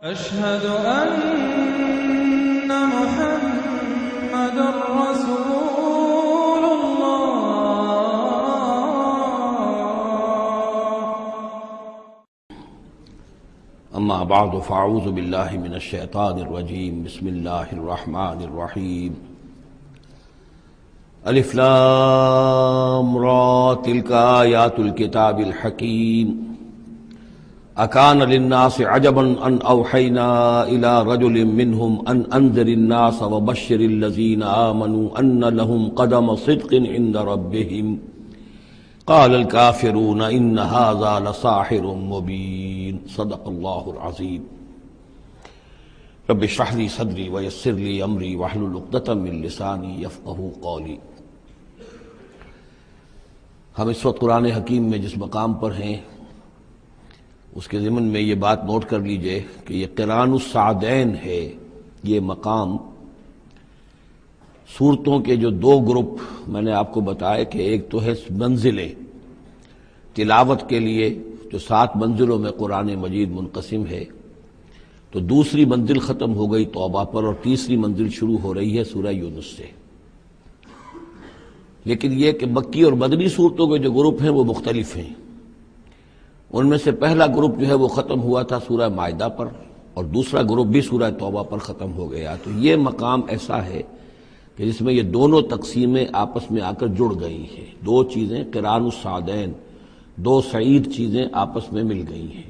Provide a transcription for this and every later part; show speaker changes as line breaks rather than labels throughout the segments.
أشهد أن محمد رسول الله.
أما بعد فأعوذ بالله من الشيطان الرجيم. بسم الله الرحمن الرحيم. الف لام را تلك آيات الكتاب الحكيم. أكان للناس عجبا أن أوحينا إلى رجل منهم أن أنذر الناس وبشر الذين آمنوا أن لهم قدم صدق عند ربهم قال الكافرون إن هذا لساحر مبين. صدق الله العظيم. رب اشرح لي صدري ويسر لي أمري واحلل عقدة من لساني يفقهوا قولي. ہم اس وقت قرآن حکیم میں جس مقام پر ہیں اس کے ضمن میں یہ بات نوٹ کر لیجئے کہ یہ قران السعدین ہے. یہ مقام صورتوں کے جو دو گروپ میں نے آپ کو بتایا کہ ایک تو ہے منزلیں تلاوت کے لیے جو 7 منزلوں میں قرآن مجید منقسم ہے، تو دوسری منزل ختم ہو گئی توبہ پر اور تیسری منزل شروع ہو رہی ہے سورہ یونس سے. لیکن یہ کہ مکی اور مدنی صورتوں کے جو گروپ ہیں وہ مختلف ہیں. ان میں سے پہلا گروپ جو ہے وہ ختم ہوا تھا سورہ مائدہ پر اور دوسرا گروپ بھی سورہ توبہ پر ختم ہو گیا. تو یہ مقام ایسا ہے کہ جس میں یہ دونوں تقسیمیں آپس میں آ کر جڑ گئی ہیں. دو چیزیں قران السعدین، دو سعید چیزیں آپس میں مل گئی ہیں.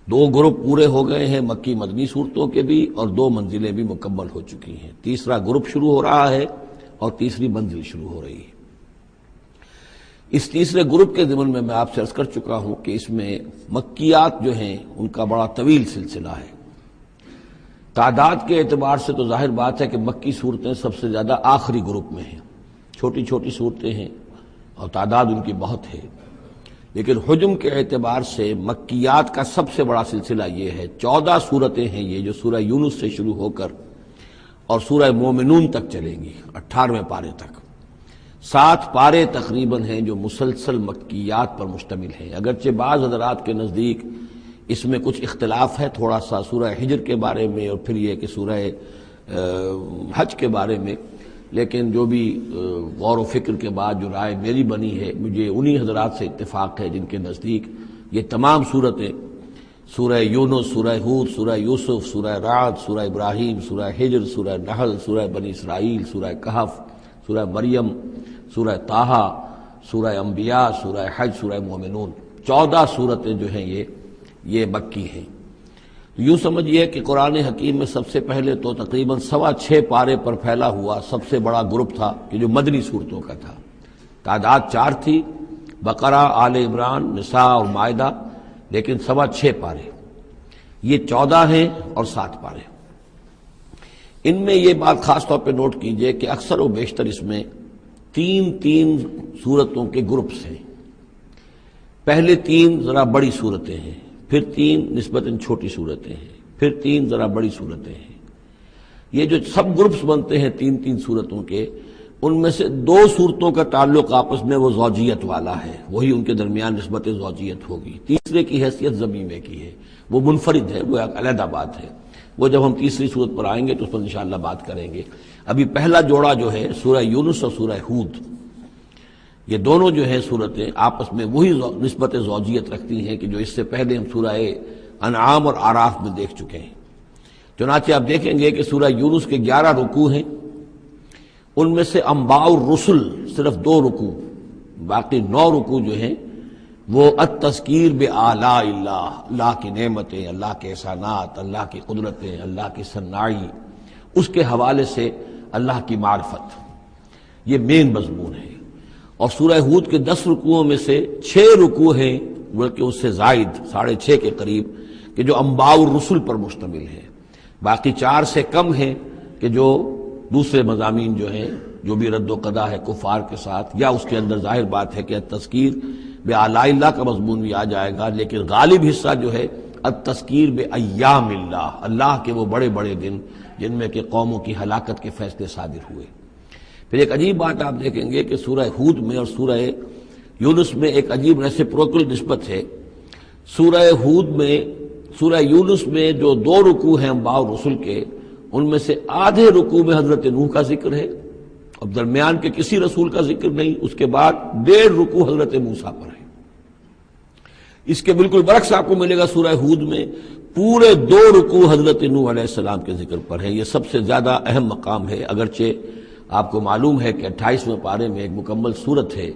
2 گروپ پورے ہو گئے ہیں مکی مدنی صورتوں کے بھی اور 2 منزلیں بھی مکمل ہو چکی ہیں. تیسرا گروپ شروع ہو رہا ہے اور تیسری منزل شروع ہو رہی ہے. اس تیسرے گروپ کے ضمن میں آپ سے عرض کر چکا ہوں کہ اس میں مکیات جو ہیں ان کا بڑا طویل سلسلہ ہے. تعداد کے اعتبار سے تو ظاہر بات ہے کہ مکی صورتیں سب سے زیادہ آخری گروپ میں ہیں. چھوٹی چھوٹی صورتیں ہیں اور تعداد ان کی بہت ہے، لیکن حجم کے اعتبار سے مکیات کا سب سے بڑا سلسلہ یہ ہے. 14 صورتیں ہیں یہ جو سورہ یونس سے شروع ہو کر اور سورہ مومنون تک چلیں گی 18ویں پارے تک. 7 پارے تقریباً ہیں جو مسلسل مکیات پر مشتمل ہیں. اگرچہ بعض حضرات کے نزدیک اس میں کچھ اختلاف ہے تھوڑا سا سورہ حجر کے بارے میں اور پھر یہ کہ سورہ حج کے بارے میں، لیکن جو بھی غور و فکر کے بعد جو رائے میری بنی ہے مجھے انہی حضرات سے اتفاق ہے جن کے نزدیک یہ تمام صورتیں سورہ یونس، سورہ ہود، سورہ یوسف، سورہ رعد، سورہ ابراہیم، سورہ حجر، سورہ نحل، سورہ بنی اسرائیل، سورہ کہف، سورہ مریم، سورہ طٰہٰ، سورہ انبیاء، سورہ حج، سورہ مومنون، 14 صورتیں جو ہیں یہ مکی ہیں. یوں سمجھیے کہ قرآن حکیم میں سب سے پہلے تو تقریباً 6.25 پارے پر پھیلا ہوا سب سے بڑا گروپ تھا کہ جو مدنی صورتوں کا تھا. تعداد 4 تھی، بقرہ، آل عمران، نساء اور مائدہ، لیکن 6.25 پارے. یہ 14 ہیں اور 7 پارے. ان میں یہ بات خاص طور پہ نوٹ کیجئے کہ اکثر و بیشتر اس میں 3 صورتوں کے گروپس ہیں. پہلے 3 ذرا بڑی صورتیں ہیں، پھر 3 نسبتاً چھوٹی صورتیں ہیں، پھر 3 ذرا بڑی صورتیں ہیں. یہ جو سب گروپس بنتے ہیں 3 صورتوں کے، ان میں سے 2 صورتوں کا تعلق آپس میں وہ زوجیت والا ہے، وہی ان کے درمیان نسبت زوجیت ہوگی. تیسرے کی حیثیت ضمیمے کی ہے، وہ منفرد ہے، وہ ایک علیحدہ بات ہے. وہ جب ہم تیسری صورت پر آئیں گے تو اس پر انشاءاللہ بات کریں گے. ابھی پہلا جوڑا جو ہے سورہ یونس اور سورہ ہود، یہ دونوں جو ہیں صورتیں آپس میں وہی نسبت زوجیت رکھتی ہیں کہ جو اس سے پہلے ہم سورہ انعام اور اعراف میں دیکھ چکے ہیں. چنانچہ آپ دیکھیں گے کہ سورہ یونس کے 11 رکوع ہیں، ان میں سے انباء الرسل صرف 2 رکوع، باقی 9 رکوع جو ہیں وہ التذکیر بآلاء اللہ، اللہ کی نعمتیں، اللہ کے احسانات، اللہ کی قدرتیں، اللہ کی صناعی، اس کے حوالے سے اللہ کی معرفت، یہ مین مضمون ہے. اور سورہ ہود کے 10 رکوعوں میں سے 6 رکوع ہیں بلکہ اس سے زائد 6.5 کے قریب کہ جو انباء الرسل پر مشتمل ہے. باقی 4 سے کم ہیں کہ جو دوسرے مضامین جو ہیں جو بھی رد و قضا ہے کفار کے ساتھ، یا اس کے اندر ظاہر بات ہے کہ التذکیر بآلاء اللہ کا مضمون بھی آ جائے گا، لیکن غالب حصہ جو ہے التذکیر بایام اللہ، اللہ کے وہ بڑے بڑے دن جن میں کہ قوموں کی ہلاکت کے فیصلے صادر ہوئے. پھر ایک عجیب بات آپ دیکھیں گے کہ سورہ ہود میں اور سورہ یونس میں ایک عجیب ریسیپروکل نسبت ہے. سورہ ہود میں سورہ یونس میں جو 2 رکوع ہیں انبیاء اور رسل کے، ان میں سے آدھے رکوع میں حضرت نوح کا ذکر ہے اور درمیان کے کسی رسول کا ذکر نہیں، اس کے بعد 1.5 رکوع حضرت موسیٰ پر ہے۔ اس کے بالکل برعکس آپ کو ملے گا سورہ ہود میں پورے 2 رکوع حضرت نوح علیہ السلام کے ذکر پر ہیں۔ یہ سب سے زیادہ اہم مقام ہے، اگرچہ آپ کو معلوم ہے کہ 28ویں پارے میں ایک مکمل سورت ہے،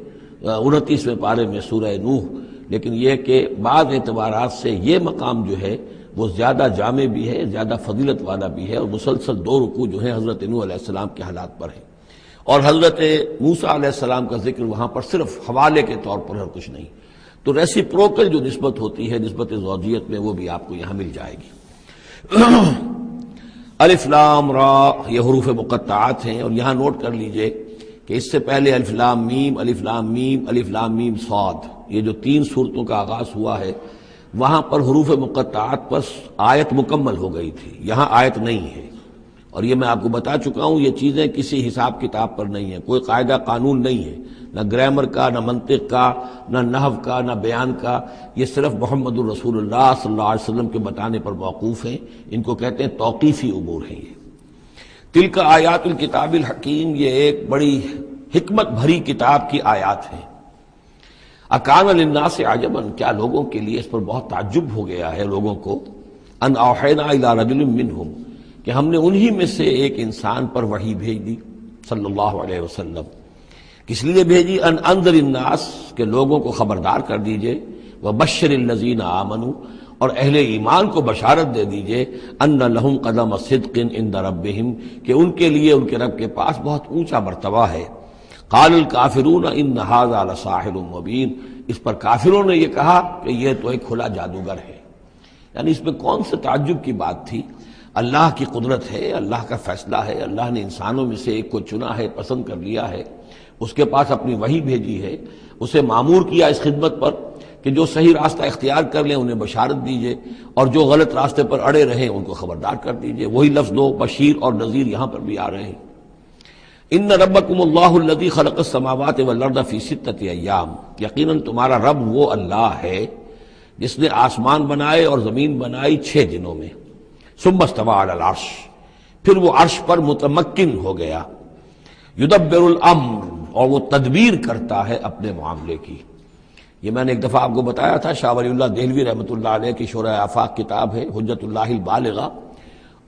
29ویں پارے میں سورہ نوح، لیکن یہ کہ بعض اعتبارات سے یہ مقام جو ہے وہ زیادہ جامع بھی ہے، زیادہ فضیلت والا بھی ہے، اور مسلسل 2 رکوع جو ہیں حضرت نوح علیہ السلام کے حالات پر ہیں، اور حضرت موسیٰ علیہ السلام کا ذکر وہاں پر صرف حوالے کے طور پر اور کچھ نہیں۔ تو ریسیپروکل جو نسبت ہوتی ہے نسبت زوجیت میں، وہ بھی آپ کو یہاں مل جائے گی۔ الف لام را یہ حروف مقطعات ہیں، اور یہاں نوٹ کر لیجئے کہ اس سے پہلے الف لام میم، الف لام میم، الف لام میم صاد، یہ جو 3 صورتوں کا آغاز ہوا ہے، وہاں پر حروف مقطعات پر آیت مکمل ہو گئی تھی، یہاں آیت نہیں ہے، اور یہ میں آپ کو بتا چکا ہوں، یہ چیزیں کسی حساب کتاب پر نہیں ہیں، کوئی قاعدہ قانون نہیں ہے، نہ گرامر کا، نہ منطق کا، نہ نحو کا، نہ بیان کا، یہ صرف محمد الرسول اللہ صلی اللہ علیہ وسلم کے بتانے پر موقوف ہیں، ان کو کہتے ہیں توقیفی امور ہیں۔ یہ تلک آیات الکتاب الحکیم، یہ ایک بڑی حکمت بھری کتاب کی آیات ہیں۔ اکان للناس عجبا، کیا لوگوں کے لیے اس پر بہت تعجب ہو گیا ہے لوگوں کو، ان اوحینا الی رجل منہم، کہ ہم نے انہی میں سے ایک انسان پر وحی بھیج دی صلی اللہ علیہ وسلم۔ کس لیے بھیجی؟ ان انذر الناس، کہ لوگوں کو خبردار کر دیجئے، وبشر الذین آمنوا، اور اہل ایمان کو بشارت دے دیجئے، ان لہم قدم صدق عند ربہم، کہ ان کے لیے ان کے رب کے پاس بہت اونچا مرتبہ ہے۔ قال الکافرون ان ھذا لساحر مبین، اس پر کافروں نے یہ کہا کہ یہ تو ایک کھلا جادوگر ہے۔ یعنی اس میں کون سے تعجب کی بات تھی؟ اللہ کی قدرت ہے، اللہ کا فیصلہ ہے، اللہ نے انسانوں میں سے ایک کو چنا ہے، پسند کر لیا ہے، اس کے پاس اپنی وحی بھیجی ہے، اسے مامور کیا اس خدمت پر کہ جو صحیح راستہ اختیار کر لیں انہیں بشارت دیجئے، اور جو غلط راستے پر اڑے رہیں ان کو خبردار کر دیجئے۔ وہی لفظ دو، بشیر اور نذیر، یہاں پر بھی آ رہے ہیں۔ ان ربکم اللہ الذی خلق السماوات والارض فی 6 ایام، یقیناً تمہارا رب وہ اللہ ہے جس نے آسمان بنائے اور زمین بنائی 6 دنوں میں۔ ثم استوى علی العرش، پھر وہ عرش پر متمکن ہو گیا۔ یدبر الامر، اور وہ تدبیر کرتا ہے اپنے معاملے کی۔ یہ میں نے ایک دفعہ آپ کو بتایا تھا، شاہ ولی اللہ دہلوی رحمۃ اللہ علیہ کی شرح آفاق کتاب ہے حجت اللہ البالغہ،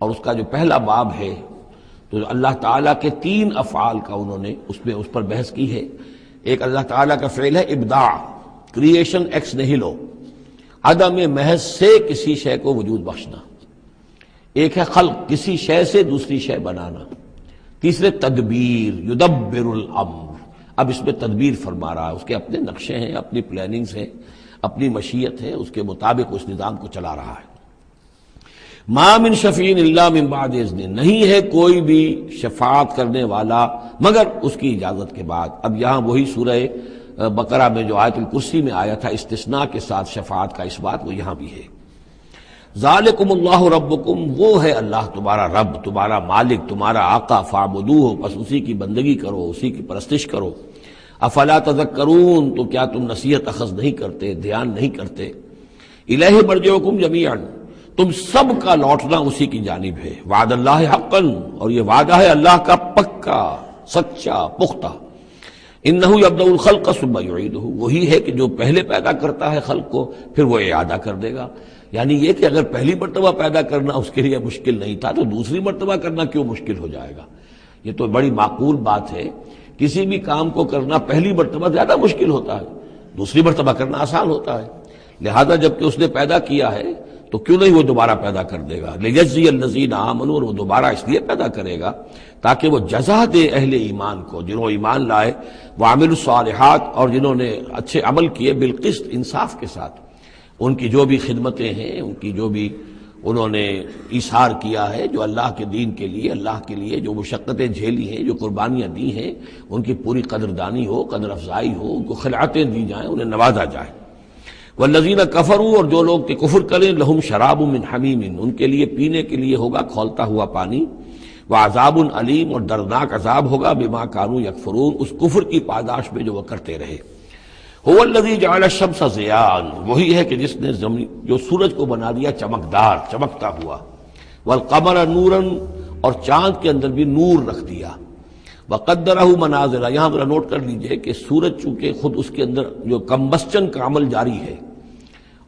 اور اس کا جو پہلا باب ہے تو اللہ تعالیٰ کے 3 افعال کا انہوں نے اس پر بحث کی ہے۔ ایک اللہ تعالیٰ کا فعل ہے ابداع، کریشن ایکس نہیلو، عدم محض سے کسی شے کو وجود بخشنا۔ ایک ہے خلق، کسی شے سے دوسری شے بنانا۔ تیسرے تدبیر، یدبر الامر، اب اس میں تدبیر فرما رہا ہے، اس کے اپنے نقشے ہیں، اپنی پلاننگز ہیں، اپنی مشیت ہے، اس کے مطابق اس نظام کو چلا رہا ہے۔ ما من شفیع الا من بعد اذن، نہیں ہے کوئی بھی شفاعت کرنے والا مگر اس کی اجازت کے بعد۔ اب یہاں وہی سورہ بقرہ میں جو آیت الکرسی میں آیا تھا استثناء کے ساتھ شفاعت کا اس بات، وہ یہاں بھی ہے۔ ذالکم اللہ ربکم، وہ ہے اللہ تمہارا رب، تمہارا مالک، تمہارا آقا، فاعبدوہ، بس اسی کی بندگی کرو، اسی کی پرستش کرو۔ افلا تذکرون، تو کیا تم نصیحت اخذ نہیں کرتے، دھیان نہیں کرتے۔ الیہ مرجعکم جمیعا، تم سب کا لوٹنا اسی کی جانب ہے۔ وعد اللہ حقا، اور یہ وعدہ ہے اللہ کا پکا، سچا، پختہ۔ انہ یبدأ الخلق ثم یعیدہ، وہی ہے کہ جو پہلے پیدا کرتا ہے خلق کو پھر وہ اعادہ کر دے گا۔ یعنی یہ کہ اگر پہلی مرتبہ پیدا کرنا اس کے لیے مشکل نہیں تھا تو دوسری مرتبہ کرنا کیوں مشکل ہو جائے گا؟ یہ تو بڑی معقول بات ہے۔ کسی بھی کام کو کرنا پہلی مرتبہ زیادہ مشکل ہوتا ہے، دوسری مرتبہ کرنا آسان ہوتا ہے۔ لہذا جب کہ اس نے پیدا کیا ہے تو کیوں نہیں وہ دوبارہ پیدا کر دے گا؟ لیجزی الذین آمنوا، اور وہ دوبارہ اس لیے پیدا کرے گا تاکہ وہ جزا دے اہل ایمان کو، جنہوں ایمان لائے، وعملوا الصالحات، اور جنہوں نے اچھے عمل کیے، بالقسط، انصاف کے ساتھ۔ ان کی جو بھی خدمتیں ہیں، ان کی جو بھی انہوں نے ایثار کیا ہے، جو اللہ کے دین کے لیے، اللہ کے لیے جو مشقتیں جھیلی ہیں، جو قربانیاں دی ہیں، ان کی پوری قدردانی ہو، قدر افزائی ہو، ان کو خلعتیں دی جائیں، انہیں نوازا جائے۔ والذین کفروا، اور جو لوگ کہ کفر کریں، لہم شراب من حمیم، ان کے لیے پینے کے لیے ہوگا کھولتا ہوا پانی، وعذاب علیم، اور دردناک عذاب ہوگا بما کانوا یکفرون، اس کفر کی پاداش میں جو وہ کرتے رہے۔ هو الذی جعل الشمس ضیاء، وہی ہے کہ جس نے جو سورج کو بنا دیا چمکدار، چمکتا ہوا، والقمر نورا، اور چاند کے اندر بھی نور رکھ دیا، وقدرہ منازل، یہاں ذرا نوٹ کر لیجئے کہ سورج چونکہ خود اس کے اندر جو کمبسچن کا عمل جاری ہے،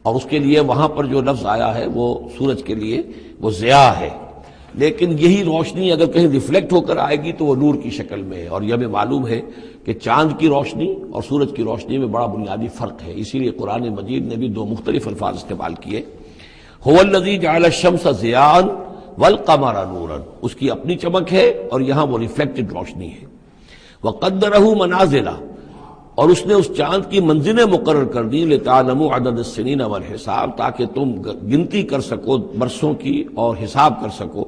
اور اس کے لیے وہاں پر جو لفظ آیا ہے وہ سورج کے لیے وہ ضیاء ہے، لیکن یہی روشنی اگر کہیں ریفلیکٹ ہو کر آئے گی تو وہ نور کی شکل میں ہے، اور یہ ہمیں معلوم ہے کہ چاند کی روشنی اور سورج کی روشنی میں بڑا بنیادی فرق ہے، اسی لیے قرآن مجید نے بھی دو مختلف الفاظ استعمال کیے۔ هو الذی جعل الشمس ضیاء والقمر نورا، اس کی اپنی چمک ہے اور یہاں وہ ریفلیکٹڈ روشنی ہے، وقدرہ منازل، اور اس نے اس چاند کی منزلیں مقرر کر دی، لتعلموا عدد السنین والحساب، تاکہ تم گنتی کر سکو برسوں کی اور حساب کر سکو۔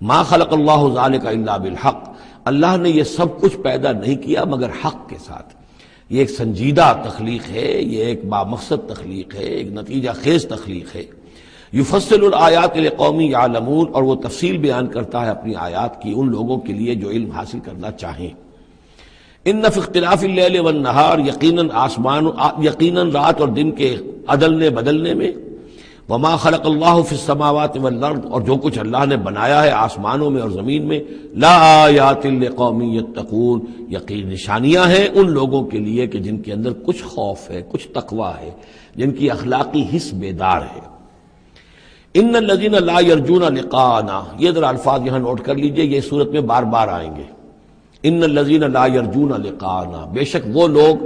ما خلق اللہ ذلک الا بالحق، اللہ نے یہ سب کچھ پیدا نہیں کیا مگر حق کے ساتھ۔ یہ ایک سنجیدہ تخلیق ہے، یہ ایک بامقصد تخلیق ہے، ایک نتیجہ خیز تخلیق ہے۔ یفصل الآیات لقوم یعلمون، اور وہ تفصیل بیان کرتا ہے اپنی آیات کی ان لوگوں کے لیے جو علم حاصل کرنا چاہیں۔ ان فی اختلاف اللیل والنہار، یقیناً رات اور دن کے عدلنے بدلنے میں، وما خلق اللہ فی السماوات والارض، اور جو کچھ اللہ نے بنایا ہے آسمانوں میں اور زمین میں، لا آیات لقوم یتقون، یقین نشانیاں ہیں ان لوگوں کے لیے کہ جن کے اندر کچھ خوف ہے، کچھ تقویٰ ہے، جن کی اخلاقی حس بیدار ہے۔ ان الذین لا یرجون لقاءنا، یہ ذرا الفاظ یہاں نوٹ کر لیجئے، یہ صورت میں بار بار آئیں گے۔ ان الذین لا یرجون لقاءنا، بے شک وہ لوگ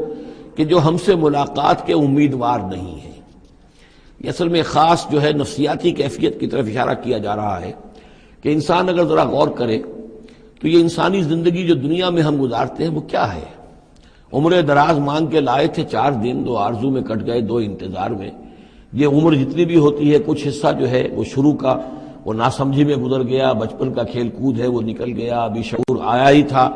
کہ جو ہم سے ملاقات کے امیدوار نہیں ہیں۔ یہ اصل میں خاص جو ہے نفسیاتی کیفیت کی طرف اشارہ کیا جا رہا ہے کہ انسان اگر ذرا غور کرے تو یہ انسانی زندگی جو دنیا میں ہم گزارتے ہیں وہ کیا ہے؟ عمر دراز مانگ کے لائے تھے 4 دن، 2 آرزو میں کٹ گئے، 2 انتظار میں۔ یہ عمر جتنی بھی ہوتی ہے کچھ حصہ جو ہے وہ شروع کا وہ ناسمجھی میں گزر گیا، بچپن کا کھیل کود ہے وہ نکل گیا، ابھی شعور آیا ہی تھا،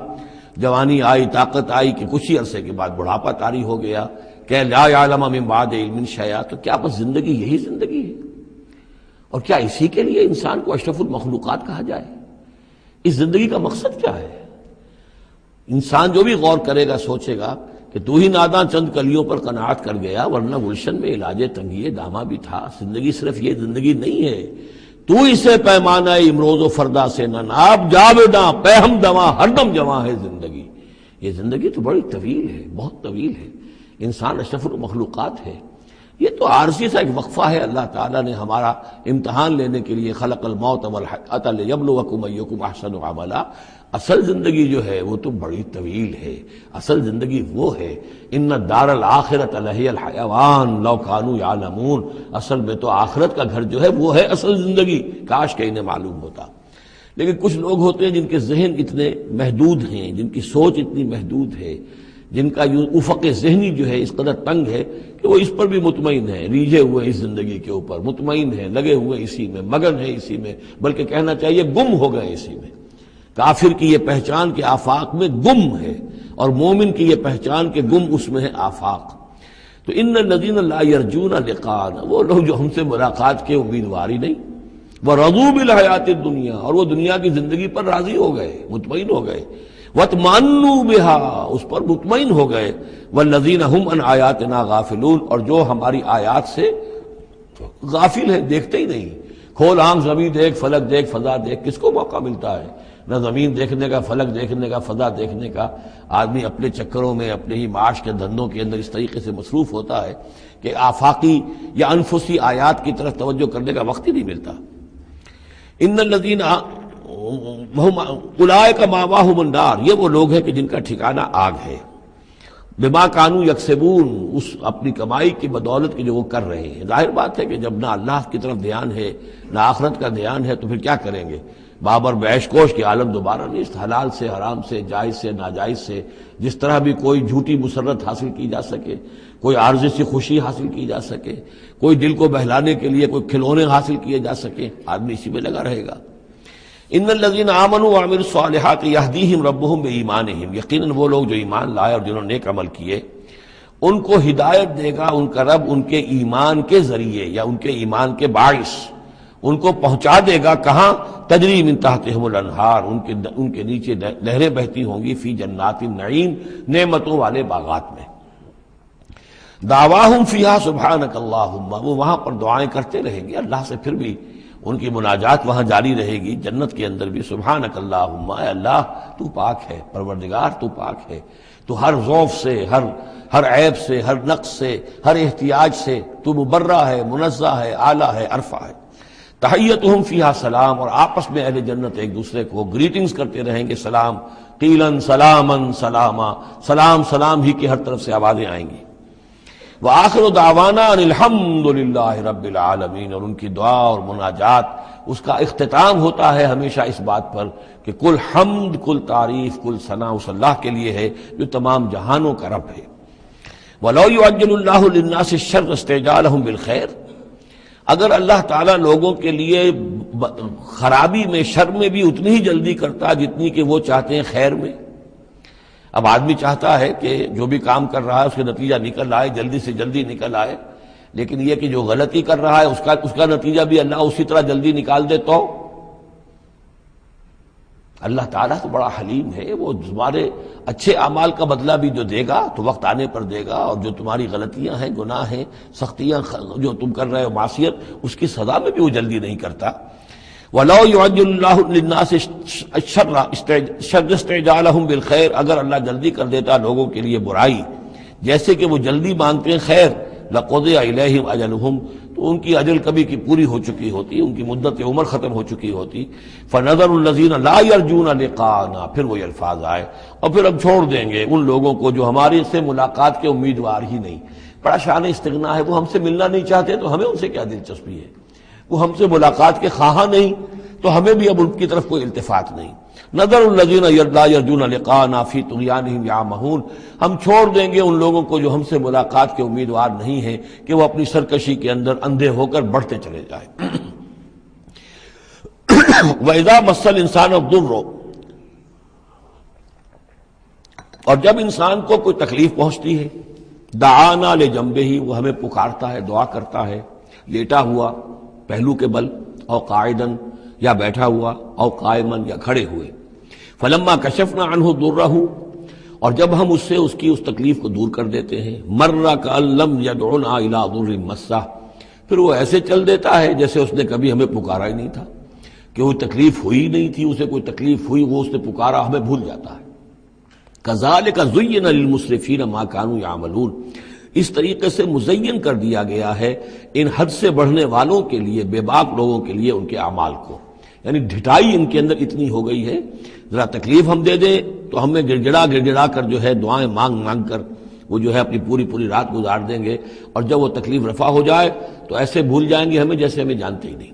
جوانی آئی، طاقت آئی کہ کچھ ہی عرصے کے بعد بڑھاپا طاری ہو گیا، کہ لا یعلم من بعد علم شیئا۔ تو کیا بس زندگی یہی زندگی ہے؟ اور کیا اسی کے لیے انسان کو اشرف المخلوقات کہا جائے؟ اس زندگی کا مقصد کیا ہے؟ انسان جو بھی غور کرے گا سوچے گا کہ تو ہی ناداں چند کلیوں پر قناعت کر گیا، ورنہ گلشن میں علاج تنگی دامہ بھی تھا۔ زندگی صرف یہ زندگی نہیں ہے، تو اسے پیمانہ امروز و فردا سے نہ ناب، جاویداں پہم دواں ہر دم جواں ہے زندگی۔ یہ زندگی تو بڑی طویل ہے، بہت طویل ہے، انسان اشرف المخلوقات ہے۔ یہ تو عارضی سا ایک وقفہ ہے، اللہ تعالیٰ نے ہمارا امتحان لینے کے لیے خلق الموت والحیاۃ لیبلوکم ایکم احسن عملا۔ اصل زندگی جو ہے وہ تو بڑی طویل ہے، اصل زندگی وہ ہے ان الدار الآخرۃ لہی الحیوان لو کانوا یعلمون، اصل میں تو آخرت کا گھر جو ہے وہ ہے اصل زندگی، کاش کہ انہیں معلوم ہوتا۔ لیکن کچھ لوگ ہوتے ہیں جن کے ذہن اتنے محدود ہیں، جن کی سوچ اتنی محدود ہے، جن کا افق ذہنی جو ہے اس قدر تنگ ہے کہ وہ اس پر بھی مطمئن ہے، ریجھے ہوئے اس زندگی کے اوپر مطمئن ہے، لگے ہوئے اسی میں، مگن ہے اسی میں، بلکہ کہنا چاہیے گم ہو گئے اسی میں۔ کافر کی یہ پہچان کے آفاق میں گم ہے، اور مومن کی یہ پہچان کے گم اس میں ہے آفاق۔ تو ان الذین لا یرجون لقاءنا، وہ لوگ جو ہم سے ملاقات کے امیدوار ہی نہیں، ورضوا بالحیات الدنیا، اور وہ دنیا کی زندگی پر راضی ہو گئے، مطمئن ہو گئے، واطمأنوا بها، اس پر مطمئن ہو گئے، والذین هم عن آیاتنا غافلون، اور جو ہماری آیات سے غافل ہیں، دیکھتے ہی نہیں۔ کھول آنکھ زمین دیکھ، فلک دیکھ، فضا دیکھ، کس کو موقع ملتا ہے؟ نہ زمین دیکھنے کا، فلک دیکھنے کا، فضا دیکھنے کا۔ آدمی اپنے چکروں میں، اپنے ہی معاش کے دھندوں کے اندر اس طریقے سے مصروف ہوتا ہے کہ آفاقی یا انفسی آیات کی طرف توجہ کرنے کا وقت ہی نہیں ملتا۔ ان الذین اولئک مأواہم النار، یہ وہ لوگ ہیں کہ جن کا ٹھکانہ آگ ہے، بما کانوا یکسبون، اس اپنی کمائی کی بدولت کی جو وہ کر رہے ہیں۔ ظاہر بات ہے کہ جب نہ اللہ کی طرف دھیان ہے نہ آخرت کا دھیان ہے تو پھر کیا کریں گے؟ بابر بیش کوش کی عالم دوبارہ نہیں، حلال سے، حرام سے، جائز سے، ناجائز سے جس طرح بھی کوئی جھوٹی مسرت حاصل کی جا سکے، کوئی عارضی سی خوشی حاصل کی جا سکے، کوئی دل کو بہلانے کے لیے کوئی کھلونے حاصل کیے جا سکے، آدمی اسی میں لگا رہے گا۔ ان الذین آمنوا وعملوا الصالحات یہدیہم ربہم بایمانہم، یقیناً وہ لوگ جو ایمان لائے اور جنہوں نے نیک عمل کیے ان کو ہدایت دے گا ان کا رب ان کے ایمان کے ذریعے یا ان کے ایمان کے باعث، ان کو پہنچا دے گا کہاں؟ تجری من تحتہم الانہار، ان کے نیچے نہریں بہتی ہوں گی، فی جنات النعیم، نعمتوں والے باغات میں۔ دعواہم فیہا سبحانک اللہم، وہ وہاں پر دعائیں کرتے رہیں گے اللہ سے، پھر بھی ان کی مناجات وہاں جاری رہے گی جنت کے اندر بھی، سبحانک اللہم، اے اللہ تو پاک ہے، پروردگار تو پاک ہے، تو ہر ضعف سے، ہر عیب سے، ہر نقص سے، ہر احتیاج سے تو مبرہ ہے، منزہ ہے، اعلیٰ ہے، عرفہ ہے۔ تحیتہم فیہا سلام، اور آپس میں اہل جنت ایک دوسرے کو گریٹنگز کرتے رہیں گے، سلام، قیلاً سلاماً سلاما، سلام سلام ہی کی ہر طرف سے آوازیں آئیں گی۔ وآخر دعوانا ان الحمد للہ رب العالمین، اور ان کی دعا اور مناجات اس کا اختتام ہوتا ہے ہمیشہ اس بات پر کہ کل حمد، کل تعریف، کل ثنا اس اللہ کے لیے ہے جو تمام جہانوں کا رب ہے۔ وَلَوْ يُعَجِّلُ اللَّهُ لِلنَّاسِ الشَّرَّ اسْتِعْجَالَهُم بِالْخَيْرِ، اگر اللہ تعالیٰ لوگوں کے لیے خرابی میں، شر میں بھی اتنی ہی جلدی کرتا جتنی کہ وہ چاہتے ہیں خیر میں۔ اب آدمی چاہتا ہے کہ جو بھی کام کر رہا ہے اس کا نتیجہ نکل آئے، جلدی سے جلدی نکل آئے، لیکن یہ کہ جو غلطی کر رہا ہے اس کا نتیجہ بھی اللہ اسی طرح جلدی نکال دے، تو اللہ تعالیٰ تو بڑا حلیم ہے، وہ تمہارے اچھے اعمال کا بدلہ بھی جو دے گا تو وقت آنے پر دے گا، اور جو تمہاری غلطیاں ہیں، گناہ ہیں، سختیاں جو تم کر رہے ہو، معصیت، اس کی سزا میں بھی وہ جلدی نہیں کرتا۔ وَلَوْ يُعَجِّلُ اللَّهُ لِلنَّاسِ الشَّرَّ اسْتِعْجَالَهُم بِالْخَيْرِ، اگر اللہ جلدی کر دیتا لوگوں کے لیے برائی، جیسے کہ وہ جلدی مانگتے ہیں خیر، لَقُضِيَ إِلَيْهِمْ أَجَلُهُمْ، تو ان کی اجل کبھی کی پوری ہو چکی ہوتی، ان کی مدت عمر ختم ہو چکی ہوتی۔ فَنَذَرُ الَّذِينَ لَا يَرْجُونَ لِقَاءَنَا، پھر وہ الفاظ آئے، اور پھر اب چھوڑ دیں گے ان لوگوں کو جو ہمارے سے ملاقات کے امیدوار ہی نہیں۔ بڑا شان استغنا ہے، وہ ہم سے ملنا نہیں چاہتے تو ہمیں ان سے کیا دلچسپی ہے، وہ ہم سے ملاقات کے خواہاں نہیں تو ہمیں بھی اب ان کی طرف کوئی التفات نہیں۔ نذر الذین لا یرجون لقاءنا فی طغیانہم یعمہون، ہم چھوڑ دیں گے ان لوگوں کو جو ہم سے ملاقات کے امیدوار نہیں ہیں کہ وہ اپنی سرکشی کے اندر اندھے ہو کر بڑھتے چلے جائیں۔ وَإِذَا مَسَّ الْإِنسَانَ الضُّرُّ، اور جب انسان کو کوئی تکلیف پہنچتی ہے، دعانا لجنبہ، وہ ہمیں پکارتا ہے، دعا کرتا ہے، لیٹا ہوا پہلو کے بل، او قاعدن، یا بیٹھا ہوا، او قائمن، یا کھڑے ہوئے۔ فلما کشفنا عنہ ضرہ، اور جب ہم اس سے اس کی اس تکلیف کو دور کر دیتے ہیں، مر کأن لم یدعنا الی ضر مسہ، پھر وہ ایسے چل دیتا ہے جیسے اس نے کبھی ہمیں پکارا ہی نہیں تھا، کہ کوئی تکلیف ہوئی نہیں تھی، اسے کوئی تکلیف ہوئی، وہ اس نے پکارا، ہمیں بھول جاتا ہے۔ کذالک زین للمسرفین ما کانوا یعملون، اس طریقے سے مزین کر دیا گیا ہے ان حد سے بڑھنے والوں کے لیے، بے باک لوگوں کے لیے، ان کے اعمال کو، یعنی ڈھٹائی ان کے اندر اتنی ہو گئی ہے، ذرا تکلیف ہم دے دیں تو ہمیں گڑ گڑا کر جو ہے دعائیں مانگ مانگ کر وہ جو ہے اپنی پوری رات گزار دیں گے، اور جب وہ تکلیف رفع ہو جائے تو ایسے بھول جائیں گے ہمیں جیسے ہمیں جانتے ہی نہیں۔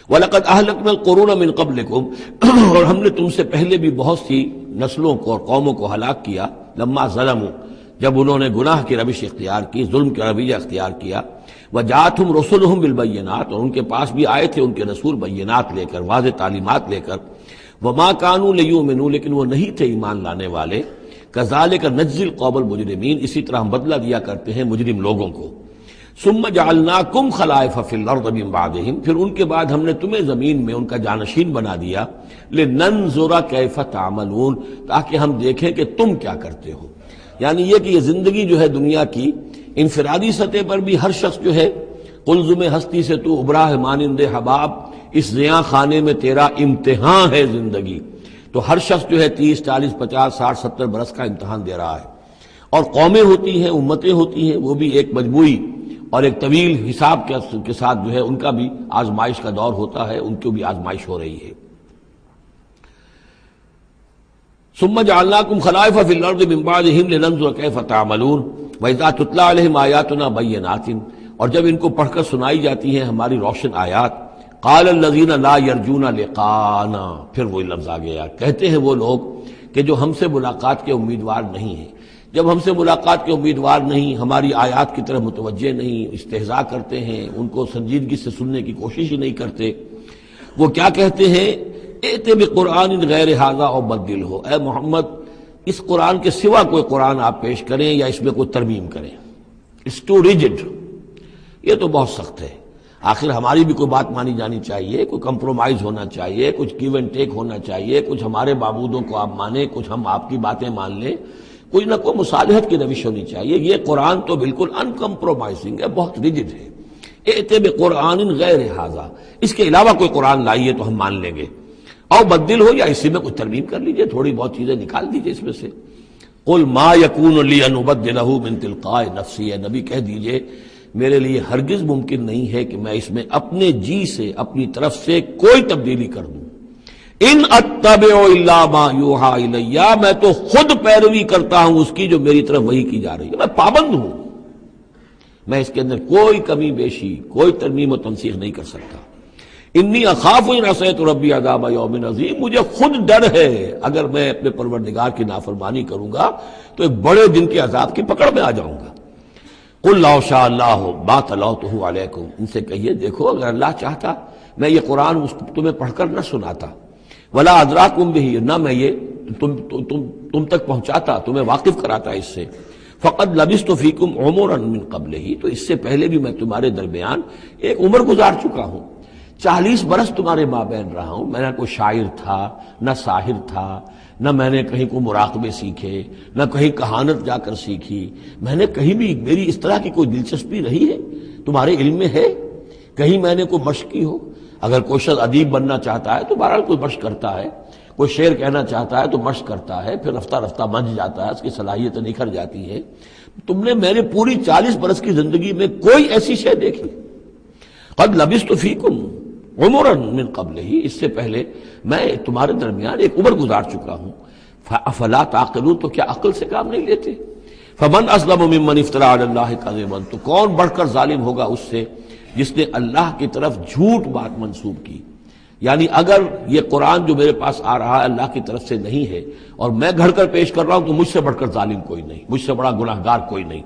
وَلَقَدْ أَهْلَكْنَا الْقُرُونَ مِن قَبْلِكُمْ، اور ہم نے تم سے پہلے بھی بہت سی نسلوں کو اور قوموں کو ہلاک کیا، لما ظلموا، جب انہوں نے گناہ کی روش اختیار کی، ظلم کا رویہ اختیار کیا، وجاءتهم رسلهم بالبینات، اور ان کے پاس بھی آئے تھے ان کے رسول بینات لے کر، واضح تعلیمات لے کر، وما كانوا ليؤمنوا، لیکن وہ نہیں تھے ایمان لانے والے، كذلك نجزي القوم المجرمین، اسی طرح ہم بدلہ دیا کرتے ہیں مجرم لوگوں کو۔ ثم جعلناكم خلائف في الارض من بعدهم، پھر ان کے بعد ہم نے تمہیں زمین میں ان کا جانشین بنا دیا، لننظر كيف تعملون، تاکہ ہم دیکھیں کہ تم کیا کرتے ہو۔ یعنی یہ کہ یہ زندگی جو ہے دنیا کی انفرادی سطح پر بھی ہر شخص جو ہے قلزم ہستی سے تو ابرا ہے مانند حباب، اس زیاں خانے میں تیرا امتحان ہے زندگی، تو ہر شخص جو ہے 30 40 50 60 70 برس کا امتحان دے رہا ہے، اور قومیں ہوتی ہیں، امتیں ہوتی ہیں، وہ بھی ایک مجموعی اور ایک طویل حساب کے ساتھ جو ہے ان کا بھی آزمائش کا دور ہوتا ہے، ان کو بھی آزمائش ہو رہی ہے۔ ثم جعلناكم خلائف في الارض من بعدهم لننظر كيف تعملون واذا تتلى عليهم آیاتنا بینات، اور جب ان کو پڑھ کر سنائی جاتی ہیں ہماری روشن آیات، قال الذين لا يرجون لقاءنا، پھر وہی لفظ آ گیا، کہتے ہیں وہ لوگ کہ جو ہم سے ملاقات کے امیدوار نہیں ہیں، جب ہم سے ملاقات کے امیدوار نہیں، ہماری آیات کی طرف متوجہ نہیں، استہزاء کرتے ہیں، ان کو سنجیدگی سے سننے کی کوشش ہی نہیں کرتے، وہ کیا کہتے ہیں، ایتے بقرآن غیر ھذا او بدل ہو، اے محمد اس قرآن کے سوا کوئی قرآن آپ پیش کریں یا اس میں کوئی ترمیم کریں، اٹس ٹو ریجڈ، یہ تو بہت سخت ہے۔ آخر ہماری بھی کوئی بات مانی جانی چاہیے، کوئی کمپرومائز ہونا چاہیے، کچھ گیو اینڈ ٹیک ہونا چاہیے، کچھ ہمارے معبودوں کو آپ مانیں، کچھ ہم آپ کی باتیں مان لیں، کوئی نہ کوئی مصالحت کی روش ہونی چاہیے. یہ قرآن تو بالکل ان کمپرومائزنگ ہے، بہت ریجڈ ہے. ائت بقرآن غیر ھذا، اس کے علاوہ کوئی قرآن لائیے تو ہم مان لیں گے. او بدل ہو، یا اسی میں کچھ ترمیم کر لیجئے، تھوڑی بہت چیزیں نکال دیجئے اس میں سے. قل ما یکون لی ان ابدلہ من تلقاء نفسی، نبی کہہ دیجئے میرے لیے ہرگز ممکن نہیں ہے کہ میں اس میں اپنے جی سے، اپنی طرف سے کوئی تبدیلی کر دوں. ان اتبع الا ما یوحی الی، میں تو خود پیروی کرتا ہوں اس کی جو میری طرف وحی کی جا رہی ہے. میں پابند ہوں، میں اس کے اندر کوئی کمی بیشی، کوئی ترمیم و تنسیخ نہیں کر سکتا. انی اخاف ان عصیت ربی عذاب یوم عظیم، مجھے خود ڈر ہے اگر میں اپنے پروردگار کی نافرمانی کروں گا تو ایک بڑے دن کے عذاب کی پکڑ میں آ جاؤں گا. قل لو شاء اللہ ما تلوتہ علیکم، ان سے کہیے دیکھو اگر اللہ چاہتا میں یہ قرآن تمہیں پڑھ کر نہ سناتا، ولا ادراکم بہ، نہ میں یہ تم تک پہنچاتا، تمہیں واقف کراتا اس سے. فقد لبثت فیکم عمرا من قبلہ، تو اس سے پہلے بھی میں تمہارے درمیان ایک عمر گزار چکا ہوں. 40 برس تمہارے مابین رہا ہوں. میں نہ کوئی شاعر تھا، نہ ساحر تھا، نہ میں نے کہیں کوئی مراقبے سیکھے، نہ کہیں کہانت جا کر سیکھی. میں نے کہیں بھی میری اس طرح کی کوئی دلچسپی رہی ہے تمہارے علم میں ہے؟ کہیں میں نے کوئی مشق کی ہو؟ اگر کوئی شخص ادیب بننا چاہتا ہے تو بہرحال کوئی مشق کرتا ہے، کوئی شعر کہنا چاہتا ہے تو مشق کرتا ہے، پھر رفتہ رفتہ منجھ جاتا ہے، اس کی صلاحیتیں نکھر جاتی ہیں. میں نے پوری 40 برس کی زندگی میں کوئی ایسی شے دیکھی. قد لبثت فیکم عمرا من قبلہ، اس سے پہلے میں تمہارے درمیان ایک عمر گزار چکا ہوں. افلا تعقلون، تو کیا عقل سے کام نہیں لیتے؟ فمن اظلم ممن افترى علی اللہ کذبا، تو کون بڑھ کر ظالم ہوگا اس سے جس نے اللہ کی طرف جھوٹ بات منسوب کی. یعنی اگر یہ قرآن جو میرے پاس آ رہا ہے اللہ کی طرف سے نہیں ہے اور میں گھڑ کر پیش کر رہا ہوں تو مجھ سے بڑھ کر ظالم کوئی نہیں، مجھ سے بڑا گناہ گار کوئی نہیں.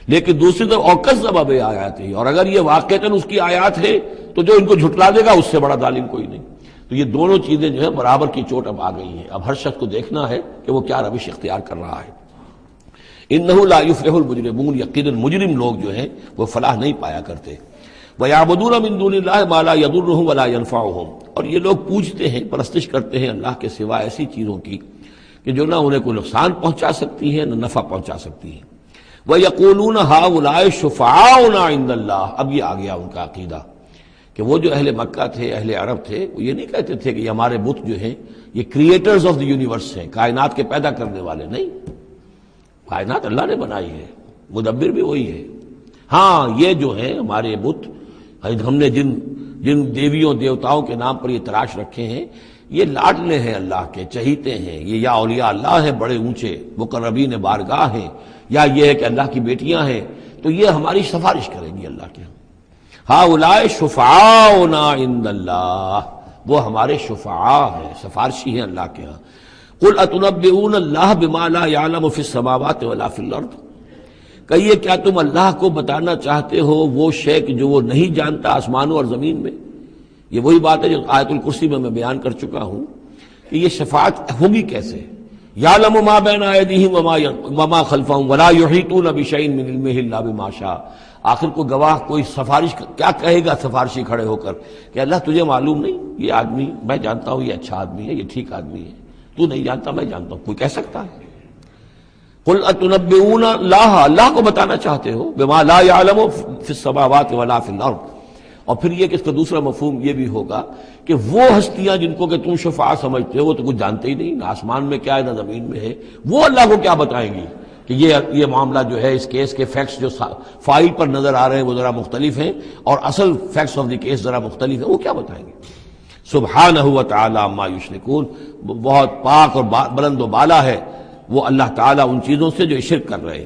لیکن دوسری طرف اوکذب بآیاتہ، اور اگر یہ واقعتاً اس کی آیات ہے تو جو ان کو جھٹلا دے گا اس سے بڑا ظالم کوئی نہیں. تو یہ دونوں چیزیں جو ہے برابر کی چوٹ اب آ گئی ہیں. اب ہر شخص کو دیکھنا ہے کہ وہ کیا روش اختیار کر رہا ہے. انہ لا یفلح المجرمون، یقیناً مجرم لوگ جو ہیں وہ فلاح نہیں پایا کرتے. وَيَعْبُدُونَ مِن دُونِ اللَّهِ مَا لَا يَضُرُّهُمْ وَلَا يَنفَعُهُمْ، اور یہ لوگ پوجتے ہیں، پرستش کرتے ہیں اللہ کے سوا ایسی چیزوں کی کہ جو نہ انہیں کوئی نقصان پہنچا سکتی ہیں نہ نفع پہنچا سکتی ہیں. وَيَقُولُونَ هَؤُلَاءِ شُفَعَاؤُنَا عِندَ اللَّهِ، اب یہ آ گیا ان کا عقیدہ کہ وہ جو اہل مکہ تھے، اہل عرب تھے، وہ یہ نہیں کہتے تھے کہ یہ ہمارے بت جو ہیں یہ کریٹرز آف دی یونیورس ہیں، کائنات کے پیدا کرنے والے. نہیں، کائنات اللہ نے بنائی ہے، مدبر بھی وہی ہے. ہاں یہ جو ہیں ہمارے بت، ہم نے جن دیویوں دیوتاؤں کے نام پر یہ تراش رکھے ہیں، یہ لاڈلے ہیں اللہ کے، چہیتے ہیں. یہ یا اولیاء اللہ ہیں بڑے اونچے، مقربین بارگاہ ہیں، یا یہ ہے کہ اللہ کی بیٹیاں ہیں، تو یہ ہماری سفارش کریں گی اللہ کے. ہؤلاء شفعاؤنا عند اللہ، وہ ہمارے شفعاء ہیں، سفارشی ہیں اللہ کے ہاں. قل اتنبئون اللہ بما لا يعلم فی السماوات ولا فی الارض، کہیے کیا تم اللہ کو بتانا چاہتے ہو وہ شے کہ جو وہ نہیں جانتا آسمانوں اور زمین میں؟ یہ وہی بات ہے جو آیت الکرسی میں بیان کر چکا ہوں کہ یہ شفاعت ہوگی کیسے. یعلم ما بین ایدیہم وما خلفہم ولا یحیطون بشیء من علمہ الا بما شاء. آخر کو گواہ کوئی سفارش کیا کہے گا سفارشی کھڑے ہو کر کہ اللہ تجھے معلوم نہیں، یہ آدمی میں جانتا ہوں یہ اچھا آدمی ہے، یہ ٹھیک آدمی ہے، تو نہیں جانتا میں جانتا ہوں. کوئی کہہ سکتا ہے؟ قل اتنبئون اللہ، اللہ کو بتانا چاہتے ہو بما لا يعلم فی السماوات ولا فی الارض. اور پھر یہ کہ اس کا دوسرا مفہوم یہ بھی ہوگا کہ وہ ہستیاں جن کو کہ تم شفاعہ سمجھتے ہو وہ تو کچھ جانتے ہی نہیں، نہ آسمان میں کیا ہے نہ زمین میں ہے، وہ اللہ کو کیا بتائیں گی کہ یہ معاملہ جو ہے اس کیس کے فیکٹس جو فائل پر نظر آ رہے ہیں وہ ذرا مختلف ہیں اور اصل فیکٹس آف دی کیس ذرا مختلف ہیں، وہ کیا بتائیں گے؟ سبحانہ و تعالی عما یشرکون، بہت پاک اور بلند و بالا ہے وہ اللہ تعالیٰ ان چیزوں سے جو شرک کر رہے.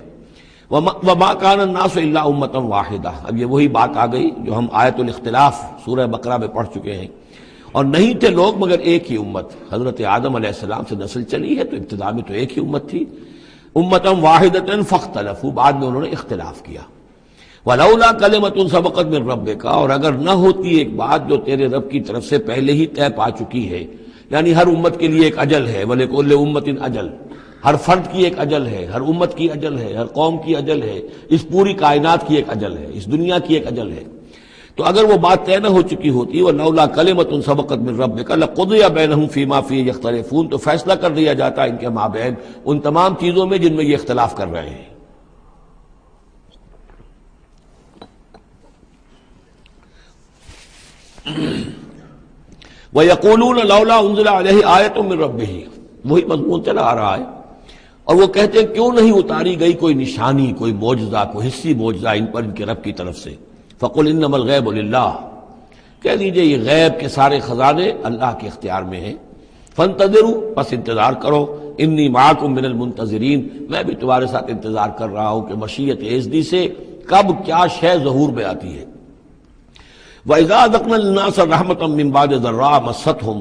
وما کان الناس الا امۃ واحدہ، اب یہ وہی بات آ گئی جو ہم آیت الاختلاف سورہ بقرہ میں پڑھ چکے ہیں. اور نہیں تھے لوگ مگر ایک ہی امت، حضرت آدم علیہ السلام سے نسل چلی ہے تو ابتدا میں تو ایک ہی امت تھی. امۃ واحدۃ فاختلفوا، بعد میں انہوں نے اختلاف کیا. ولولا کلمۃ سبقت من ربک، اور اگر نہ ہوتی ایک بات جو تیرے رب کی طرف سے پہلے ہی طے پا چکی ہے، یعنی ہر امت کے لیے ایک اجل ہے، ولکل امۃ اجل، ہر فرد کی ایک اجل ہے، ہر امت کی اجل ہے، ہر قوم کی اجل ہے، اس پوری کائنات کی ایک اجل ہے، اس دنیا کی ایک اجل ہے. تو اگر وہ بات طے نہ ہو چکی ہوتی وَلَوْلَا كَلِمَةٌ سَبَقَتْ مِن رَبِّكَ لَقُضِيَ بَيْنَهُمْ فِي مَا فِيهِ يَخْتَلِفُونَ، تو فیصلہ کر دیا جاتا ان کے مابین ان تمام چیزوں میں جن میں یہ اختلاف کر رہے ہیں۔ وَيَقُولُونَ لَوْلَا أُنزِلَ عَلَيْهِ آيَةٌ مِّن رَبِّهِ، وہی مضمون چلا آ رہا ہے، اور وہ کہتے ہیں کیوں نہیں اتاری گئی کوئی نشانی، کوئی معجزہ، کوئی حصی معجزہ ان پر ان کے رب کی طرف سے۔ فَقُلْ إِنَّمَا الْغَيْبُ لِلَّهِ، کہہ دیجئے یہ غیب کے سارے خزانے اللہ کے اختیار میں ہیں۔ فَانْتَظِرُوا، پس انتظار کرو، إِنِّي مَعَكُم مِّنَ الْمُنتَظِرِينَ، میں بھی تمہارے ساتھ انتظار کر رہا ہوں کہ مشیت ایزدی سے کب کیا شے ظہور میں آتی ہے۔ وَإِذَا أَذَقْنَا النَّاسَ رَحْمَةً مِّن بَعْدِ ضَرَّاءٍ مَسَّتْهُمْ،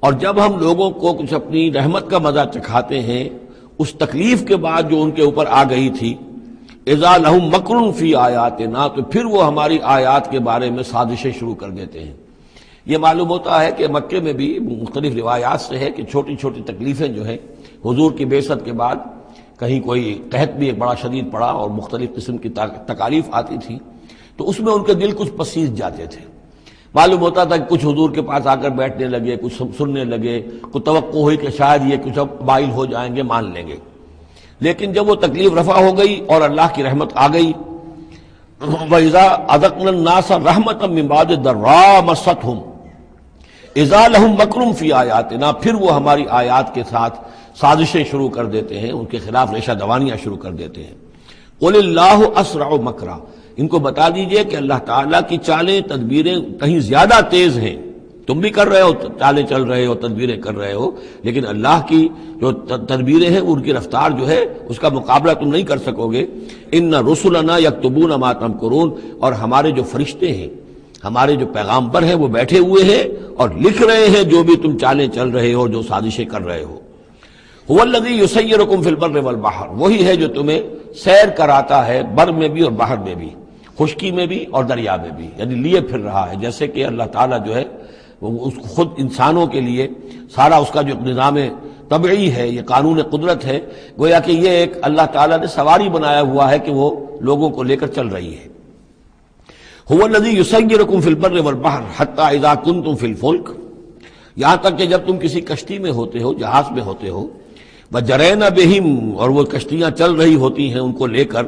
اور جب ہم لوگوں کو کچھ اپنی رحمت کا مزہ چکھاتے ہیں اس تکلیف کے بعد جو ان کے اوپر آ گئی تھی، اذا لہم مکر فی آیاتنا، تو پھر وہ ہماری آیات کے بارے میں سازشیں شروع کر دیتے ہیں۔ یہ معلوم ہوتا ہے کہ مکے میں بھی مختلف روایات سے ہے کہ چھوٹی چھوٹی تکلیفیں جو ہیں حضور کی بعثت کے بعد، کہیں کوئی قحط بھی ایک بڑا شدید پڑا اور مختلف قسم کی تکالیف آتی تھی، تو اس میں ان کے دل کچھ پسیج جاتے تھے۔ معلوم ہوتا تھا کہ کچھ حضور کے پاس آ کر بیٹھنے لگے، کچھ سننے لگے، کوئی توقع ہوئی کہ شاید یہ کچھ اب مائل ہو جائیں گے، مان لیں گے۔ لیکن جب وہ تکلیف رفع ہو گئی اور اللہ کی رحمت آ گئی، وَإِذَا أَذَقْنَا النَّاسَ رَحْمَةً مِّن بَعْدِ ضَرَّاءٍ مَسَّتْهُمْ اِذَا لَهُم مَكْرٌ فِي آیَاتِنَا، پھر وہ ہماری آیات کے ساتھ سازشیں شروع کر دیتے ہیں، ان کے خلاف ریشہ دوانیاں شروع کر دیتے ہیں۔ قُلِ اللَّهُ أَسْرَعُ مَكْرًا، ان کو بتا دیجئے کہ اللہ تعالیٰ کی چالیں تدبیریں کہیں زیادہ تیز ہیں۔ تم بھی کر رہے ہو، چالیں چل رہے ہو، تدبیریں کر رہے ہو، لیکن اللہ کی جو تدبیریں ہیں ان کی رفتار جو ہے اس کا مقابلہ تم نہیں کر سکو گے۔ ان رسلنا یکتبون ما تمکرون، اور ہمارے جو فرشتے ہیں، ہمارے جو پیغامبر ہیں وہ بیٹھے ہوئے ہیں اور لکھ رہے ہیں جو بھی تم چالیں چل رہے ہو، جو سازشیں کر رہے ہو۔ هو الذی یسیرکم فی البر والبحر، وہی ہے جو تمہیں سیر کراتا ہے بر میں بھی اور بحر میں بھی، خشکی میں بھی اور دریا میں بھی، یعنی لیے پھر رہا ہے۔ جیسے کہ اللہ تعالیٰ جو ہے اس خود انسانوں کے لیے سارا اس کا جو نظام طبعی ہے، یہ قانون قدرت ہے، گویا کہ یہ ایک اللہ تعالیٰ نے سواری بنایا ہوا ہے کہ وہ لوگوں کو لے کر چل رہی ہے۔ هو الذی یسیرکم فی البر والبحر حتی اذا کنتم فی الفلک، یہاں تک کہ جب تم کسی کشتی میں ہوتے ہو، جہاز میں ہوتے ہو، وجرین بہم، اور وہ کشتیاں چل رہی ہوتی ہیں ان کو لے کر،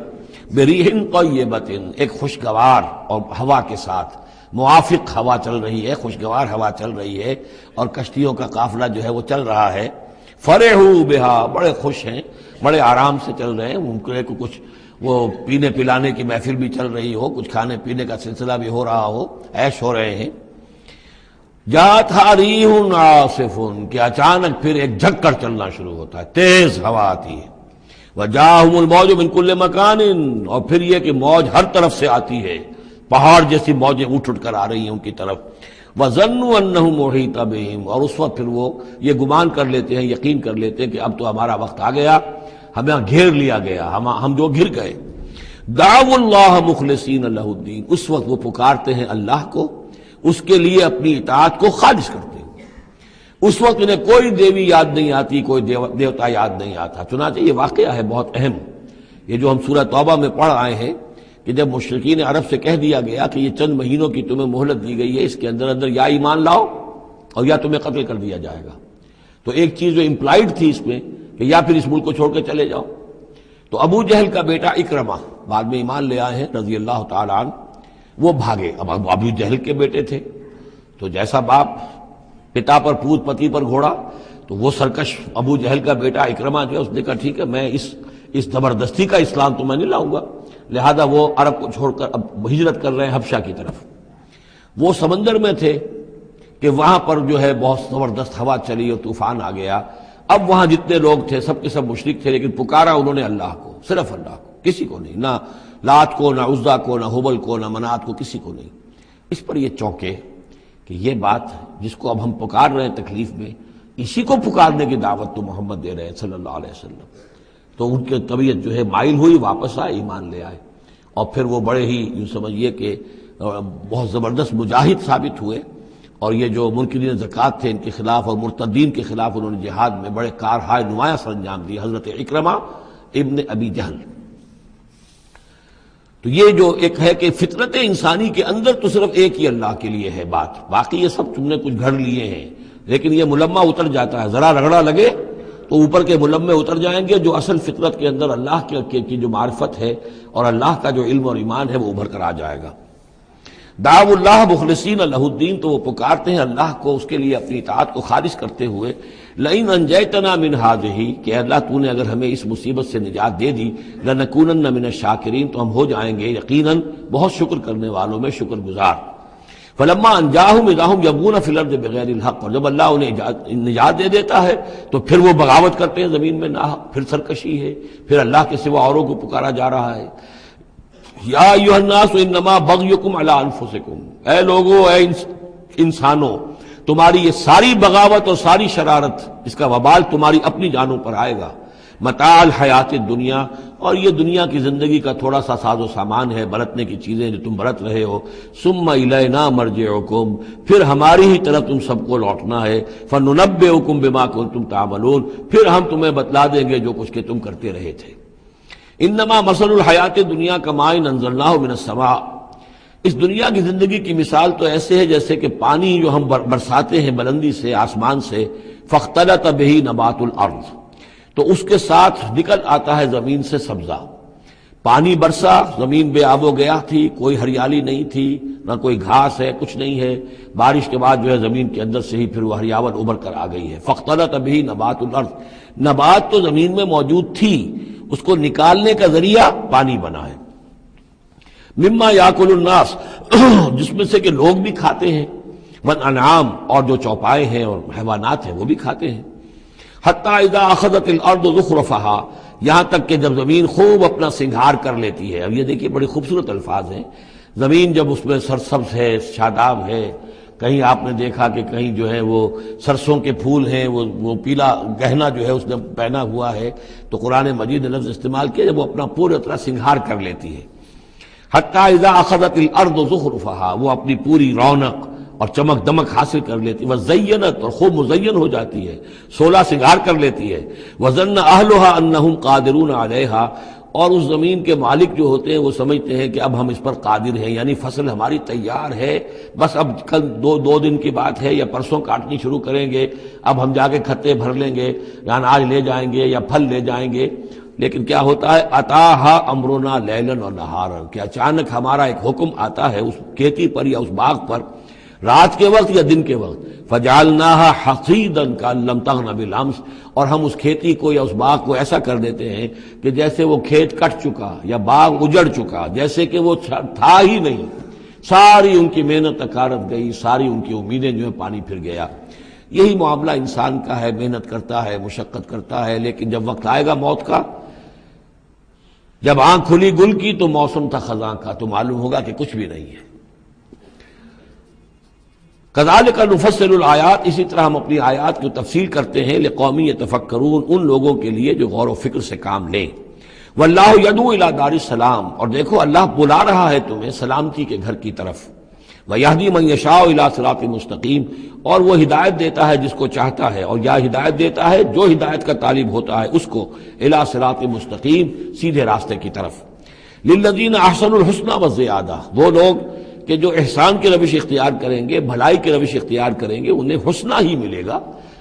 بریح طیبۃ، ایک خوشگوار اور ہوا کے ساتھ، موافق ہوا چل رہی ہے، خوشگوار ہوا چل رہی ہے، اور کشتیوں کا قافلہ جو ہے وہ چل رہا ہے۔ فرحوا بہا، بڑے خوش ہیں، بڑے آرام سے چل رہے ہیں، ممکن کو کچھ وہ پینے پلانے کی محفل بھی چل رہی ہو، کچھ کھانے پینے کا سلسلہ بھی ہو رہا ہو، عیش ہو رہے ہیں۔ جاءتھا ریح عاصف، کہ اچانک پھر ایک جھک کر چلنا شروع ہوتا ہے، تیز ہوا آتی ہے۔ وجاءہم الموج من کل مکان، اور پھر یہ کہ موج ہر طرف سے آتی ہے، پہاڑ جیسی موجیں اٹھ کر آ رہی ہیں ان کی طرف۔ وَظَنُّوا أَنَّهُ مُحِيطَ بِهِمْ، اور اس وقت پھر وہ یہ گمان کر لیتے ہیں، یقین کر لیتے ہیں کہ اب تو ہمارا وقت آ گیا، ہمیں گھیر لیا گیا، ہم جو گھر گئے۔ دعوا اللہ مخلصین لہ الدین، اس وقت وہ پکارتے ہیں اللہ کو، اس کے لیے اپنی اطاعت کو خالص کرتے ہیں۔ اس وقت انہیں کوئی دیوی یاد نہیں آتی، کوئی دیوتا یاد نہیں آتا۔ چنانچہ یہ واقعہ ہے بہت اہم، یہ جو ہم سورہ توبہ میں پڑھ آئے ہیں کہ جب مشرکین عرب سے کہہ دیا گیا کہ یہ چند مہینوں کی تمہیں مہلت دی گئی ہے، اس کے اندر اندر یا ایمان لاؤ اور یا تمہیں قتل کر دیا جائے گا، تو ایک چیز جو امپلائڈ تھی اس میں کہ یا پھر اس ملک کو چھوڑ کے چلے جاؤ۔ تو ابو جہل کا بیٹا اکرمہ بعد میں ایمان لے آئے ہیں رضی اللہ تعالیٰ عنہ، وہ بھاگے۔ اب ابو جہل کے بیٹے تھے تو جیسا باپ پتا پر پوت پتی پر گھوڑا، تو وہ سرکش ابو جہل کا بیٹا اکرمہ جو ہے اس نے کہا ٹھیک ہے، میں اس زبردستی کا اسلام تو میں نہیں لاؤں گا، لہذا وہ عرب کو چھوڑ کر اب ہجرت کر رہے ہیں حبشہ کی طرف۔ وہ سمندر میں تھے کہ وہاں پر جو ہے بہت زبردست ہوا چلی اور طوفان آ گیا۔ اب وہاں جتنے لوگ تھے سب کے سب مشرک تھے، لیکن پکارا انہوں نے اللہ کو، صرف اللہ کو، کسی کو نہیں، نہ لات کو، نہ عزا کو، نہ حبل کو، نہ منات کو، کسی کو نہیں۔ اس پر یہ چونکے کہ یہ بات جس کو اب ہم پکار رہے ہیں تکلیف میں، اسی کو پکارنے کی دعوت تو محمد دے رہے ہیں صلی اللہ علیہ وسلم۔ تو ان کی طبیعت جو ہے مائل ہوئی، واپس آئے، ایمان لے آئے، اور پھر وہ بڑے ہی یوں سمجھیے کہ بہت زبردست مجاہد ثابت ہوئے، اور یہ جو منکرین زکوٰۃ تھے ان کے خلاف اور مرتدین کے خلاف انہوں نے جہاد میں بڑے کارہائے نمایاں سر انجام دیے، حضرت اکرمہ ابن ابی جہل۔ تو یہ جو ایک ہے کہ فطرت انسانی کے اندر تو صرف ایک ہی اللہ کے لیے ہے بات، باقی یہ سب تم نے کچھ گھڑ لیے ہیں، لیکن یہ ملمہ اتر جاتا ہے، ذرا رگڑا لگے تو اوپر کے ملمے اتر جائیں گے، جو اصل فطرت کے اندر اللہ کی جو معرفت ہے اور اللہ کا جو علم اور ایمان ہے وہ ابھر کر آ جائے گا۔ دعوا اللہ مخلصین لہ الدین، تو وہ پکارتے ہیں اللہ کو اس کے لیے اپنی اطاعت کو خالص کرتے ہوئے، لئن انجیتنا من ہذہ، کہ اللہ تو نے اگر ہمیں اس مصیبت سے نجات دے دی، لنکونن من الشاکرین، تو ہم ہو جائیں گے یقیناً بہت شکر کرنے والوں میں شکر گزار۔ فلما انجاہم اذا ہم یبغون فی الارض بغیر الحق، اور جب اللہ انہیں نجات دے دیتا ہے تو پھر وہ بغاوت کرتے ہیں زمین میں ناحق، پھر سرکشی ہے، پھر اللہ کے سوا اوروں کو پکارا جا رہا ہے۔ یا ایھا الناس انما بغیکم علی انفسکم، اے لوگو، اے انسانوں، تمہاری یہ ساری بغاوت اور ساری شرارت، اس کا وبال تمہاری اپنی جانوں پر آئے گا۔ متاع الحیات الدنیا، اور یہ دنیا کی زندگی کا تھوڑا سا ساز و سامان ہے، برتنے کی چیزیں جو تم برت رہے ہو۔ ثم الینا مرجعکم، پھر ہماری ہی طرف تم سب کو لوٹنا ہے۔ فننبئکم بما کنتم تعملون، پھر ہم تمہیں بتلا دیں گے جو کچھ کہ تم کرتے رہے تھے۔ انما مثل الحیات الدنیا کماء انزلناہ من السماء، اس دنیا کی زندگی کی مثال تو ایسے ہے جیسے کہ پانی جو ہم برساتے ہیں بلندی سے، آسمان سے، فاختلط بہ نبات الارض، تو اس کے ساتھ نکل آتا ہے زمین سے سبزہ۔ پانی برسا، زمین بے آب و گیا تھی، کوئی ہریالی نہیں تھی، نہ کوئی گھاس ہے، کچھ نہیں ہے، بارش کے بعد جو ہے زمین کے اندر سے ہی پھر وہ ہریاول ابھر کر آ گئی ہے۔ فاختلط بہ نبات الارض، نبات تو زمین میں موجود تھی، اس کو نکالنے کا ذریعہ پانی بنا ہے۔ مما یاکل الناس، جس میں سے کہ لوگ بھی کھاتے ہیں، والانعام، اور جو چوپائے ہیں اور حیوانات ہیں وہ بھی کھاتے ہیں۔ حتی اذا اخذت الارض زخرفہا، یہاں تک کہ جب زمین خوب اپنا سنگھار کر لیتی ہے۔ اب یہ دیکھیے بڑے خوبصورت الفاظ ہیں، زمین جب اس میں سرسبز ہے، شاداب ہے، کہیں آپ نے دیکھا کہ کہیں جو ہے وہ سرسوں کے پھول ہیں، وہ پیلا گہنا جو ہے اس نے پہنا ہوا ہے، تو قرآن مجید نے لفظ استعمال کیا جب وہ اپنا پورا طرح سنگھار کر لیتی ہے۔ حتی اذا اخذت الارض زخرفہا، وہ اپنی پوری رونق اور چمک دمک حاصل کر لیتی، وزینت، اور خوب مزین ہو جاتی ہے، سولہ سنگھار کر لیتی ہے۔ وظن اہلھا انہم قادرون علیہا، اور اس زمین کے مالک جو ہوتے ہیں وہ سمجھتے ہیں کہ اب ہم اس پر قادر ہیں، یعنی فصل ہماری تیار ہے، بس اب کل دو دن کی بات ہے یا پرسوں کاٹنی شروع کریں گے، اب ہم جا کے کھتے بھر لیں گے، یا اناج لے جائیں گے یا پھل لے جائیں گے۔ لیکن کیا ہوتا ہے، اتاہا امرنا لیلا و نہارا، کہ اچانک ہمارا ایک حکم آتا ہے اس کھیتی پر یا اس باغ پر، رات کے وقت یا دن کے وقت، فجعلناها حصیدا کأن لم تغن بالامس، اور ہم اس کھیتی کو یا اس باغ کو ایسا کر دیتے ہیں کہ جیسے وہ کھیت کٹ چکا یا باغ اجڑ چکا، جیسے کہ وہ تھا ہی نہیں، ساری ان کی محنت اکارت گئی، ساری ان کی امیدیں جو ہے پانی پھر گیا۔ یہی معاملہ انسان کا ہے، محنت کرتا ہے، مشقت کرتا ہے، لیکن جب وقت آئے گا موت کا، جب آنکھ کھلی گل کی تو موسم تھا خزاں کا، تو معلوم ہوگا کہ کچھ بھی نہیں ہے۔ کذالک نفصل الآیات، اسی طرح ہم اپنی آیات کی تفصیل کرتے ہیں، لقوم یتفکرون، ان لوگوں کے لیے جو غور و فکر سے کام لیں۔ واللہ یدعو الی دار السلام، اور دیکھو اللہ بلا رہا ہے تمہیں سلامتی کے گھر کی طرف۔ ویہدی من یشاء الی صراط مستقیم، اور وہ ہدایت دیتا ہے جس کو چاہتا ہے، اور یا ہدایت دیتا ہے جو ہدایت کا طالب ہوتا ہے اس کو، الی صراط مستقیم، سیدھے راستے کی طرف۔ للذین احسنوا الحسنی وزیادہ، وہ لوگ کہ جو احسان کی روش اختیار کریں گے، بھلائی کی روش اختیار کریں گے، انہیں حسنہ ہی ملے گا،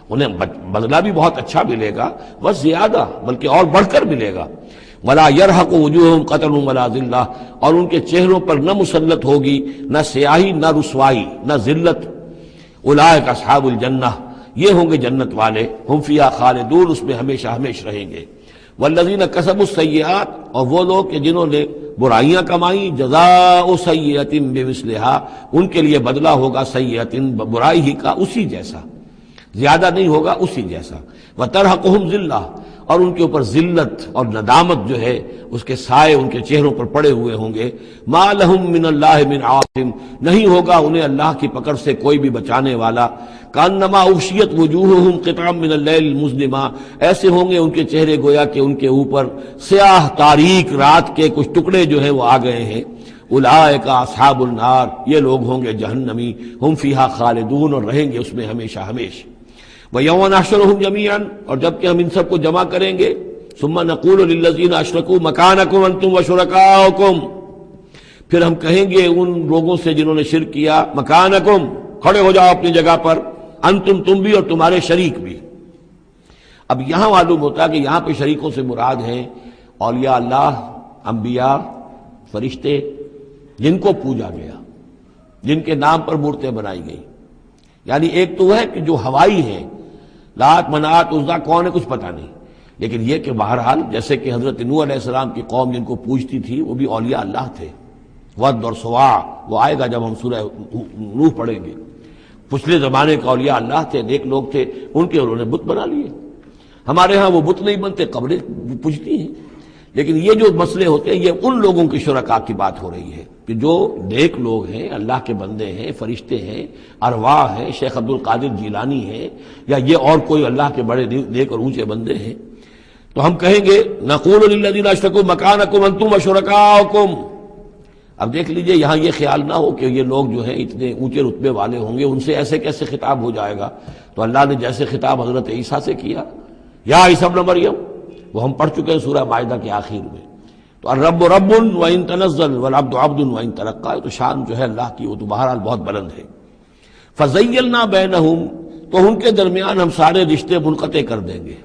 انہیں بدلہ بھی بہت اچھا ملے گا، بس زیادہ بلکہ اور بڑھ کر ملے گا۔ ولا يرهق وجوههم قتر ولا ذلہ، اور ان کے چہروں پر نہ مسلط ہوگی نہ سیاہی نہ رسوائی نہ ذلت۔ اولئک اصحاب الجنہ، یہ ہوں گے جنت والے، ہم فیہا خالدون، اس میں ہمیشہ ہمیشہ رہیں گے۔ والذین کسبوا السیئات، اور وہ لوگ کہ جنہوں نے برائیاں کمائیں، جزاء سیئۃ بمثلہا، ان کے لیے بدلہ ہوگا سیئۃ، برائی ہی کا اسی جیسا، زیادہ نہیں ہوگا، اسی جیسا۔ وترہقہم ذلہ، اور ان کے اوپر ذلت اور ندامت جو ہے اس کے سائے ان کے چہروں پر پڑے ہوئے ہوں گے۔ ما لہم من اللہ من عاصم، نہیں ہوگا انہیں اللہ کی پکڑ سے کوئی بھی بچانے والا۔ کانما اغشیت وجوہہم قطعا من اللیل المظلمہ، ایسے ہوں گے ان کے چہرے گویا کہ ان کے اوپر سیاہ تاریک رات کے کچھ ٹکڑے جو ہیں وہ آ گئے ہیں۔ اولئک اصحاب النار، یہ لوگ ہوں گے جہنمی، ہم فیہا خالدون، اور رہیں گے اس میں ہمیشہ ہمیشہ۔ وَيَوْمَ نَحْشُرُهُمْ جَمِيعًا، اور جب کہ ہم ان سب کو جمع کریں گے، ثُمَّ نَقُولُ لِلَّذِينَ أَشْرَكُوا مَكَانَكُمْ أَنْتُمْ وَشُرَكَاؤُكُمْ، پھر ہم کہیں گے ان لوگوں سے جنہوں نے شرک کیا مکانکم، کھڑے ہو جاؤ اپنی جگہ پر، انتم، تم بھی اور تمہارے شریک بھی۔ اب یہاں معلوم ہوتا ہے کہ یہاں پہ شریکوں سے مراد ہیں اولیاء اللہ، انبیاء، فرشتے، جن کو پوجا گیا، جن کے نام پر مورتیں بنائی گئی۔ یعنی ایک تو ہے کہ جو ہوائی ہیں، لات، منات، عزا کون ہے کچھ پتہ نہیں، لیکن یہ کہ بہرحال جیسے کہ حضرت نوح علیہ السلام کی قوم جن کو پوجتی تھی وہ بھی اولیاء اللہ تھے، ود اور سواع، وہ آئے گا جب ہم سورہ نوح پڑھیں گے۔ پچھلے زمانے کے اولیاء اللہ تھے، نیک لوگ تھے، ان کے انہوں نے بت بنا لیے۔ ہمارے ہاں وہ بت نہیں بنتے، قبریں پوجتی ہیں۔ لیکن یہ جو مسئلے ہوتے ہیں یہ ان لوگوں کی شرکاء کی بات ہو رہی ہے کہ جو نیک لوگ ہیں، اللہ کے بندے ہیں، فرشتے ہیں، ارواح ہیں، شیخ عبد القادر جیلانی ہیں، یا یہ اور کوئی اللہ کے بڑے نیک اور اونچے بندے ہیں، تو ہم کہیں گے نقول للذین اشرکوا مکانکم انتم وشرکاؤکم۔ اب دیکھ لیجئے یہاں یہ خیال نہ ہو کہ یہ لوگ جو ہیں اتنے اونچے رتبے والے ہوں گے، ان سے ایسے کیسے خطاب ہو جائے گا؟ تو اللہ نے جیسے خطاب حضرت عیسیٰ سے کیا، یا عیسیٰ ابن مریم، وہ ہم پڑھ چکے ہیں سورہ مائدہ کے آخر میں۔ تو الرب رب وان تنزل والعبد عبد وان ترقى، تو شان جو ہے اللہ کی وہ تو بہرحال بہت بلند ہے۔ فزیلنا بینہم، تو ان کے درمیان ہم سارے رشتے منقطع کر دیں گے۔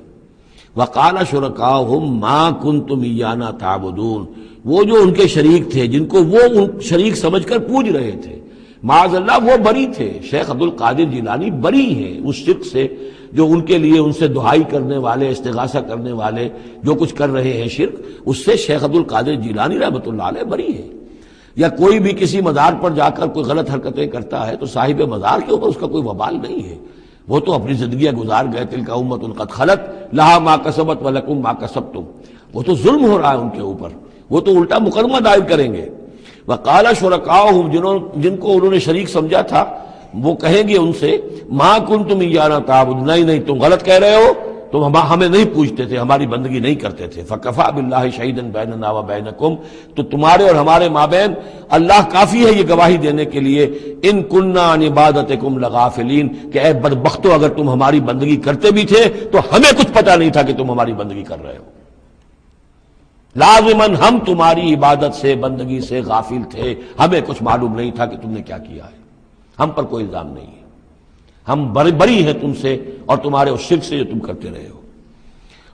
وقال شرکاؤہم ما کنتم ایانا تعبدون، وہ جو ان کے شریک تھے جن کو وہ شریک سمجھ کر پوج رہے تھے، معاذ اللہ وہ بری تھے۔ شیخ عبد القادر جیلانی بری ہیں اس شرک سے جو ان کے لیے ان سے دعائی کرنے والے، استغاثہ کرنے والے جو کچھ کر رہے ہیں شرک، اس سے شیخ عبد القادر جیلانی رحمۃ اللہ علیہ بری ہے۔ یا کوئی بھی کسی مزار پر جا کر کوئی غلط حرکتیں کرتا ہے تو صاحب مزار کے اوپر اس کا کوئی وبال نہیں ہے، وہ تو اپنی زندگیاں گزار گئے، تلک امۃ قد خلت لہا ما کسبت ولکم ما کسبتم، وہ تو ظلم ہو رہا ہے ان کے اوپر، وہ تو الٹا مقدمہ دائر کریں گے۔ وقال شرکاؤہم، جن کو انہوں نے شریک سمجھا تھا، وہ کہیں گے ان سے ما کنتم ایانا تعبدون، نہیں تم غلط کہہ رہے ہو، تم ہمیں نہیں پوچھتے تھے، ہماری بندگی نہیں کرتے تھے۔ فکفیٰ باللہ شہیدا بیننا وبینکم، تو تمہارے اور ہمارے مابین اللہ کافی ہے یہ گواہی دینے کے لیے، ان کننا عن عبادتکم لغافلین، کہ اے بدبختو اگر تم ہماری بندگی کرتے بھی تھے تو ہمیں کچھ پتہ نہیں تھا کہ تم ہماری بندگی کر رہے ہو، لازماً ہم تمہاری عبادت سے، بندگی سے غافل تھے، ہمیں کچھ معلوم نہیں تھا کہ تم نے کیا کیا ہے، ہم پر کوئی الزام نہیں ہے، ہم بری ہیں تم سے اور تمہارے اس شرک سے جو تم کرتے رہے ہو۔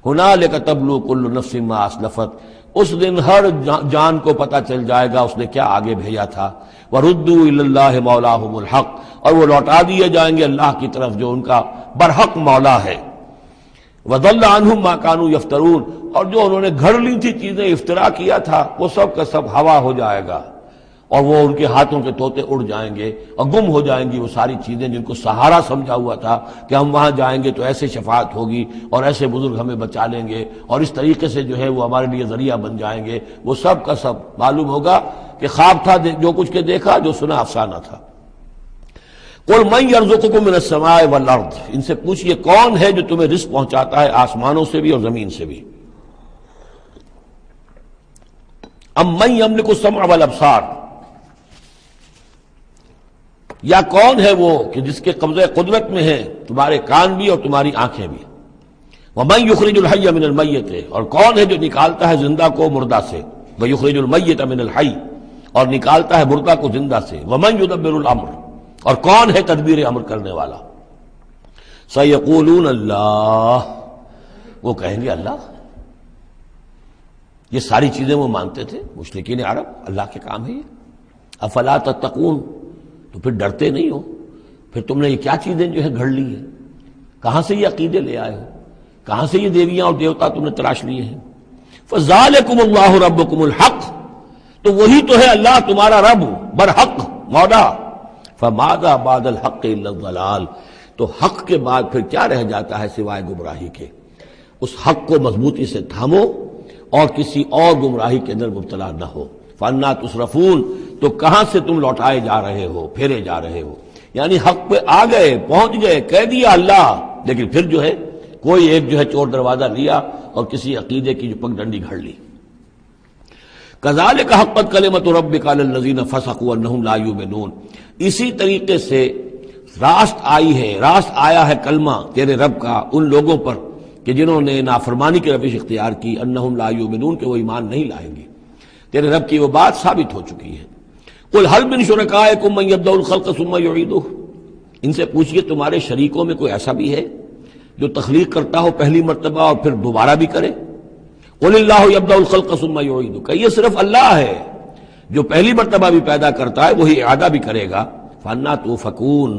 ہنالک تبلو کل نفس ما اسلفت، اس دن ہر جان کو پتہ چل جائے گا اس نے کیا آگے بھیجا تھا۔ وردوا الی اللہ مولاہم الحق، اور وہ لوٹا دیے جائیں گے اللہ کی طرف جو ان کا برحق مولا ہے۔ وضل عنہم ما کانوا یفترون، اور جو انہوں نے گھڑ لی تھی چیزیں، افترا کیا تھا، وہ سب کا سب ہوا ہو جائے گا، اور وہ ان کے ہاتھوں کے طوطے اڑ جائیں گے اور گم ہو جائیں گی وہ ساری چیزیں جن کو سہارا سمجھا ہوا تھا کہ ہم وہاں جائیں گے تو ایسے شفاعت ہوگی اور ایسے بزرگ ہمیں بچا لیں گے اور اس طریقے سے جو ہے وہ ہمارے لیے ذریعہ بن جائیں گے، وہ سب کا سب معلوم ہوگا کہ خواب تھا، جو کچھ کے دیکھا، جو سنا افسانہ تھا۔ قل من یرزقکم من السماء والارض، ان سے پوچھئے کون ہے جو تمہیں رزق پہنچاتا ہے آسمانوں سے بھی اور زمین سے بھی۔ ام من یملک السمع والابصار، یا کون ہے وہ کہ جس کے قبضہ قدرت میں ہے تمہارے کان بھی اور تمہاری آنکھیں بھی۔ ومن یخرج الحی من المیت، اور کون ہے جو نکالتا ہے زندہ کو مردہ سے۔ ویخرج المیت من الحی، اور نکالتا ہے مردہ کو زندہ سے۔ ومن یدبر الامر، اور کون ہے تدبیر امر کرنے والا۔ سیقولون اللہ، وہ کہیں گے اللہ۔ یہ ساری چیزیں وہ مانتے تھے مشرکین عرب، اللہ کے کام ہے یہ۔ افلا تتقون، تو پھر ڈرتے نہیں ہو، پھر تم نے یہ کیا چیزیں جو ہے گھڑ لی ہیں، کہاں سے یہ عقیدے لے آئے ہو، کہاں سے یہ دیویاں اور دیوتا تم نے تراش لیے ہیں۔ فذالکم اللہ ربکم الحق، تو وہی تو ہے اللہ تمہارا رب برحق مولا۔ فماذا بعد الحق الا الضلال، تو حق کے بعد پھر کیا رہ جاتا ہے سوائے گمراہی کے۔ اس حق کو مضبوطی سے تھامو اور کسی اور گمراہی کے اندر مبتلا نہ ہو۔ فانا تصرفون، تو کہاں سے تم لوٹائے جا رہے ہو، پھیرے جا رہے ہو، یعنی حق پہ آ گئے، پہنچ گئے، کہہ دیا اللہ، لیکن پھر جو ہے کوئی ایک جو ہے چور دروازہ لیا اور کسی عقیدے کی جو پگ ڈنڈی گھڑ لی۔ کذالک حقت کلمۃ ربک علی الذین فسقوا انہم لا یؤمنون، اسی طریقے سے راست آئی ہے، راست آیا ہے کلمہ تیرے رب کا ان لوگوں پر کہ جنہوں نے نافرمانی کی روش اختیار کی، انہم لا یؤمنون، کہ وہ ایمان نہیں لائیں گے۔ تیرے رب کی وہ بات ثابت ہو چکی ہے۔ قل هل من شرکائکم من یبدأ الخلق ثم یعیدہ، ان سے پوچھئے تمہارے شریکوں میں کوئی ایسا بھی ہے جو تخلیق کرتا ہو پہلی مرتبہ اور پھر دوبارہ بھی کرے؟ قل اللہ یبدأ الخلق ثم یعیدہ، کہ یہ صرف اللہ ہے جو پہلی مرتبہ بھی پیدا کرتا ہے وہی اعادہ بھی کرے گا۔ فَأَنَّىٰ تُؤْفَكُونَ،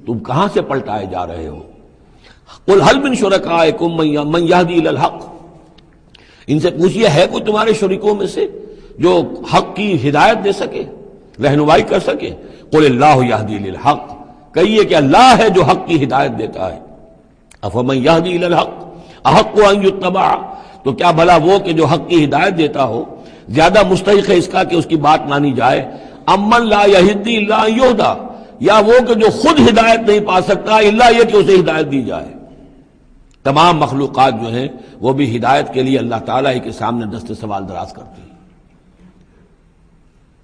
تم کہاں سے پلٹائے جا رہے ہو؟ قل هل من شرکائکم من یہدی الی الحق، ان سے پوچھئے ہے کوئی تمہارے شریکوں میں سے جو حق کی ہدایت دے سکے، رہنمائی کر سکے؟ قل اللہ یہدی الی الحق، کہیے کہ اللہ ہے جو حق کی ہدایت دیتا ہے۔ افمن یہدی الی الحق احق ان یتبع، تو کیا بھلا وہ کہ جو حق کی ہدایت دیتا ہو زیادہ مستحق ہے اس کا کہ اس کی بات مانی جائے؟ امن لا یہدی الا ان یہدی، یا وہ کہ جو خود ہدایت نہیں پا سکتا الا یہ کہ اسے ہدایت دی جائے۔ تمام مخلوقات جو ہیں وہ بھی ہدایت کے لیے اللہ تعالیٰ ہی کے سامنے دست سوال دراز کرتی ہیں۔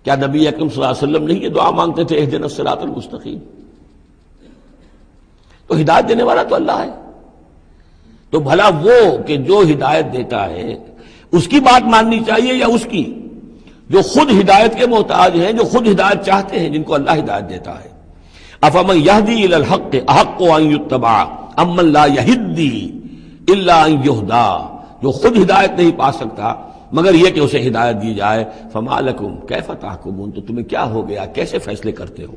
کیا نبی اکرم صلی اللہ علیہ وسلم نہیں یہ دعا مانگتے تھے اہدنا الصراط المستقیم؟ تو ہدایت دینے والا تو اللہ ہے، تو بھلا وہ کہ جو ہدایت دیتا ہے اس کی بات ماننی چاہیے یا اس کی جو خود ہدایت کے محتاج ہیں، جو خود ہدایت چاہتے ہیں، جن کو اللہ ہدایت دیتا ہے؟ افمن یہدی الی الحق احق ان یتبع امن لا یہدی الا ان یہدی، جو خود ہدایت نہیں پا سکتا مگر یہ کہ اسے ہدایت دی جائے۔ فما لکم کیف تحکمون، تو تمہیں کیا ہو گیا، کیسے فیصلے کرتے ہو؟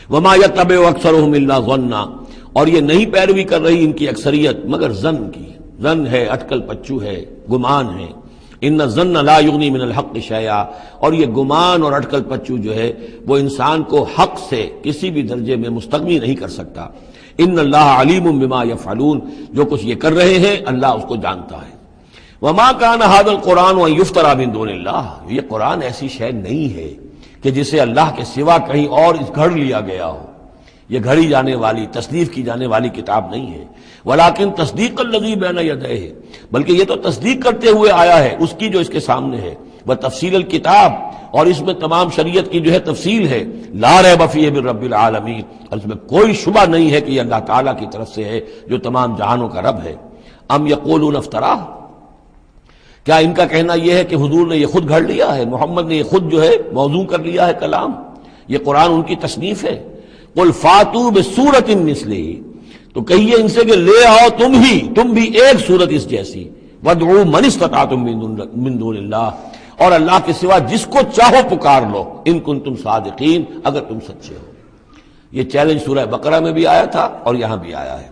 وما یتبع اکثرهم الا ظنا، اور یہ نہیں پیروی کر رہی ان کی اکثریت مگر ظن کی، ظن ہے، اٹکل پچو ہے، گمان ہے۔ ان الظن لا یغنی من الحق شیئا، اور یہ گمان اور اٹکل پچو جو ہے وہ انسان کو حق سے کسی بھی درجے میں مستغنی نہیں کر سکتا۔ ان اللہ علیم بما یفعلون، جو کچھ یہ کر رہے ہیں اللہ اس کو جانتا ہے۔ وما کان ھذا القرآن ان یفترى من دون اللہ، یہ قرآن ایسی شے نہیں ہے کہ جسے اللہ کے سوا کہیں اور گھڑ لیا گیا ہو، یہ گھڑی جانے والی، تصنیف کی جانے والی کتاب نہیں ہے۔ ولیکن تصدیق الذی بین یدیہ، بلکہ یہ تو تصدیق کرتے ہوئے آیا ہے اس کی جو اس کے سامنے ہے، وہ تفصیل الکتاب، اور اس میں تمام شریعت کی جو ہے تفصیل ہے۔ لا ریب فیہ من رب العالمین، اور اس میں کوئی شبہ نہیں ہے کہ یہ اللہ تعالیٰ کی طرف سے ہے جو تمام جہانوں کا رب ہے۔ ام یقولون افتراہ، کیا ان کا کہنا یہ ہے کہ حضور نے یہ خود گھڑ لیا ہے، محمد نے یہ خود جو ہے موضوع کر لیا ہے کلام، یہ قرآن ان کی تصنیف ہے؟ قل فاتوا بسورۃ مثلہ، تو کہیے ان سے کہ لے آؤ تم بھی ایک صورت اس جیسی، وادعوا من استطعتم من دون اللہ، اور اللہ کے سوا جس کو چاہو پکار لو، ان کنتم صادقین، اگر تم سچے ہو۔ یہ چیلنج سورہ بقرہ میں بھی آیا تھا اور یہاں بھی آیا ہے،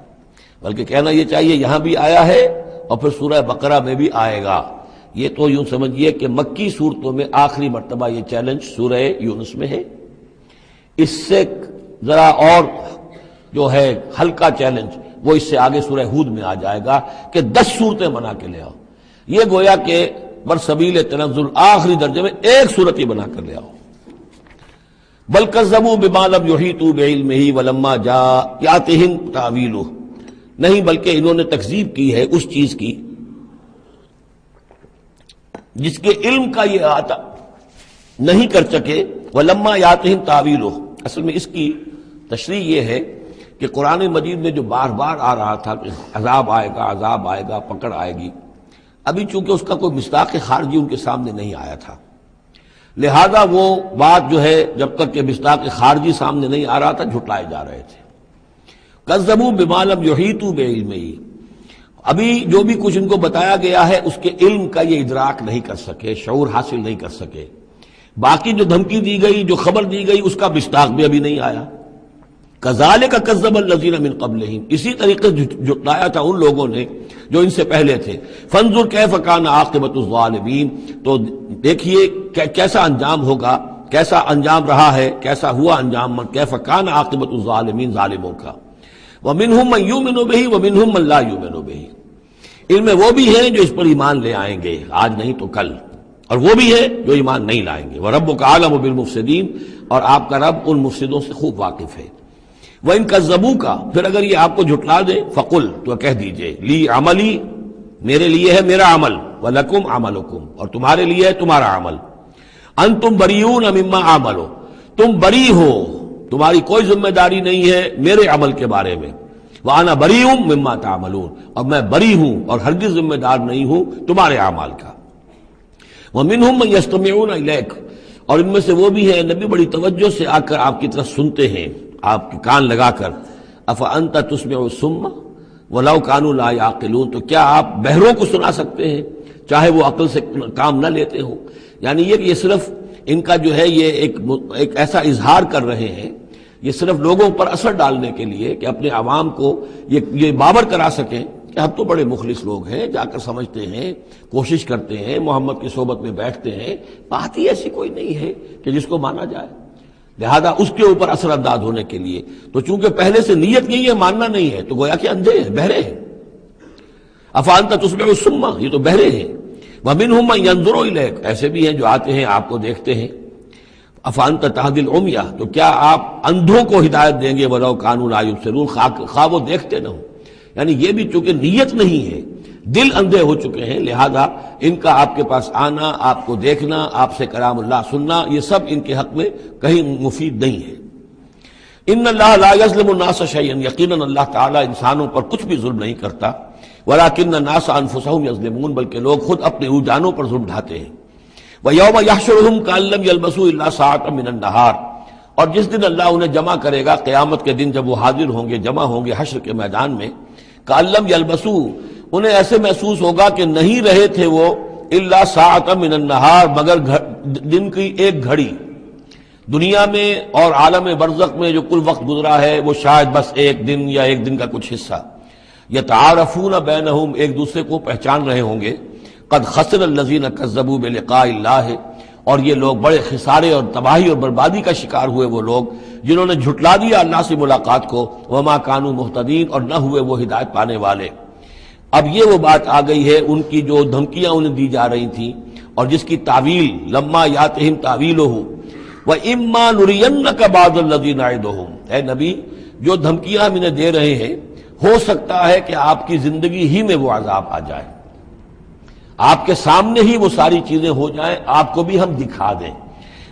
بلکہ کہنا یہ چاہیے یہاں بھی آیا ہے اور پھر سورہ بقرہ میں بھی آئے گا۔ یہ تو یوں سمجھیے کہ مکی صورتوں میں آخری مرتبہ یہ چیلنج سورہ یونس میں ہے۔ اس سے ذرا اور جو ہے ہلکا چیلنج وہ اس سے آگے سورہ ہود میں آ جائے گا کہ 10 صورتیں بنا کے لے آؤ۔ یہ گویا کہ برسبیل تنزل آخری درجے میں ایک صورت ہی بنا کر لے آؤ۔ بل کذبوا بما لم یحیطوا بعلمہ ولما جاءتہم تاویلہ، نہیں بلکہ انہوں نے تکذیب کی ہے اس چیز کی جس کے علم کا یہ احاطہ نہیں کر سکے۔ ولما یاتہم تاویلہ، اصل میں اس کی تشریح یہ ہے کہ قرآن مجید میں جو بار بار آ رہا تھا کہ عذاب آئے گا، پکڑ آئے گی، ابھی چونکہ اس کا کوئی مصداق خارجی ان کے سامنے نہیں آیا تھا، لہذا وہ بات جو ہے جب تک کہ مصداق خارجی سامنے نہیں آ رہا تھا جھٹلائے جا رہے تھے۔ کذبوا بما لم یحیطوا بعلمہ، ابھی جو بھی کچھ ان کو بتایا گیا ہے اس کے علم کا یہ ادراک نہیں کر سکے، شعور حاصل نہیں کر سکے۔ باقی جو دھمکی دی گئی، جو خبر دی گئی، اس کا مصداق بھی ابھی نہیں آیا۔ کذالک کذب الذین من قبلہم، اسی طریقے سے جھٹلایا تھا ان لوگوں نے جو ان سے پہلے تھے۔ فانظر کیف کان عاقبۃ الظالمین، تو دیکھیے کیسا انجام ہوگا، کیسا انجام رہا ہے، کیسا ہوا انجام، کیف کان عاقبۃ الظالمین، ظالموں کا۔ ومنہم من یؤمن بہ ومنہم من لا یؤمن بہ، ان میں وہ بھی ہیں جو اس پر ایمان لے آئیں گے آج نہیں تو کل، اور وہ بھی ہے جو ایمان نہیں لائیں گے۔ وَرَبُّكَ أَعْلَمُ بِالْمُفْسِدِينَ، اور آپ کا رب ان مفسدوں سے خوب واقف ہے۔ وَإِن كَذَّبُوكَ، پھر اگر یہ آپ کو جھٹلا دے، فَقُلْ، تو کہہ دیجئے، لِي عَمَلِي، میرے لیے ہے میرا عمل، وَلَكُمْ عَمَلُكُمْ، اور تمہارے لیے ہے تمہارا عمل۔ أَنْتُمْ بَرِيئُونَ مِمَّا أَعْمَلُ، تم بری ہو، تمہاری کوئی ذمہ داری نہیں ہے میرے عمل کے بارے میں۔ وَأَنَا بَرِيءٌ مِّمَّا تَعْمَلُونَ، اور میں بری ہوں اور ہرگز ذمہ دار نہیں ہوں تمہارے اعمال کا۔ وَمِنْهُمْ مَن يَسْتَمِعُونَ إِلَيْكَ، اور ان میں سے وہ بھی ہیں نبی بڑی توجہ سے آ کر آپ کی طرف سنتے ہیں، آپ کے کان لگا کر، افانت تسمع الصم ولو کانوا لا یعقلون، تو کیا آپ بہروں کو سنا سکتے ہیں چاہے وہ عقل سے کام نہ لیتے ہوں؟ یعنی یہ صرف ان کا جو ہے یہ ایک ایسا اظہار کر رہے ہیں، یہ صرف لوگوں پر اثر ڈالنے کے لیے کہ اپنے عوام کو یہ باور کرا سکیں کہ ہم تو بڑے مخلص لوگ ہیں، جا کر سمجھتے ہیں، کوشش کرتے ہیں، محمد کی صحبت میں بیٹھتے ہیں، بات ہی ایسی کوئی نہیں ہے کہ جس کو مانا جائے، لہذا اس کے اوپر اثر انداز ہونے کے لیے۔ تو چونکہ پہلے سے نیت نہیں ہے، ماننا نہیں ہے، تو گویا کہ اندھے ہیں، بہرے ہیں۔ افانت تسمع الصم، یہ تو بہرے ہیں۔ ومنہم من ینظر الیک، ایسے بھی ہیں جو آتے ہیں آپ کو دیکھتے ہیں۔ افانت تہدی العمی، تو کیا آپ اندھوں کو ہدایت دیں گے ولو کانوا لا یبصرون، خواہ وہ دیکھتے نہ ہوں؟ یعنی یہ بھی چونکہ نیت نہیں ہے، دل اندھے ہو چکے ہیں، لہذا ان کا آپ کے پاس آنا، آپ کو دیکھنا، آپ سے کلام اللہ سننا، یہ سب ان کے حق میں کہیں مفید نہیں ہے۔ ان اللہ لا یظلم الناس شیئا، یقیناً اللہ تعالیٰ انسانوں پر کچھ بھی ظلم نہیں کرتا، ولکن الناس انفسهم یظلمون، بلکہ لوگ خود اپنے جانوں پر ظلم ڈھاتے ہیں۔ وَيَوْمَ يَحْشُرُهُمْ كَأَن لَّمْ يَلْبَثُوا إِلَّا سَاعَةً مِّنَ النَّهَارِ، اور جس دن اللہ انہیں جمع کرے گا، قیامت کے دن جب وہ حاضر ہوں گے، جمع ہوں گے حشر کے میدان میں، كَأَن لَّمْ يَلْبَثُوا، انہیں ایسے محسوس ہوگا کہ نہیں رہے تھے وہ إِلَّا سَاعَةً مِّنَ النَّهَارِ، مگر دن کی ایک گھڑی۔ دنیا میں اور عالم برزخ میں جو کل وقت گزرا ہے وہ شاید بس ایک دن یا ایک دن کا کچھ حصہ۔ یتعارفون بینہم، ایک دوسرے کو پہچان رہے ہوں گے۔ قد خسر الذین کذبوا بلقاء اللہ، اور یہ لوگ بڑے خسارے اور تباہی اور بربادی کا شکار ہوئے وہ لوگ جنہوں نے جھٹلا دیا اللہ سے ملاقات کو، وما کانوا مہتدین، اور نہ ہوئے وہ ہدایت پانے والے۔ اب یہ وہ بات آ گئی ہے ان کی جو دھمکیاں انہیں دی جا رہی تھیں اور جس کی تعویل، لما یاتہم تعویلہ وَإِمَّا نُرِيَنَّكَ بَعْضَ الَّذِي نَعِدُهُمْ، اے نبی جو دھمکیاں ہم انہیں دے رہے ہیں، ہو سکتا ہے کہ آپ کی زندگی ہی میں وہ عذاب آ جائے، آپ کے سامنے ہی وہ ساری چیزیں ہو جائیں، آپ کو بھی ہم دکھا دیں۔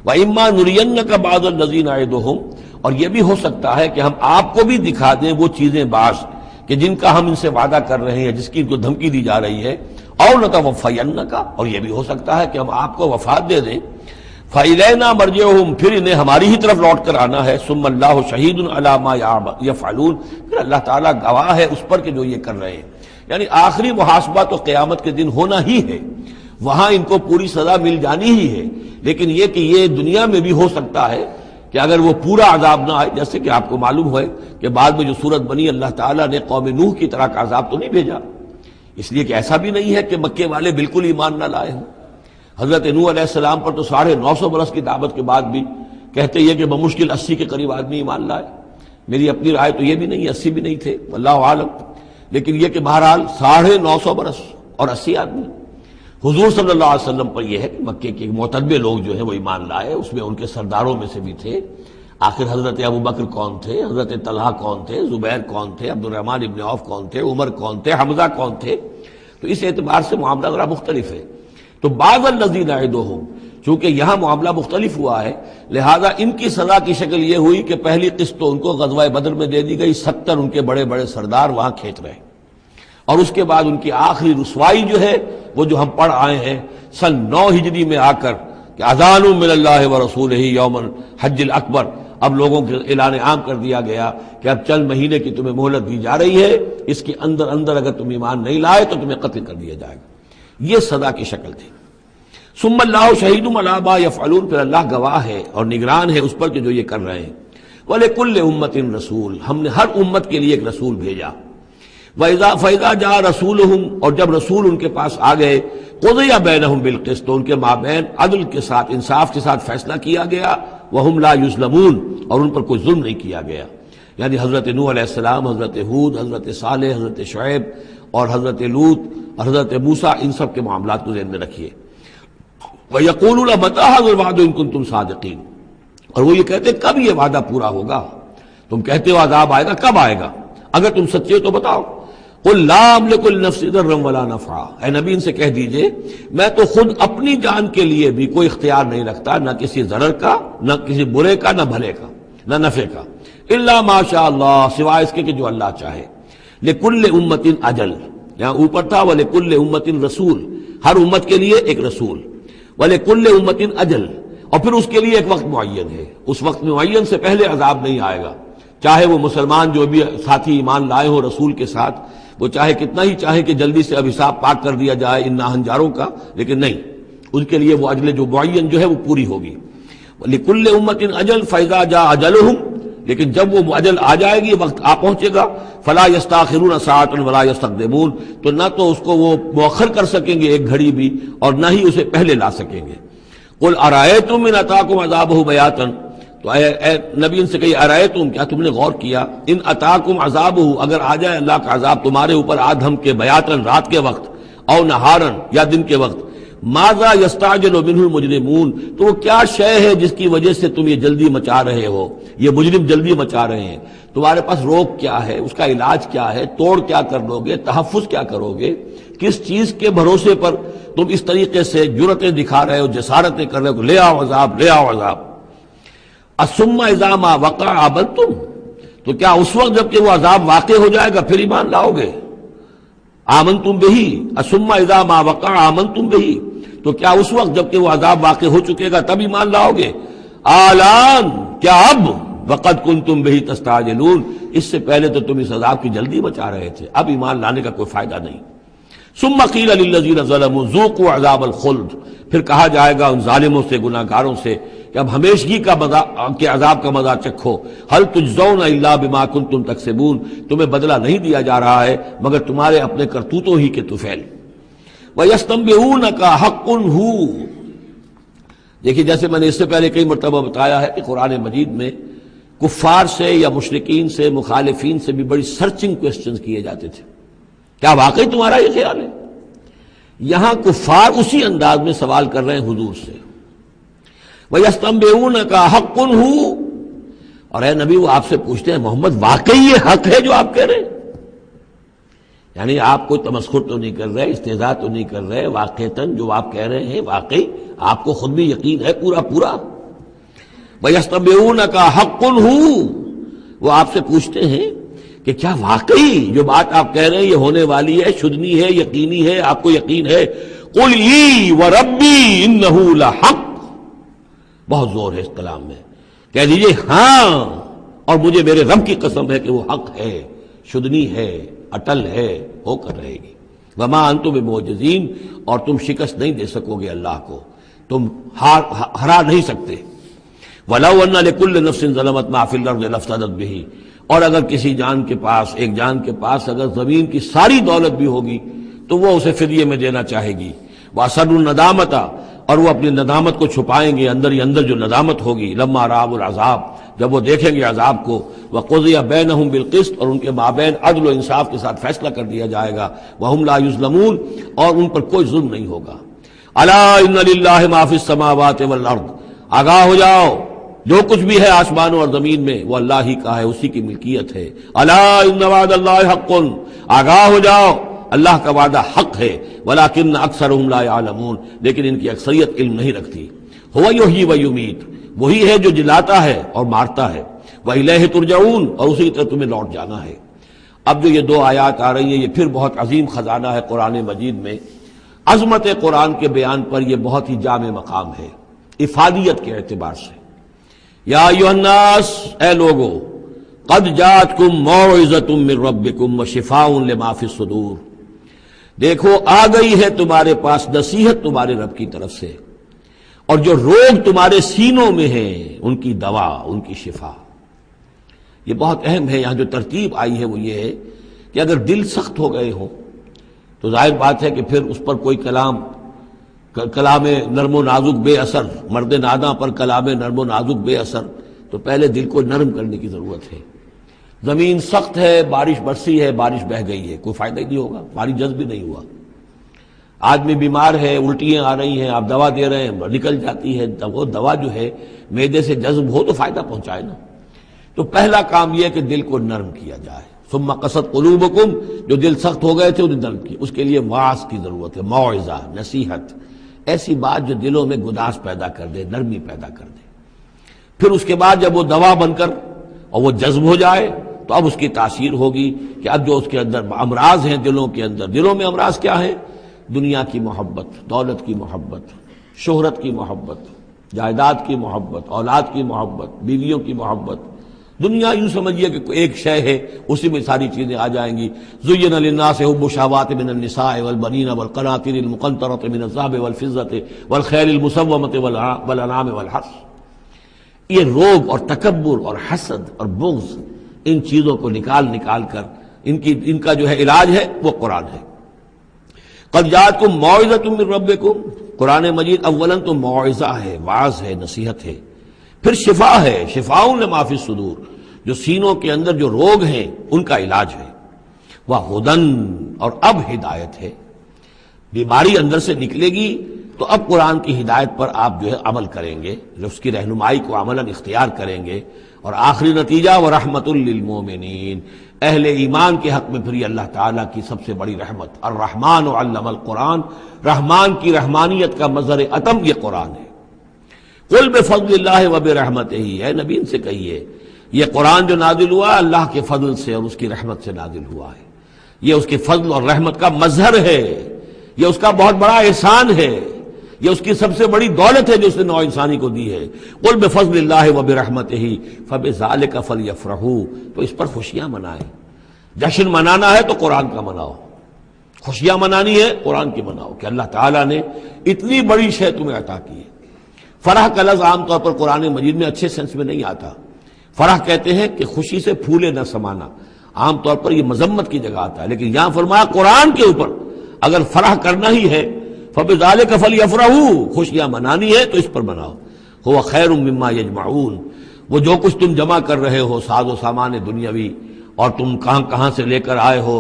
وَإِمَّا نُرِيَنَّكَ بَعْضَ الَّذِي نَعِدُهُمْ، اور یہ بھی ہو سکتا ہے کہ ہم آپ کو بھی دکھا دیں وہ چیزیں بعض کہ جن کا ہم ان سے وعدہ کر رہے ہیں، جس کی ان کو دھمکی دی جا رہی ہے، اور نَتَوَفَّيَنَّكَ، اور یہ بھی ہو سکتا ہے کہ ہم آپ کو وفات دے دیں۔ فَإِلَيْنَا مَرْجِعُهُمْ، پھر انہیں ہماری ہی طرف لوٹ کر آنا ہے۔ ثُمَّ اللَّهُ شَهِيدٌ عَلَى مَا يَفْعَلُونَ، پھر اللہ تعالیٰ گواہ ہے اس پر کہ جو یہ کر رہے ہیں۔ یعنی آخری محاسبہ تو قیامت کے دن ہونا ہی ہے، وہاں ان کو پوری سزا مل جانی ہی ہے، لیکن یہ کہ یہ دنیا میں بھی ہو سکتا ہے کہ اگر وہ پورا عذاب نہ آئے، جیسے کہ آپ کو معلوم ہے کہ بعد میں جو صورت بنی، اللہ تعالیٰ نے قوم نوح کی طرح کا عذاب تو نہیں بھیجا، اس لیے کہ ایسا بھی نہیں ہے کہ مکے والے بالکل ایمان نہ لائے ہوں۔ حضرت نوح علیہ السلام پر تو 950 برس کی دعوت کے بعد بھی کہتے یہ کہ بمشکل 80 کے قریب آدمی ایمان لائے۔ میری اپنی رائے تو یہ بھی نہیں، 80 بھی نہیں تھے، اللہ عالم، لیکن یہ کہ بہرحال 950 برس اور 80 آدمی۔ حضور صلی اللہ علیہ وسلم پر یہ ہے کہ مکے کے معتدبے لوگ جو ہیں وہ ایمان لائے، اس میں ان کے سرداروں میں سے بھی تھے۔ آخر حضرت ابوبکر کون تھے، حضرت طلحہ کون تھے، زبیر کون تھے، عبد الرحمن ابن عوف کون تھے، عمر کون تھے، حمزہ کون تھے، تو اس اعتبار سے معاملہ ذرا مختلف ہے۔ تو بعض الذین نعدہم، چونکہ یہاں معاملہ مختلف ہوا ہے، لہذا ان کی سزا کی شکل یہ ہوئی کہ پہلی قسط تو ان کو غزوہ بدر میں دے دی گئی، 70 ان کے بڑے بڑے سردار وہاں کھینچ رہے، اور اس کے بعد ان کی آخری رسوائی جو ہے وہ جو ہم پڑھ آئے ہیں سن 9 ہجری میں آ کر کہ اذان من اللہ ورسولہ یوم الحج الاکبر، اب لوگوں کے اعلان عام کر دیا گیا کہ اب چند مہینے کی تمہیں مہلت دی جا رہی ہے، اس کے اندر اگر تم ایمان نہیں لائے تو تمہیں قتل کر دیا جائے گا۔ یہ سزا کی شکل تھی۔ ثم اللہ شہید علی ما یفعلون، پھر اللہ گواہ ہے اور نگران ہے اس پر کہ جو یہ کر رہے ہیں۔ وَلِكُلِّ أُمَّةٍ رسول، ہم نے ہر امت کے لیے ایک رسول بھیجا۔ فَإِذَا جَاءَ رَسُولُهُمْ، اور جب رسول ان کے پاس آ گئے، قُضِيَ بَيْنَهُمْ بِالْقِسْطِ، تو ان کے مابین عدل کے ساتھ، انصاف کے ساتھ فیصلہ کیا گیا، وَهُمْ لَا يُظْلَمُونَ، اور ان پر کوئی ظلم نہیں کیا گیا۔ یعنی حضرت نوح علیہ السلام، حضرت ہود، حضرت صالح، حضرت شعیب اور حضرت لوط اور حضرت موسیٰ، ان سب کے معاملات کو ذہن میں رکھیے۔ وَيَقُولُونَ مَتَىٰ هَٰذَا الْوَعْدُ إِن كُنتُمْ صَادِقِينَ، اور وہ یہ کہتے کب یہ وعدہ پورا ہوگا؟ تم کہتے ہو عذاب آئے گا، کب آئے گا؟ اگر تم سچے ہو تو بتاؤ۔ قُل لَّا أَمْلِكُ لِنَفْسِي ضَرًّا وَلَا نَفْعًا، اے نبی ان سے کہہ دیجئے میں تو خود اپنی جان کے لیے بھی کوئی اختیار نہیں رکھتا، نہ کسی ضرر کا، نہ کسی برے کا، نہ بھلے کا، نہ نفع کا، إِلَّا مَا شَاءَ اللَّهُ، سوائے اس کے کہ جو اللہ چاہے۔ لِكُلِّ أُمَّةٍ أَجَلٌ، یہاں اوپر تھا وَلِكُلِّ أُمَّةٍ رسول، ہر امت کے لیے ایک رسول۔ وَلِكُلِّ أُمَّةٍ أَجَلٌ، اور پھر اس کے لیے ایک وقت معین ہے، اس وقت معین سے پہلے عذاب نہیں آئے گا، چاہے وہ مسلمان جو بھی ساتھی ایمان لائے ہو رسول کے ساتھ، وہ چاہے کتنا ہی چاہے کہ جلدی سے اب حساب پاک کر دیا جائے ان ناہنجاروں کا، لیکن نہیں، ان کے لیے وہ اجل جو معین جو ہے وہ پوری ہوگی۔ لِكُلِّ أُمَّةٍ أَجَلٌ فَإِذَا جَاءَ أَجَلُهُمْ، لیکن جب وہ اجل آ جائے گی، وقت آ پہنچے گا، فلا يستاخرون ساعة ولا يستقدمون، تو نہ تو اس کو وہ مؤخر کر سکیں گے ایک گھڑی بھی، اور نہ ہی اسے پہلے لا سکیں گے۔ قل ارأيتم إن أتاكم عذابه بياتا، تو اے نبی ان سے کہیے ارأيتم، کیا تم نے غور کیا، ان أتاكم عذابه، اگر آ جائے اللہ کا عذاب تمہارے اوپر آدھم کے بیاتن، رات کے وقت، او نہارن، یا دن کے وقت، ماذا يستعجل منه المجرمون، تو وہ کیا شے ہے جس کی وجہ سے تم یہ جلدی مچا رہے ہو، یہ مجرم جلدی مچا رہے ہیں، تمہارے پاس روک کیا ہے، اس کا علاج کیا ہے، توڑ کیا کر لو گے، تحفظ کیا کرو گے، کس چیز کے بھروسے پر تم اس طریقے سے جرتیں دکھا رہے ہو، جسارتیں کر رہے ہو، لے آؤ عذاب، لے آؤ عذاب۔ ثم اذا ما وقع آمنتم، تو کیا اس وقت جب کہ وہ عذاب واقع ہو جائے گا پھر ایمان لاؤ گے؟ آمنتم بہی، ثم اذا ما وقع آمنتم بہی، تو کیا اس وقت جب کہ وہ عذاب واقع ہو چکے گا تب ایمان لاؤ گے؟ آلان، کیا اب؟ وقد کنتم بہی تستعجلون، اس سے پہلے تو تم اس عذاب کی جلدی مچا رہے تھے، اب ایمان لانے کا کوئی فائدہ نہیں۔ ثم قیل للذین ظلموا ذوقوا عذاب الخلد، پھر کہا جائے گا ان ظالموں سے، گناہ گاروں سے کہ اب ہمیشگی کا کے عذاب کا مزہ چکھو، هل تجزون الا بما کنتم تکسبون، تمہیں بدلہ نہیں دیا جا رہا ہے مگر تمہارے اپنے کرتوتوں ہی کے طفیل۔ وَيَسْتَنبِئُونَكَ حَقٌّ هُوَ، دیکھیے جیسے میں نے اس سے پہلے کئی مرتبہ بتایا ہے کہ قرآن مجید میں کفار سے یا مشرکین سے، مخالفین سے بھی بڑی سرچنگ کوسچنز کیے جاتے تھے، کیا واقعی تمہارا یہ خیال ہے؟ یہاں کفار اسی انداز میں سوال کر رہے ہیں حضور سے، وَيَسْتَنبِئُونَكَ حَقٌّ هُوَ، اور اے نبی وہ آپ سے پوچھتے ہیں محمد واقعی یہ حق ہے جو آپ کہہ رہے ہیں؟ یعنی آپ کوئی تمسخر تو نہیں کر رہے، استہزاء تو نہیں کر رہے، واقعتاً جو آپ کہہ رہے ہیں واقعی آپ کو خود بھی یقین ہے پورا پورا؟ وَيَسْتَنبِئُونَكَ حَقٌّ هُوَ، وہ آپ سے پوچھتے ہیں کہ کیا واقعی جو بات آپ کہہ رہے ہیں یہ ہونے والی ہے، شدنی ہے، یقینی ہے، آپ کو یقین ہے؟ قُلْ إِي وَرَبِّي إِنَّهُ لَحَقٌّ، بہت زور ہے اس کلام میں، کہہ دیجئے ہاں اور مجھے میرے رب کی قسم ہے کہ وہ حق ہے، شدنی ہے، اٹل ہے، ہو کر رہے گی۔ وما انتم بمعجزین، اور تم شکست نہیں دے سکو گے اللہ کو، تم ہرا نہیں سکتے۔ وَلَوْ أَنَّ لِكُلِّ نَفْسٍ ظَلَمَتْ مَا فِي الْأَرْضِ لَافْتَدَتْ بِهِ، اور اگر کسی جان کے پاس، ایک جان کے پاس اگر زمین کی ساری دولت بھی ہوگی تو وہ اسے فدیے میں دینا چاہے گی۔ وَأَسَرُّوا النَّدَامَةَ، اور وہ اپنی ندامت کو چھپائیں گے، اندر ہی اندر جو ندامت ہوگی، لما رأوا العذاب، جب وہ دیکھیں گے عذاب کو، وقضی بینہم بالقسط، اور ان کے مابین عدل و انصاف کے ساتھ فیصلہ کر دیا جائے گا، وہم لا یظلمون، اور ان پر کوئی ظلم نہیں ہوگا۔ الا ان للہ ما فی السماوات والارض، آگاہ ہو جاؤ، جو کچھ بھی ہے آسمانوں اور زمین میں وہ اللہ ہی کا ہے، اسی کی ملکیت ہے۔ الا ان وعد اللہ حق، آگاہ ہو جاؤ اللہ کا وعدہ حق ہے، ولکن اکثرهم لا يعلمون، لیکن ان کی اکثریت علم نہیں رکھتی۔ هو یحیی و یمیت، وہی ہے جو جلاتا ہے اور مارتا ہے، وإلیہ ترجعون، اور اسی طرح تمہیں لوٹ جانا ہے۔ اب جو یہ دو آیات آ رہی ہیں یہ پھر بہت عظیم خزانہ ہے قرآن مجید میں، عظمت قرآن کے بیان پر یہ بہت ہی جامع مقام ہے افادیت کے اعتبار سے۔ یا ایھا الناس، اے لوگو، قد جاءتکم موعظۃ من ربکم وشفاء لما فی الصدور، دیکھو آ گئی ہے تمہارے پاس نصیحت تمہارے رب کی طرف سے، اور جو روگ تمہارے سینوں میں ہیں ان کی دوا، ان کی شفا۔ یہ بہت اہم ہے، یہاں جو ترتیب آئی ہے وہ یہ ہے کہ اگر دل سخت ہو گئے ہوں تو ظاہر بات ہے کہ پھر اس پر کوئی کلام نرم و نازک بے اثر، مرد ناداں پر کلام نرم و نازک بے اثر، تو پہلے دل کو نرم کرنے کی ضرورت ہے۔ زمین سخت ہے، بارش برسی ہے، بارش بہہ گئی ہے، کوئی فائدہ ہی نہیں ہوگا، بارش جذب بھی نہیں ہوا۔ آدمی بیمار ہے، الٹیاں آ رہی ہیں، آپ دوا دے رہے ہیں، نکل جاتی ہے، وہ دوا جو ہے معدے سے جذب ہو تو فائدہ پہنچائے نا۔ تو پہلا کام یہ ہے کہ دل کو نرم کیا جائے۔ ثم قست قلوبکم، جو دل سخت ہو گئے تھے انہیں نرم کیا، اس کے لیے واعظ کی ضرورت ہے، موعظہ، نصیحت، ایسی بات جو دلوں میں گداز پیدا کر دے، نرمی پیدا کر دے۔ پھر اس کے بعد جب وہ دوا بن کر اور وہ جذب ہو جائے تو اب اس کی تاثیر ہوگی کہ اب جو اس کے اندر امراض ہیں دلوں کے اندر، دلوں میں امراض کیا ہے؟ دنیا کی محبت، دولت کی محبت، شہرت کی محبت، جائیداد کی محبت، اولاد کی محبت، بیویوں کی محبت، دنیا یوں سمجھیے کہ ایک شے ہے، اسی میں ساری چیزیں آ جائیں گی۔ زین للناس حب الشہوات من النساء والبنین والقناطیر المقنطرۃ من الذهب والفضۃ والخیل المسومۃ والانعام والحرث۔ یہ روب اور تکبر اور حسد اور بغض، ان چیزوں کو نکال کر ان کا جو ہے علاج ہے وہ قرآن ہے۔ قد جاءتکم موعظۃ من ربکم، قرآن مجید اولاً تو موعظہ ہے، واعظ ہے، نصیحت ہے، پھر شفا ہے، شفاء لما فی الصدور، جو سینوں کے اندر جو روگ ہیں ان کا علاج ہے، وہدن، اور اب ہدایت ہے۔ بیماری اندر سے نکلے گی تو اب قرآن کی ہدایت پر آپ جو ہے عمل کریں گے، اس کی رہنمائی کو عملاً اختیار کریں گے، اور آخری نتیجہ ورحمۃ للمومنین، اہل ایمان کے حق میں پھر یہ اللہ تعالیٰ کی سب سے بڑی رحمت، الرحمن علم القرآن، رحمان کی رحمانیت کا مظہر اتم یہ قرآن ہے۔ قل بفضل اللہ وبرحمتہ، اے نبی ان سے کہیے یہ قرآن جو نازل ہوا اللہ کے فضل سے اور اس کی رحمت سے نازل ہوا ہے، یہ اس کے فضل اور رحمت کا مظہر ہے، یہ اس کا بہت بڑا احسان ہے، یہ اس کی سب سے بڑی دولت ہے جو اس نے نوع انسانی کو دی ہے۔ قل بفضل اللہ وبرحمتہ فبذلک فلیفرحوا، تو اس پر خوشیاں منائیں۔ جشن منانا ہے تو قرآن کا مناؤ، خوشیاں منانی ہے قرآن کی مناؤ کہ اللہ تعالیٰ نے اتنی بڑی شے تمہیں عطا کی ہے۔ فرح کا لفظ عام طور پر قرآن مجید میں اچھے سینس میں نہیں آتا۔ فرح کہتے ہیں کہ خوشی سے پھولے نہ سمانا، عام طور پر یہ مذمت کی جگہ آتا ہے، لیکن یہاں فرمایا قرآن کے اوپر اگر فرح کرنا ہی ہے فبذلک فلیفرحوا، خوشیاں منانی ہے تو اس پر مناؤ۔ هو خیر مما یجمعون، وہ جو کچھ تم جمع کر رہے ہو ساز و سامان دنیاوی، اور تم کہاں کہاں سے لے کر آئے ہو،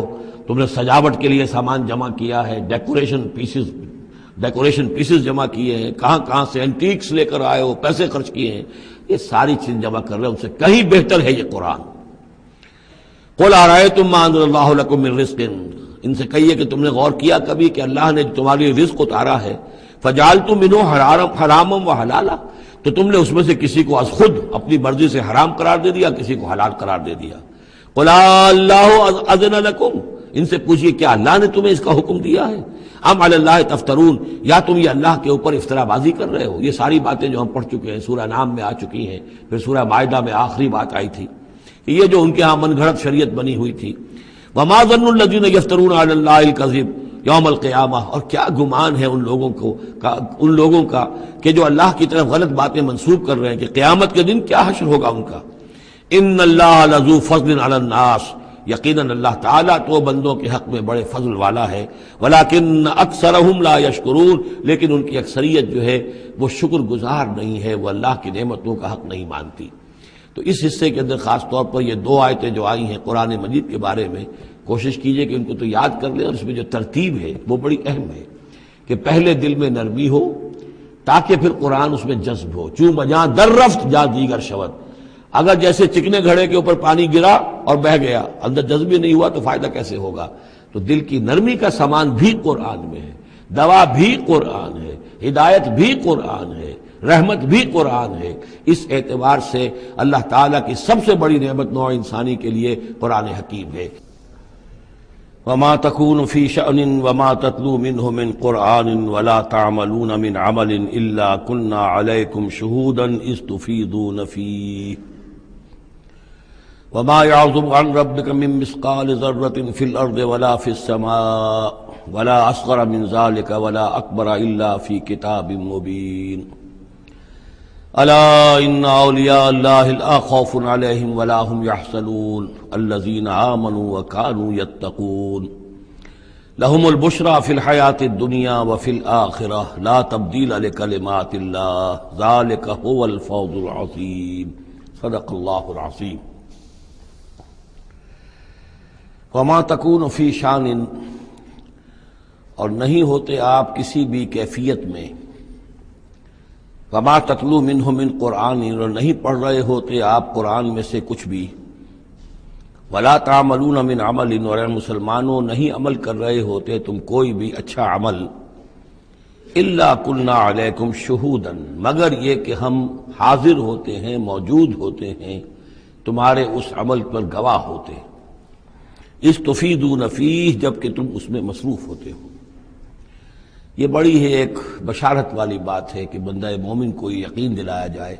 تم نے سجاوٹ کے لیے سامان جمع کیا ہے، ڈیکوریشن پیسز جمع کیے ہیں، کہاں کہاں سے اینٹیکس لے کر آئے ہو، پیسے خرچ کیے ہیں، یہ ساری چیز جمع کر رہے ہیں، ان سے کہیں بہتر ہے یہ قرآن۔ قل ارأیتم ما انزل اللہ لکم من رزق، ان سے کہیے کہ تم نے غور کیا کبھی کہ اللہ نے تمہارے لیے رزق اتارا ہے، فجعلتم منہ حراما وحلالا، تو تم نے اس میں سے کسی کو از خود اپنی مرضی سے حرام قرار دے دیا، کسی کو حلال قرار دے دیا۔ قل اللہ اذن لکم، ان سے پوچھئے کیا اللہ نے تمہیں اس کا حکم دیا ہے، ام علی اللہ تفترون، یا تم یہ اللہ کے اوپر افترا بازی کر رہے ہو۔ یہ ساری باتیں جو ہم پڑھ چکے ہیں، سورہ نام میں آ چکی ہیں، پھر سورہ مائدہ میں آخری بات آئی تھی کہ یہ جو ان کے ہاں من گھڑت شریعت بنی ہوئی تھی۔ وما ظن الذین یفترون علی اللہ الکذب یوم القیامہ، اور کیا گمان ہے ان لوگوں کا کہ جو اللہ کی طرف غلط باتیں منسوب کر رہے ہیں کہ قیامت کے دن کیا حشر ہوگا ان کا۔ ان اللہ لذو فضل علی الناس، یقیناً اللہ تعالیٰ تو بندوں کے حق میں بڑے فضل والا ہے، ولیکن اکثرہم لا یشکرون، لیکن ان کی اکثریت جو ہے وہ شکر گزار نہیں ہے، وہ اللہ کی نعمتوں کا حق نہیں مانتی۔ تو اس حصے کے اندر خاص طور پر یہ دو آیتیں جو آئی ہیں قرآن مجید کے بارے میں، کوشش کیجئے کہ ان کو تو یاد کر لیں، اور اس میں جو ترتیب ہے وہ بڑی اہم ہے کہ پہلے دل میں نرمی ہو تاکہ پھر قرآن اس میں جذب ہو۔ چوں بجاں در رفت جا دیگر شود، اگر جیسے چکنے گھڑے کے اوپر پانی گرا اور بہہ گیا، اندر جذب ہی نہیں ہوا تو فائدہ کیسے ہوگا۔ تو دل کی نرمی کا سامان بھی قرآن میں ہے، دوا بھی قرآن ہے، ہدایت بھی قرآن ہے، رحمت بھی قرآن ہے۔ اس اعتبار سے اللہ تعالیٰ کی سب سے بڑی نعمت نوع انسانی کے لیے قرآن حکیم ہے۔ وما تكون في شأن وما تتلو منه من قرآن ولا تعملون من عمل إلا كنا عليكم شهودا إذ تفيضون فيه وما يعزب عن ربك من مثقال ذرة في الأرض ولا في السماء ولا أصغر من ذلك ولا أكبر إلا في كتاب مبين ألا إن أولياء الله لا خوف عليهم ولا هم يحزنون الذين آمنوا وكانوا يتقون لهم البشرى في الحياة الدنيا وفي الآخرة لا تبديل لكلمات الله ذلك هو الفوز العظيم صدق الله العظيم۔ وما تكون في شان، اور نہیں ہوتے آپ کسی بھی کیفیت میں، وما تتلو منہ من قرآن، اور نہیں پڑھ رہے ہوتے آپ قرآن میں سے کچھ بھی، ولا تعملون من عمل، اور اے مسلمانوں نہیں عمل کر رہے ہوتے تم کوئی بھی اچھا عمل، الا کنا علیکم شہودا، مگر یہ کہ ہم حاضر ہوتے ہیں، موجود ہوتے ہیں، تمہارے اس عمل پر گواہ ہوتے ہیں، اذ تفیضون فیہ، جب کہ تم اس میں مصروف ہوتے ہو۔ یہ بڑی ہے ایک بشارت والی بات ہے کہ بندہ مومن کو یقین دلایا جائے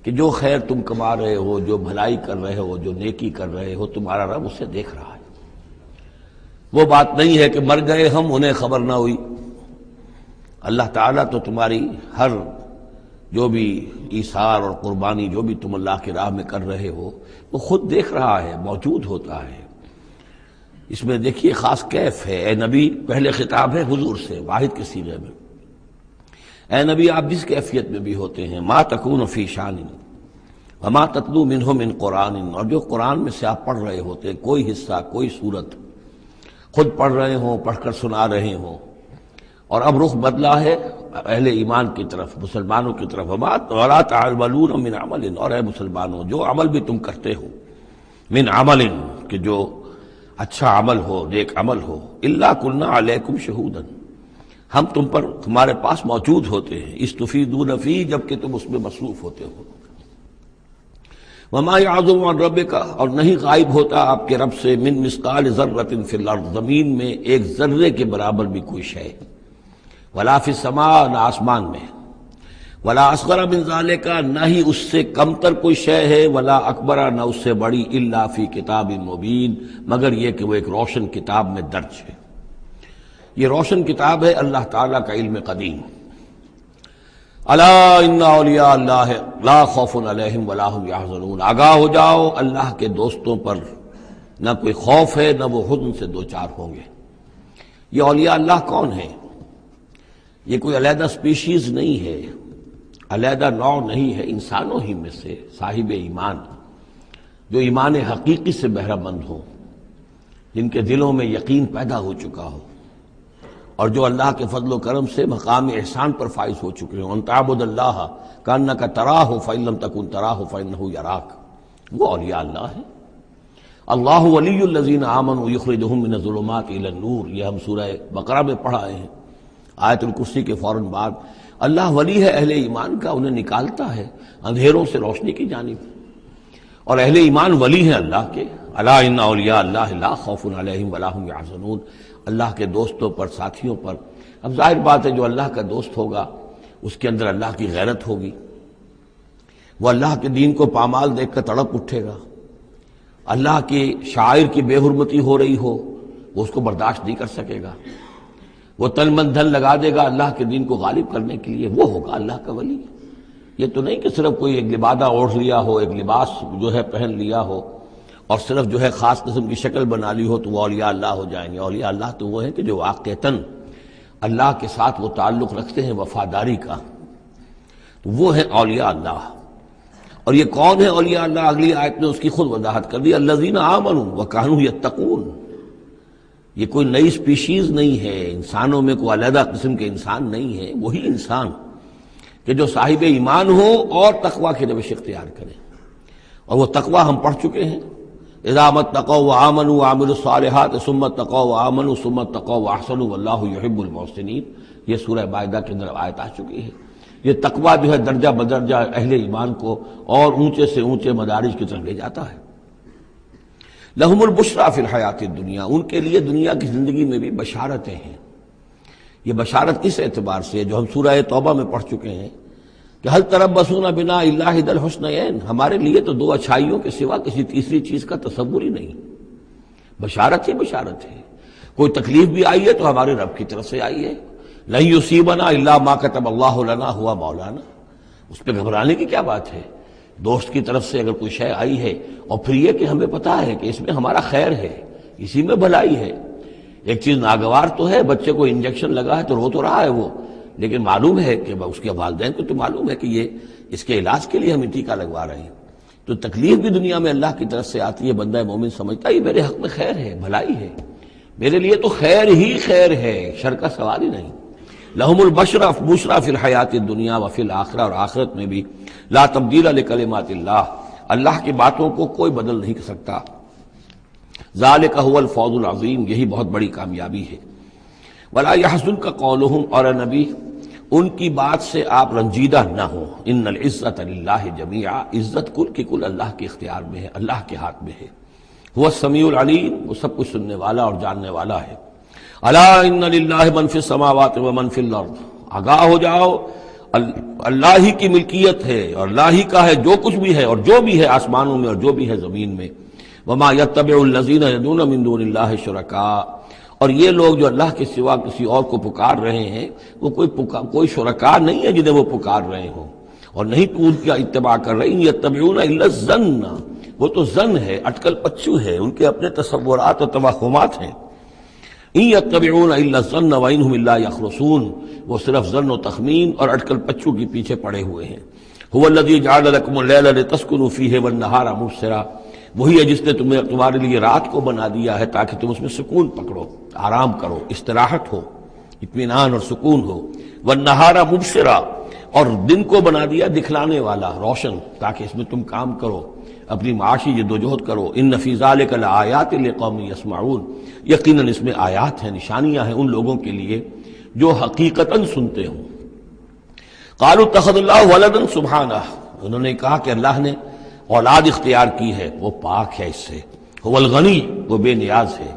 کہ جو خیر تم کما رہے ہو، جو بھلائی کر رہے ہو، جو نیکی کر رہے ہو، تمہارا رب اسے دیکھ رہا ہے۔ وہ بات نہیں ہے کہ مر گئے ہم انہیں خبر نہ ہوئی۔ اللہ تعالیٰ تو تمہاری ہر جو بھی ایثار اور قربانی جو بھی تم اللہ کی راہ میں کر رہے ہو وہ خود دیکھ رہا ہے، موجود ہوتا ہے۔ اس میں دیکھیے خاص کیف ہے۔ اے نبی، پہلے خطاب ہے حضور سے واحد کے صیغے میں، اے نبی آپ جس کیفیت میں بھی ہوتے ہیں، ما تکون فی شان وما تتلو منہ من قرآن، اور جو قرآن میں سے آپ پڑھ رہے ہوتے ہیں، کوئی حصہ کوئی صورت خود پڑھ رہے ہوں، پڑھ کر سنا رہے ہوں، اور اب رخ بدلا ہے اہل ایمان کی طرف، مسلمانوں کی طرف، ولا تعملون من عمل، اور اے مسلمانوں جو عمل بھی تم کرتے ہو، من عمل کہ جو اچھا عمل ہو، نیک عمل ہو، الا کنا علیکم شہودا، ہم تم پر تمہارے پاس موجود ہوتے ہیں، استفیدون فی، جبکہ تم اس میں مصروف ہوتے ہو۔ وما یعزب عن ربک، اور نہیں غائب ہوتا آپ کے رب سے، من مثقال ذرۃ فی الارض، زمین میں ایک ذرے کے برابر بھی کوئی شے، ولا فی السماء، نہ آسمان میں، ولا اصغر من ذالک، نہ ہی اس سے کم تر کوئی شے ہے، ولا اکبر، نہ اس سے بڑی، الا فی کتاب مبین، مگر یہ کہ وہ ایک روشن کتاب میں درج ہے۔ یہ روشن کتاب ہے اللہ تعالیٰ کا علم قدیم۔ الا ان اولیاء اللہ لا خوف علیہم ولا هم یحزنون، آگاہ ہو جاؤ، اللہ کے دوستوں پر نہ کوئی خوف ہے نہ وہ حزن سے دوچار ہوں گے۔ یہ اولیاء اللہ کون ہیں؟ یہ کوئی علیحدہ سپیشیز نہیں ہے، علیحدہ نوع نہیں ہے، انسانوں ہی میں سے صاحب ایمان، جو ایمان حقیقی سے بہرہ مند ہوں، جن کے دلوں میں یقین پیدا ہو چکا ہو، اور جو اللہ کے فضل و کرم سے مقام احسان پر فائز ہو چکے ہوں۔ ان تعبد اللہ کانک تراہ فإن لم تکن تراہ فإنہ یراک، وہ اولیاء اللہ ہیں۔ اللہ ولی الذین آمنوا یخرجہم من الظلمات الی النور، یہ ہم سورہ بقرہ میں پڑھ آئے ہیں، آیت الکرسی کے فوراً بعد۔ اللہ ولی ہے اہل ایمان کا، انہیں نکالتا ہے اندھیروں سے روشنی کی جانب، اور اہل ایمان ولی ہیں اللہ کے۔ الا ان اولیاء اللہ لا خوف علیہم ولا هم یحزنون، اللہ کے دوستوں پر، ساتھیوں پر۔ اب ظاہر بات ہے جو اللہ کا دوست ہوگا اس کے اندر اللہ کی غیرت ہوگی، وہ اللہ کے دین کو پامال دیکھ کر تڑپ اٹھے گا، اللہ کی شاعر کی بے حرمتی ہو رہی ہو وہ اس کو برداشت نہیں کر سکے گا، وہ تن من دھن لگا دے گا اللہ کے دین کو غالب کرنے کے لیے، وہ ہوگا اللہ کا ولی۔ یہ تو نہیں کہ صرف کوئی ایک لبادہ اوڑھ لیا ہو، ایک لباس جو ہے پہن لیا ہو، اور صرف جو ہے خاص قسم کی شکل بنا لی ہو تو وہ اولیاء اللہ ہو جائیں گے۔ اولیاء اللہ تو وہ ہیں کہ جو واقعتاً اللہ کے ساتھ وہ تعلق رکھتے ہیں وفاداری کا، تو وہ ہیں اولیاء اللہ۔ اور یہ کون ہے اولیاء اللہ؟ اگلی آیت میں اس کی خود وضاحت کر دی، الذین آمنوا وکانوا یتقون۔ یہ کوئی نئی سپیشیز نہیں ہے، انسانوں میں کوئی علیحدہ قسم کے انسان نہیں ہے، وہی انسان کہ جو صاحب ایمان ہو اور تقوی کی روش اختیار کرے، اور وہ تقوی ہم پڑھ چکے ہیں، اذا اتقوا وآمنوا وعملوا الصالحات ثم اتقوا وآمنوا ثم اتقوا واحسنوا واللہ یحب المحسنین، یہ سورہ مائدہ کے اندر آیت آ چکی ہے۔ یہ تقوی جو ہے درجہ بدرجہ اہل ایمان کو اور اونچے سے اونچے مدارج کی طرف لے جاتا ہے۔ لہم البشریٰ فی الحیات الدنیا، ان کے لیے دنیا کی زندگی میں بھی بشارتیں ہیں۔ یہ بشارت کس اعتبار سے ہے؟ جو ہم سورہ توبہ میں پڑھ چکے ہیں کہ هل تربصون بنا الا احدى الحسنیین، ہمارے لیے تو دو اچھائیوں کے سوا کسی تیسری چیز کا تصور ہی نہیں۔ بشارت ہی بشارت ہے، کوئی تکلیف بھی آئی ہے تو ہمارے رب کی طرف سے آئی ہے۔ لن یصیبنا الا ما كتب اللہ لنا هو مولانا، اس پہ گھبرانے کی کیا بات ہے؟ دوست کی طرف سے اگر کوئی شے آئی ہے، اور پھر یہ کہ ہمیں پتہ ہے کہ اس میں ہمارا خیر ہے، اسی میں بھلائی ہے۔ ایک چیز ناگوار تو ہے، بچے کو انجیکشن لگا ہے تو رو تو رہا ہے وہ، لیکن معلوم ہے کہ اس کے والدین کو تو معلوم ہے کہ یہ اس کے علاج کے لیے ہم ٹیکہ لگوا رہے ہیں۔ تو تکلیف بھی دنیا میں اللہ کی طرف سے آتی ہے، بندہ مومن سمجھتا ہے یہ میرے حق میں خیر ہے، بھلائی ہے، میرے لیے تو خیر ہی خیر ہے، شر کا سوال ہی نہیں۔ لہم البشریٰ فی الحیات الدنیا وفی الآخرہ، اور آخرت میں بھی لا تبدیل لکلمات اللہ، اللہ کی باتوں کو کوئی بدل نہیں کر سکتا۔ ذالک هو الفوز العظیم، یہی بہت بڑی کامیابی ہے۔ ولا یحزنک قولہم، اور نبی ان کی بات سے آپ رنجیدہ نہ ہو۔ ان العزت للہ جمیعا، عزت کل کی کل اللہ کے اختیار میں ہے، اللہ کے ہاتھ میں ہے۔ هو السمیع العلیم، وہ سب کچھ سننے والا اور جاننے والا ہے۔ الا ان للہ من فی السماوات ومن فی الارض، آگاہ ہو جاؤ اللہ ہی کی ملکیت ہے اور اللہ ہی کا ہے جو کچھ بھی ہے اور جو بھی ہے آسمانوں میں اور جو بھی ہے زمین میں. وما یتبع الذین یدعون من دون اللہ شرکاء، اور یہ لوگ جو اللہ کے سوا کسی اور کو پکار رہے ہیں وہ کوئی شرکاء نہیں ہے جنہیں وہ پکار رہے ہوں، اور نہیں تو ان کا اتباع کر رہے. یتبعون الا الظن، وہ تو ظن ہے، اٹکل پچو ہے، ان کے اپنے تصورات اور توہمات ہیں. ان یتبعون الا الظن وان هم الا یخرصون، وہ صرف ظن و تخمین اور اٹکل پچو کے پیچھے پڑے ہوئے ہیں. هو الذی جعل لكم الليل لتسكنوا فيه والنهار مبصرا، وہی ہے جس نے تمہارے لیے رات کو بنا دیا ہے تاکہ تم اس میں سکون پکڑو، آرام کرو، استراحت ہو، اطمینان اور سکون ہو. والنہار مبصرا، اور دن کو بنا دیا دکھلانے والا، روشن، تاکہ اس میں تم کام کرو، اپنی معاشی جدوجہد کرو. ان فی ذلک لآیات لقوم یسمعون، یقیناً اس میں آیات ہیں، نشانیاں ہیں ان لوگوں کے لیے جو حقیقتاً سنتے ہوں. قالوا اتخذ اللہ ولدا سبحانہ، انہوں نے کہا کہ اللہ نے اولاد اختیار کی ہے، وہ پاک ہے اس سے. هو الغنی، وہ بے نیاز ہے.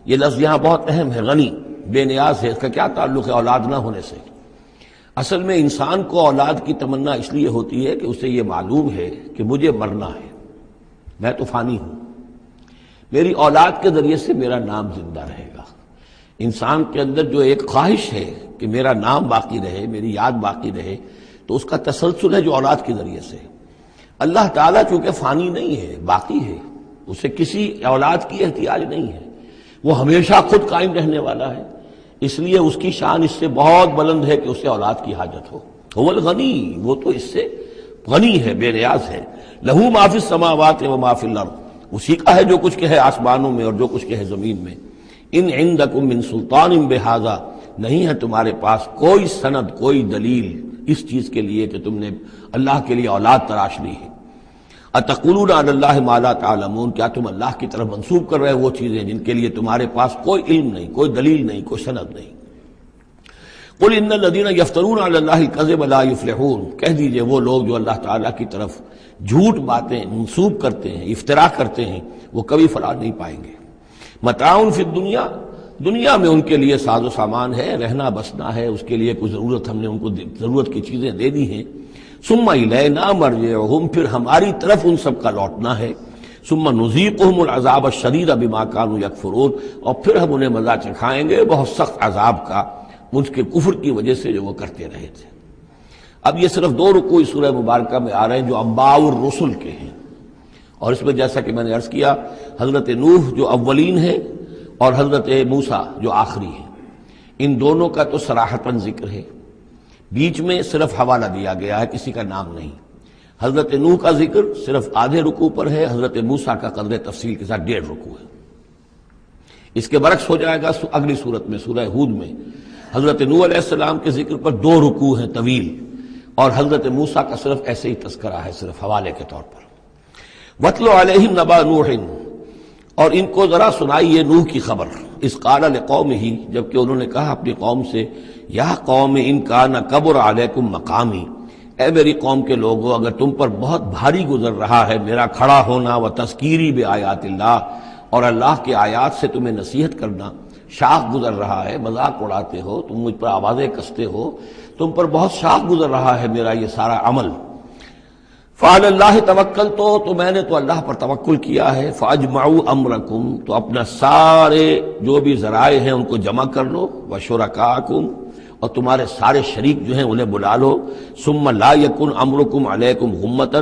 یہ لفظ یہاں بہت اہم ہے، غنی، بے نیاز ہے. اس کا کیا تعلق ہے اولاد نہ ہونے سے؟ اصل میں انسان کو اولاد کی تمنا اس لیے ہوتی ہے کہ اسے یہ معلوم ہے کہ مجھے مرنا ہے، میں تو فانی ہوں، میری اولاد کے ذریعے سے میرا نام زندہ رہے گا. انسان کے اندر جو ایک خواہش ہے کہ میرا نام باقی رہے، میری یاد باقی رہے، تو اس کا تسلسل ہے جو اولاد کے ذریعے سے. اللہ تعالیٰ چونکہ فانی نہیں ہے، باقی ہے، اسے کسی اولاد کی احتیاج نہیں ہے، وہ ہمیشہ خود قائم رہنے والا ہے، اس لیے اس کی شان اس سے بہت بلند ہے کہ اسے اولاد کی حاجت ہو. هو الغنی، وہ تو اس سے غنی ہے، بے نیاز ہے. لہو ما فی السماوات و ما فی الارض، اسی کا ہے جو کچھ کہ ہے آسمانوں میں اور جو کچھ کہ ہے زمین میں. ان عندکم من سلطان بہذا، نہیں ہے تمہارے پاس کوئی سند، کوئی دلیل اس چیز کے لیے کہ تم نے اللہ کے لیے اولاد تراش لی ہے. اتقولون علی اللہ ما لا تعلمون، کیا تم اللہ کی طرف منسوب کر رہے وہ چیزیں جن کے لیے تمہارے پاس کوئی علم نہیں، کوئی دلیل نہیں، کوئی سند نہیں. قل ان الذین یفترون علی اللہ الکذب لا یفلحون، کہہ دیجئے وہ لوگ جو اللہ تعالیٰ کی طرف جھوٹ باتیں منسوب کرتے ہیں، افتراء کرتے ہیں، وہ کبھی فلاح نہیں پائیں گے. متاع فی الدنیا، دنیا میں ان کے لیے ساز و سامان ہے، رہنا بسنا ہے، اس کے لیے کچھ ضرورت ہم نے ان کو ضرورت کی چیزیں دے دی ہیں. ثم الینا مرجعہم، پھر ہماری طرف ان سب کا لوٹنا ہے. ثم نذیقہم العذاب الشدید بما کانوا یکفرون، اور پھر ہم انہیں مزہ چکھائیں گے بہت سخت عذاب کا ان کے کفر کی وجہ سے جو وہ کرتے رہے تھے. اب یہ صرف 2 رکوع اس سورہ مبارکہ میں آ رہے ہیں جو انباء الرسل کے ہیں، اور اس میں جیسا کہ میں نے عرض کیا حضرت نوح جو اولین ہیں اور حضرت موسیٰ جو آخری ہیں، ان دونوں کا تو صراحتاً ذکر ہے، بیچ میں صرف حوالہ دیا گیا ہے، کسی کا نام نہیں. حضرت نوح کا ذکر صرف آدھے رکوع پر ہے، حضرت موسیٰ کا قدر تفصیل کے ساتھ 1.5 رکوع ہے. اس کے برعکس ہو جائے گا اگلی صورت میں سورہ ہود میں حضرت نوح علیہ السلام کے ذکر پر 2 رکوع ہیں طویل، اور حضرت موسیٰ کا صرف ایسے ہی تذکرہ ہے، صرف حوالے کے طور پر. وَاتْلُ عَلَيْهِمْ نَبَأَ نُوحٍ، اور ان کو ذرا سنائیے نوح کی خبر. اذ قال لقومہ، جبکہ انہوں نے کہا اپنی قوم سے، یا قوم ان کان کبر علیکم مقامی، اے میری قوم کے لوگوں اگر تم پر بہت بھاری گزر رہا ہے میرا کھڑا ہونا، و تذکیری بآیات اللہ، اور اللہ کے آیات سے تمہیں نصیحت کرنا، شاق گزر رہا ہے، مذاق اڑاتے ہو تم، مجھ پر آوازیں کستے ہو، تم پر بہت شاق گزر رہا ہے میرا یہ سارا عمل. فعلی اللہ توکلت، تو میں نے تو اللہ پر توکل کیا ہے. فاجمعوا امرکم، تو اپنا سارے جو بھی ذرائع ہیں ان کو جمع کر لو. وشرکاکم، اور تمہارے سارے شریک جو ہیں انہیں بلا لو. ثم لا یکن امرکم علیکم غمۃ،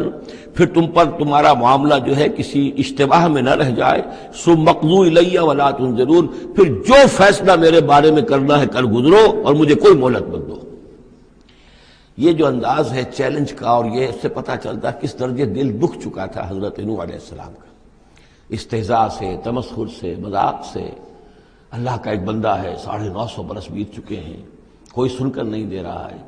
پھر تم پر تمہارا معاملہ جو ہے کسی اشتباہ میں نہ رہ جائے. ثم اقضوا الی ولا تنظرون، پھر جو فیصلہ میرے بارے میں کرنا ہے کر گزرو اور مجھے کوئی مہلت مت دو. یہ جو انداز ہے چیلنج کا، اور یہ اس سے پتہ چلتا ہے کس درجے دل دکھ چکا تھا حضرت نوح علیہ السلام کا. استہزاء سے، تمسخر سے، مذاق سے. اللہ کا ایک بندہ ہے، 950 برس بیت چکے ہیں، کوئی سن کر نہیں دے رہا ہے.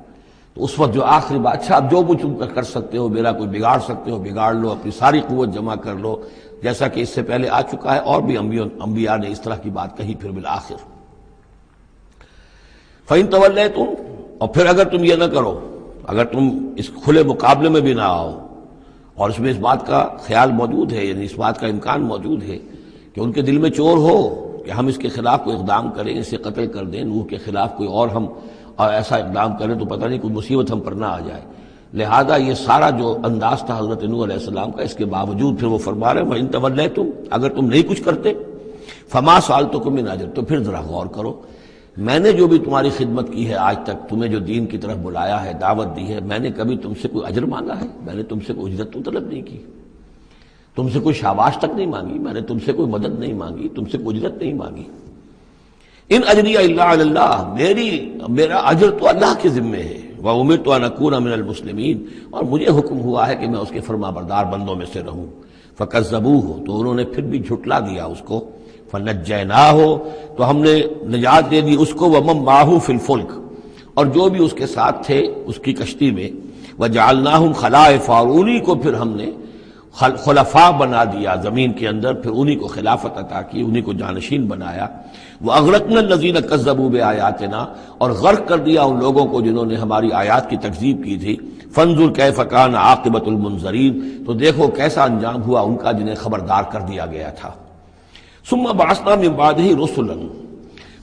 تو اس وقت جو آخری بات، اچھا اب جو کچھ تم کر سکتے ہو، میرا کوئی بگاڑ سکتے ہو بگاڑ لو، اپنی ساری قوت جمع کر لو، جیسا کہ اس سے پہلے آ چکا ہے، اور بھی انبیاء نے اس طرح کی بات کہی. پھر بالآخر فَإِن تَوَلَّيْتُمْ، اور پھر اگر تم یہ نہ کرو، اگر تم اس کھلے مقابلے میں بھی نہ آؤ، اور اس میں اس بات کا خیال موجود ہے، یعنی اس بات کا امکان موجود ہے کہ ان کے دل میں چور ہو کہ ہم اس کے خلاف کوئی اقدام کریں، اسے قتل کر دیں، نوح کے خلاف کوئی اور ہم ایسا اقدام کریں تو پتہ نہیں کوئی مصیبت ہم پر نہ آ جائے۔ لہذا یہ سارا جو انداز تھا حضرت نوح علیہ السلام کا، اس کے باوجود پھر وہ فرما رہے ہیں وَإِن تَوَلَّيْتُمْ، اگر تم نہیں کچھ کرتے فَمَا سَأَلْتُكُم مِّنْ أَجْرٍ، تو پھر ذرا غور کرو، میں نے جو بھی تمہاری خدمت کی ہے آج تک، تمہیں جو دین کی طرف بلایا ہے، دعوت دی ہے، میں نے کبھی تم سے کوئی اجر مانگا ہے؟ میں نے تم سے کوئی اجرت تو طلب نہیں کی، تم سے کوئی شاباش تک نہیں مانگی، میں نے تم سے کوئی مدد نہیں مانگی، تم سے کوئی اجرت نہیں مانگی۔ ان اجری الا علی اللہ، میرا اجر تو اللہ کے ذمے ہے۔ وامرت ان اکون من المسلمین، اور مجھے حکم ہوا ہے کہ میں اس کے فرما بردار بندوں میں سے رہوں۔ فکذبوہ، تو انہوں نے پھر بھی جھٹلا دیا اس کو۔ فنجیناہ، تو ہم نے نجات دے دی اس کو، ومن معہ فی الفلک، اور جو بھی اس کے ساتھ تھے اس کی کشتی میں۔ وجعلناہم خلائف، اور انہی کو پھر ہم نے خلفاء بنا دیا زمین کے اندر، پھر انہی کو خلافت عطا کی، انہی کو جانشین بنایا۔ وَأَغْرَقْنَا الَّذِينَ كَذَّبُوا بِآيَاتِنَا، اور غرق کر دیا ان لوگوں کو جنہوں نے ہماری آیات کی تکذیب کی تھی۔ فَانظُرْ كَيْفَ كَانَ عَاقِبَةُ الْمُنذَرِينَ، تو دیکھو کیسا انجام ہوا ان کا جنہیں خبردار کر دیا گیا تھا۔ ثُمَّ بَعَثْنَا مِن بَعْدِهِ رُسُلًا،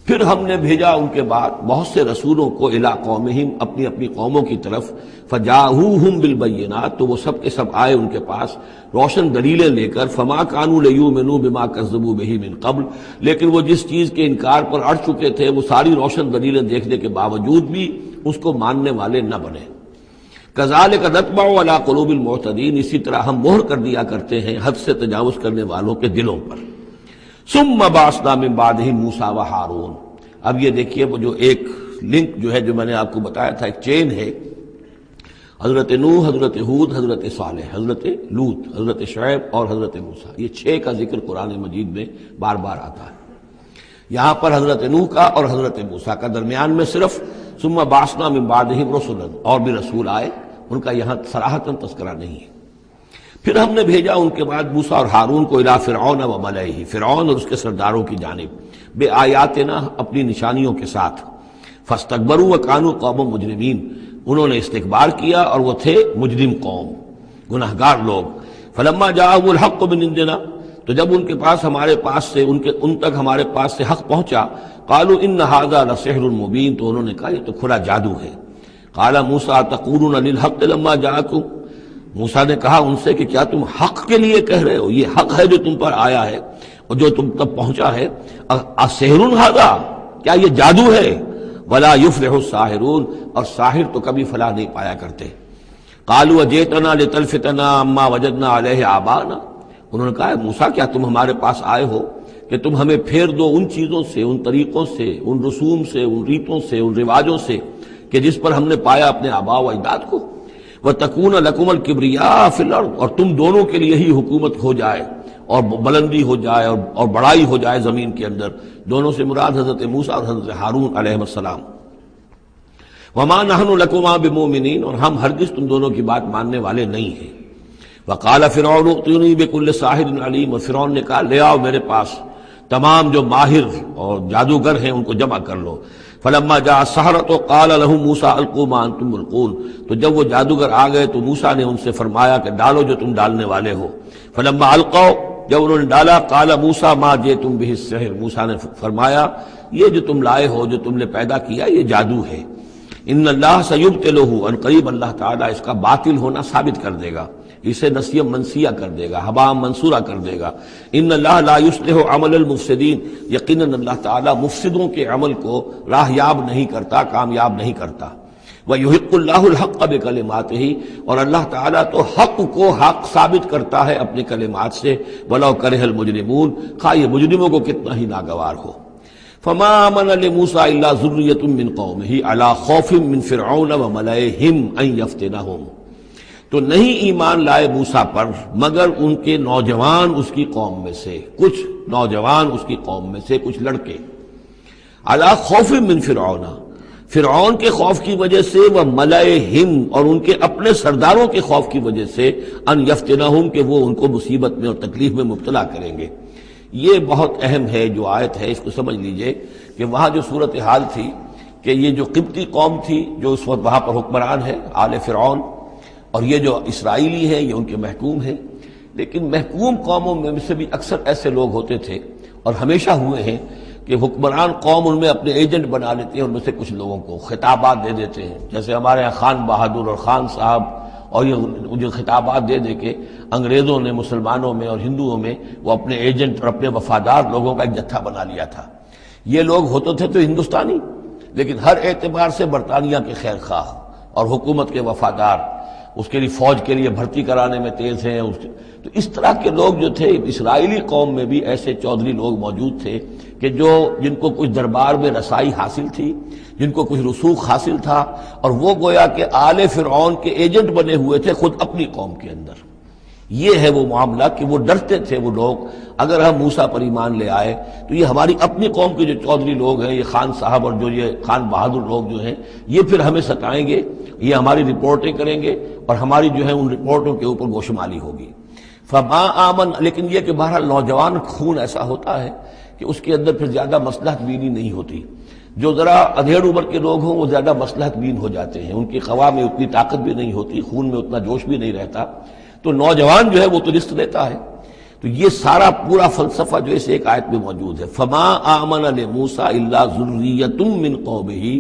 پھر ہم نے بھیجا ان کے بعد بہت سے رسولوں کو، الی قومہم، اپنی اپنی قوموں کی طرف۔ فجاءوہم بالبینات، تو وہ سب کے سب آئے ان کے پاس روشن دلیلیں لے کر۔ فما کانوا لیؤمنوا بما کذبوا بہ من قبل، لیکن وہ جس چیز کے انکار پر اڑ چکے تھے وہ ساری روشن دلیلیں دیکھنے کے باوجود بھی اس کو ماننے والے نہ بنے۔ کذالک نطبع علی قلوب المعتدین، اسی طرح ہم مہر کر دیا کرتے ہیں حد سے تجاوز کرنے والوں کے دلوں پر۔ ثم بعثنا من بعدہم موسیٰ و ہارون، اب یہ دیکھیے وہ جو ایک لنک جو ہے جو میں نے آپ کو بتایا تھا، ایک چین ہے، حضرت نوح، حضرت ہود، حضرت صالح، حضرت لوط، حضرت شعیب اور حضرت موسیٰ، یہ 6 کا ذکر قرآن مجید میں بار بار آتا ہے۔ یہاں پر حضرت نوح کا اور حضرت موسیٰ کا، درمیان میں صرف ثم بعثنا من بعدہم رسلا، اور بھی رسول آئے، ان کا یہاں صراحتاً تذکرہ نہیں ہے۔ پھر ہم نے بھیجا ان کے بعد موسیٰ اور ہارون کو الی فرعون و ملئہ، فرعون اور اس کے سرداروں کی جانب، بے آیاتنا، اپنی نشانیوں کے ساتھ۔ فاستکبروا وکانوا قوما مجرمین، انہوں نے استکبار کیا اور وہ تھے مجرم قوم، گناہگار لوگ۔ فلما جاءهم الحق من عندنا، تو جب ان کے پاس ہمارے پاس سے ان تک ہمارے پاس سے حق پہنچا، قالوا ان هذا لسحر مبین، تو انہوں نے کہا یہ تو کھلا جادو ہے۔ قال موسیٰ تقولون للحق لما جاءکم، موسیٰ نے کہا ان سے کہ کیا تم حق کے لیے کہہ رہے ہو، یہ حق ہے جو تم پر آیا ہے اور جو تم تک پہنچا ہے۔ اسحر ھذا، کیا یہ جادو ہے؟ ولا یفلح الساحرون، اور ساحر تو کبھی فلاح نہیں پایا کرتے۔ قالوا اجئتنا لتلفتنا عما وجدنا علیہ آباءنا، انہوں نے کہا موسیٰ کیا تم ہمارے پاس آئے ہو کہ تم ہمیں پھیر دو ان چیزوں سے، ان طریقوں سے، ان رسوم سے، ان ریتوں سے، ان رواجوں سے کہ جس پر ہم نے پایا اپنے آباء و اجداد کو۔ وَتَكُونَ لَكُمُ الْكِبْرِيَاءُ فِي الْأَرْضِ، اور تم دونوں کے لیے ہی حکومت ہو جائے اور بلندی ہو جائے اور بڑائی ہو جائے زمین کے اندر۔ دونوں سے مراد حضرت موسیٰ اور حضرت ہارون علیہ السلام۔ وَمَا نَحْنُ لَكُمَا بِمُؤْمِنِينَ، اور ہم ہرگز تم دونوں کی بات ماننے والے نہیں ہیں۔ وَقَالَ فِرْعَوْنُ ائْتُونِي بِكُلِّ سَاحِرٍ عَلِيمٍ، اور فرعون نے کہا لے آؤ میرے پاس تمام جو ماہر اور جادوگر ہیں ان کو جمع کر لو۔ فلما جاء السحرة قال لهم موسیٰ القوا ما انتم ملقون، تو جب وہ جادوگر آ گئے تو موسیٰ نے ان سے فرمایا کہ ڈالو جو تم ڈالنے والے ہو۔ فلما القوا، جب انہوں نے ڈالا، قال موسیٰ ما جئتم به السحر، موسیٰ نے فرمایا یہ جو تم لائے ہو، جو تم نے پیدا کیا، یہ جادو ہے۔ ان اللہ سیبطلہ، ان قریب اللہ تعالیٰ اس کا باطل ہونا ثابت کر دے گا، اسے نسیہ منسیہ کر دے گا، ہباء منصورہ کر دے گا۔ ان اللہ لا یصلح عمل المفسدین، یقیناً اللہ تعالیٰ مفسدوں کے عمل کو راہیاب نہیں کرتا، کامیاب نہیں کرتا۔ وَيُحِقُّ اللَّهُ الْحَقَّ بِكَلِمَاتِهِ، اور اللہ تعالیٰ تو حق کو حق ثابت کرتا ہے اپنی کلمات سے۔ وَلَوْ كَرِهَ الْمُجْرِمُونَ، خواہ یہ مجرموں کو کتنا ہی ناگوار ہو۔ فَمَا آمَنَ لِمُوسَىٰ إِلَّا ذُرِّيَّةٌ مِّن قَوْمِهِ عَلَىٰ خَوْفٍ مِّن فِرْعَوْنَ وَمَلَئِهِمْ أَن يَفْتِنَهُمْ، تو نہیں ایمان لائے موسیٰ پر مگر ان کے نوجوان اس کی قوم میں سے، کچھ نوجوان اس کی قوم میں سے، کچھ لڑکے۔ عَلَىٰ خَوْفٍ مِّن فِرْعَوْنَ، فرعون کے خوف کی وجہ سے، وہ ملئہم، اور ان کے اپنے سرداروں کے خوف کی وجہ سے، ان یفتنہم، کہ وہ ان کو مصیبت میں اور تکلیف میں مبتلا کریں گے۔ یہ بہت اہم ہے جو آیت ہے، اس کو سمجھ لیجئے کہ وہاں جو صورتحال تھی کہ یہ جو قبطی قوم تھی جو اس وقت وہاں پر حکمران ہے، آل فرعون، اور یہ جو اسرائیلی ہیں یہ ان کے محکوم ہیں، لیکن محکوم قوموں میں سے بھی اکثر ایسے لوگ ہوتے تھے اور ہمیشہ ہوئے ہیں کہ حکمران قوم ان میں اپنے ایجنٹ بنا لیتے ہیں، ان میں سے کچھ لوگوں کو خطابات دے دیتے ہیں، جیسے ہمارے یہاں خان بہادر اور خان صاحب، اور یہ جو خطابات دے دے کے انگریزوں نے مسلمانوں میں اور ہندوؤں میں وہ اپنے ایجنٹ اور اپنے وفادار لوگوں کا ایک جتھا بنا لیا تھا۔ یہ لوگ ہوتے تھے تو ہندوستانی، لیکن ہر اعتبار سے برطانیہ کے خیر خواہ اور حکومت کے وفادار، اس کے لیے فوج کے لیے بھرتی کرانے میں تیز ہیں۔ تو اس طرح کے لوگ جو تھے، اسرائیلی قوم میں بھی ایسے چودھری لوگ موجود تھے کہ جن کو کچھ دربار میں رسائی حاصل تھی، جن کو کچھ رسوخ حاصل تھا، اور وہ گویا کہ آل فرعون کے ایجنٹ بنے ہوئے تھے خود اپنی قوم کے اندر۔ یہ ہے وہ معاملہ کہ وہ ڈرتے تھے وہ لوگ، اگر ہم موسیٰ پر ایمان لے آئے تو یہ ہماری اپنی قوم کے جو چودھری لوگ ہیں، یہ خان صاحب اور جو یہ خان بہادر لوگ جو ہیں، یہ پھر ہمیں ستائیں گے، یہ ہماری رپورٹیں کریں گے اور ہماری جو ہے ان رپورٹوں کے اوپر گوشمالی ہوگی۔ فما آمن، لیکن یہ کہ بہرحال نوجوان خون ایسا ہوتا ہے کہ اس کے اندر پھر زیادہ مصلحت بینی نہیں ہوتی۔ جو ذرا ادھیڑ عمر کے لوگ ہوں وہ زیادہ مصلحت بین ہو جاتے ہیں، ان کی خوا میں اتنی طاقت بھی نہیں ہوتی، خون میں اتنا جوش بھی نہیں رہتا، تو نوجوان جو ہے وہ تو رسک لیتا ہے۔ تو یہ سارا پورا فلسفہ جو اس ایک آیت میں موجود ہے۔ فما آمن لموسیٰ الا ذریۃ من قومہ،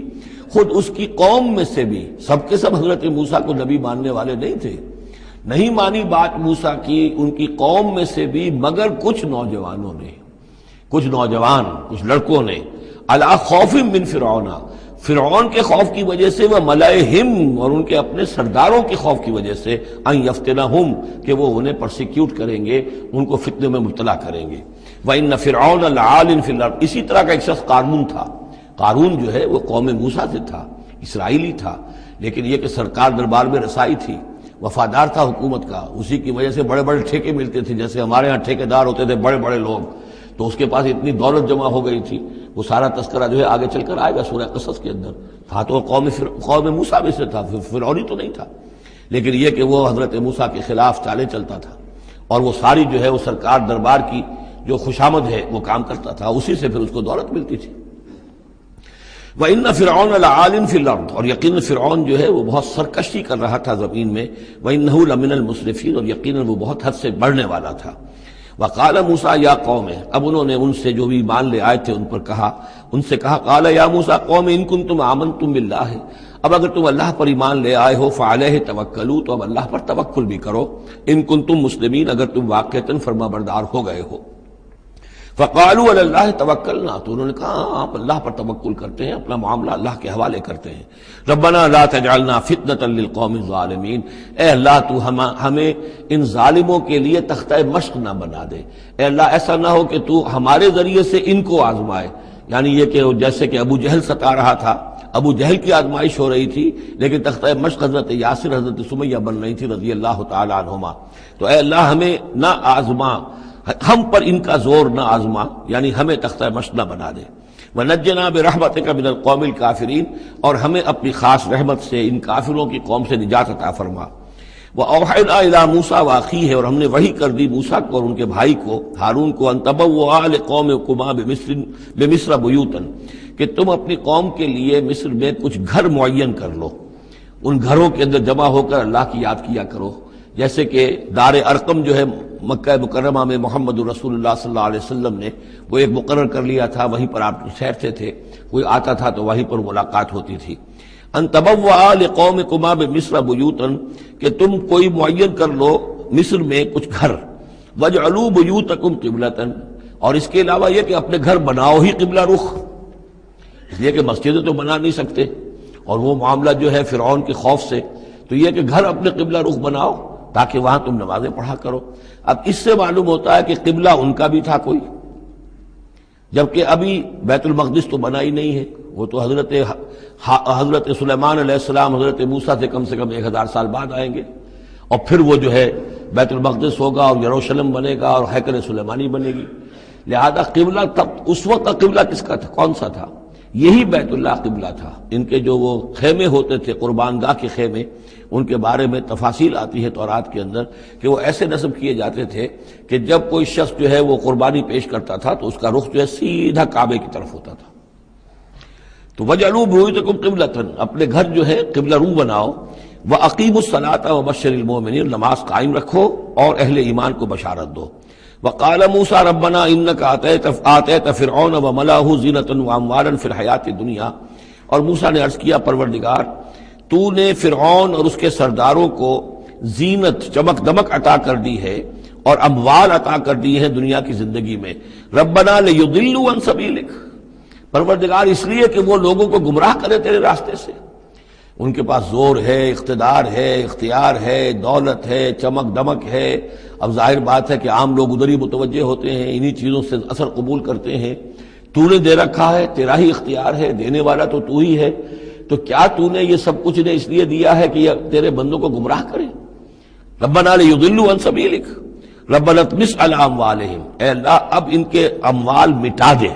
خود اس کی قوم میں سے بھی، سب کے سب حضرت موسیٰ کو نبی ماننے والے نہیں تھے، نہیں مانی بات موسیٰ کی ان کی قوم میں سے بھی، مگر کچھ نوجوانوں نے، کچھ نوجوان، کچھ لڑکوں نے، علی خوف من فرعون، فرعون کے خوف کی وجہ سے، وہ ملئہم، اور ان کے اپنے سرداروں کے خوف کی وجہ سے، ان یفتنہم، کہ وہ انہیں پرسیکیوٹ کریں گے، ان کو فتنے میں مبتلا کریں گے۔ وَإِنَّ فِرْعَوْنَ لَعَالٍ فِي الْأَرْضِ، اسی طرح کا ایک شخص قارون تھا۔ قارون جو ہے وہ قوم موسیٰ سے تھا، اسرائیلی تھا، لیکن یہ کہ سرکار دربار میں رسائی تھی، وفادار تھا حکومت کا، اسی کی وجہ سے بڑے بڑے ٹھیکے ملتے تھے، جیسے ہمارے ہاں ٹھیکیدار ہوتے تھے بڑے بڑے لوگ، تو اس کے پاس اتنی دولت جمع ہو گئی تھی۔ وہ سارا تذکرہ جو ہے آگے چل کر آئے گا سورہ قصص کے اندر۔ تھا تو قوم موسیٰ میں سے تھا، فرعونی تو نہیں تھا، لیکن یہ کہ وہ حضرت موسیٰ کے خلاف چالیں چلتا تھا، اور وہ ساری جو ہے وہ سرکار دربار کی جو خوشامد ہے وہ کام کرتا تھا، اسی سے پھر اس کو دولت ملتی تھی۔ وَإِنَّ فِرْعَوْنَ لَعَالٍ فِي الْأَرْضِ، اور یقیناً فرعون جو ہے وہ بہت سرکشی کر رہا تھا زمین میں، وَإِنَّهُ لَمِنَ الْمُسْرِفِينَ، اور یقیناً وہ بہت حد سے بڑھنے والا تھا۔ وَقَالَ مُوسَىٰ يَا قَوْمِ، اب انہوں نے ان سے جو بھی ایمان لے آئے تھے ان سے کہا قَالَ يَا مُوسَىٰ قَوْمِ إِن كُنتُمْ آمَنتُم بِاللَّهِ، اب اگر تم اللہ پر ایمان لے آئے ہو، فَعَلَيْهِ تَوَكَّلُوا، تو اب اللہ پر توکل بھی کرو، إِن كُنتُم مُسْلِمِينَ، اگر تم واقعتاً فرما بردار ہو گئے ہو۔ فَقَالُوا عَلَى اللَّهِ تَوَكَّلْنَا، تو انہوں نے کہا ہاں آپ اللہ پر توکل کرتے ہیں، اپنا معاملہ اللہ کے حوالے کرتے ہیں۔ رَبَّنَا لَا تَجْعَلْنَا فِتْنَةً لِلْقَوْمِ الظَّالِمِينَ، اے اللہ تو ہمیں ان ظالموں کے لیے تختہ مشق نہ بنا دے، اے اللہ ایسا نہ ہو کہ تو ہمارے ذریعے سے ان کو آزمائے، یعنی یہ کہ جیسے کہ ابو جہل ستا رہا تھا، ابو جہل کی آزمائش ہو رہی تھی، لیکن تختہ مشق حضرت یاسر، حضرت سمیہ بن رہی تھی رضی اللہ تعالی عنہما، تو اے اللہ ہمیں نہ آزما، ہم پر ان کا زور نہ آزما، یعنی ہمیں تختہ مشق نہ بنا دے۔ وَنَجِّنَا بِرَحْمَتِكَ مِنَ الْقَوْمِ الْكَافِرِينَ، اور ہمیں اپنی خاص رحمت سے ان کافروں کی قوم سے نجات عطا فرما۔ وَأَوْحَيْنَا إِلَىٰ مُوسَىٰ وَأَخِيهِ، اور ہم نے وحی کر دی موسیٰ کو اور ان کے بھائی کو ہارون کو، أَن تَبَوَّآ لِقَوْمِكُمَا بِمِصْرَ بُيُوتًا، کہ تم اپنی قوم کے لیے مصر میں کچھ گھر معین کر لو، ان گھروں کے اندر جمع ہو کر اللہ کی یاد کیا کرو، جیسے کہ دار ارقم جو ہے مکہ مکرمہ میں محمد رسول اللہ صلی اللہ علیہ وسلم نے وہ ایک مقرر کر لیا تھا، وہیں پر آپ ٹھہرتے تھے، کوئی آتا تھا تو وہیں پر ملاقات ہوتی تھی۔ ان تبوأ لقومکما بمصر بیوتا، کہ تم کوئی معین کر لو مصر میں کچھ گھر، واجعلوا بیوتکم قبلۃ، اور اس کے علاوہ یہ کہ اپنے گھر بناؤ ہی قبلہ رخ، اس لیے کہ مسجدیں تو بنا نہیں سکتے، اور وہ معاملہ جو ہے فرعون کے خوف سے، تو یہ کہ گھر اپنے قبلہ رخ بناؤ تاکہ وہاں تم نمازیں پڑھا کرو۔ اب اس سے معلوم ہوتا ہے کہ قبلہ ان کا بھی تھا کوئی، جبکہ ابھی بیت المقدس تو بنا ہی نہیں ہے، وہ تو حضرت سلیمان علیہ السلام حضرت موسیٰ سے کم 1000 سال بعد آئیں گے، اور پھر وہ جو ہے بیت المقدس ہوگا اور یروشلم بنے گا اور ہیکل سلیمانی بنے گی، لہذا قبلہ تب اس وقت کا قبلہ کس کا تھا، کون سا تھا؟ یہی بیت اللہ قبلہ تھا۔ ان کے جو وہ خیمے ہوتے تھے قربان گاہ کے خیمے، ان کے بارے میں تفاصیل آتی ہے تورات کے اندر کہ وہ ایسے نصب کیے جاتے تھے کہ جب کوئی شخص جو ہے وہ قربانی پیش کرتا تھا تو اس کا رخ جو ہے سیدھا کعبے کی طرف ہوتا تھا۔ تو وَجْعَلُوا بُيُوتَكُمْ قِبْلَةً، اپنے گھر جو ہے قبلہ رو بناؤ، وَأَقِيمُوا الصَّلَاةَ وَبَشِّرِ الْمُؤْمِنِينَ، نماز قائم رکھو اور اہل ایمان کو بشارت دو۔ وقال موسیٰ ربنا انک آتیت فرعون وملأہ زینۃ واموالا فی الحیاۃ الدنیا، اور موسیٰ نے عرض کیا پروردگار تو نے فرعون اور اس کے سرداروں کو زینت چمک دمک عطا کر دی ہے اور اموال عطا کر دی ہے دنیا کی زندگی میں، ربنا لیضلوا عن سبیلک، پروردگار اس لیے کہ وہ لوگوں کو گمراہ کرے تیرے راستے سے، ان کے پاس زور ہے، اقتدار ہے، اختیار ہے، دولت ہے، چمک دمک ہے، اب ظاہر بات ہے کہ عام لوگ ادھر ہی متوجہ ہوتے ہیں، انہی چیزوں سے اثر قبول کرتے ہیں، تو نے دے رکھا ہے، تیرا ہی اختیار ہے، دینے والا تو ہی ہے، تو کیا تو نے یہ سب کچھ نے اس لیے دیا ہے کہ یہ تیرے بندوں کو گمراہ کرے؟ ربنا لیضلوا عن سبیلک ربنا اطمس علی اموالہم، اے اللہ اب ان کے اموال مٹا دے،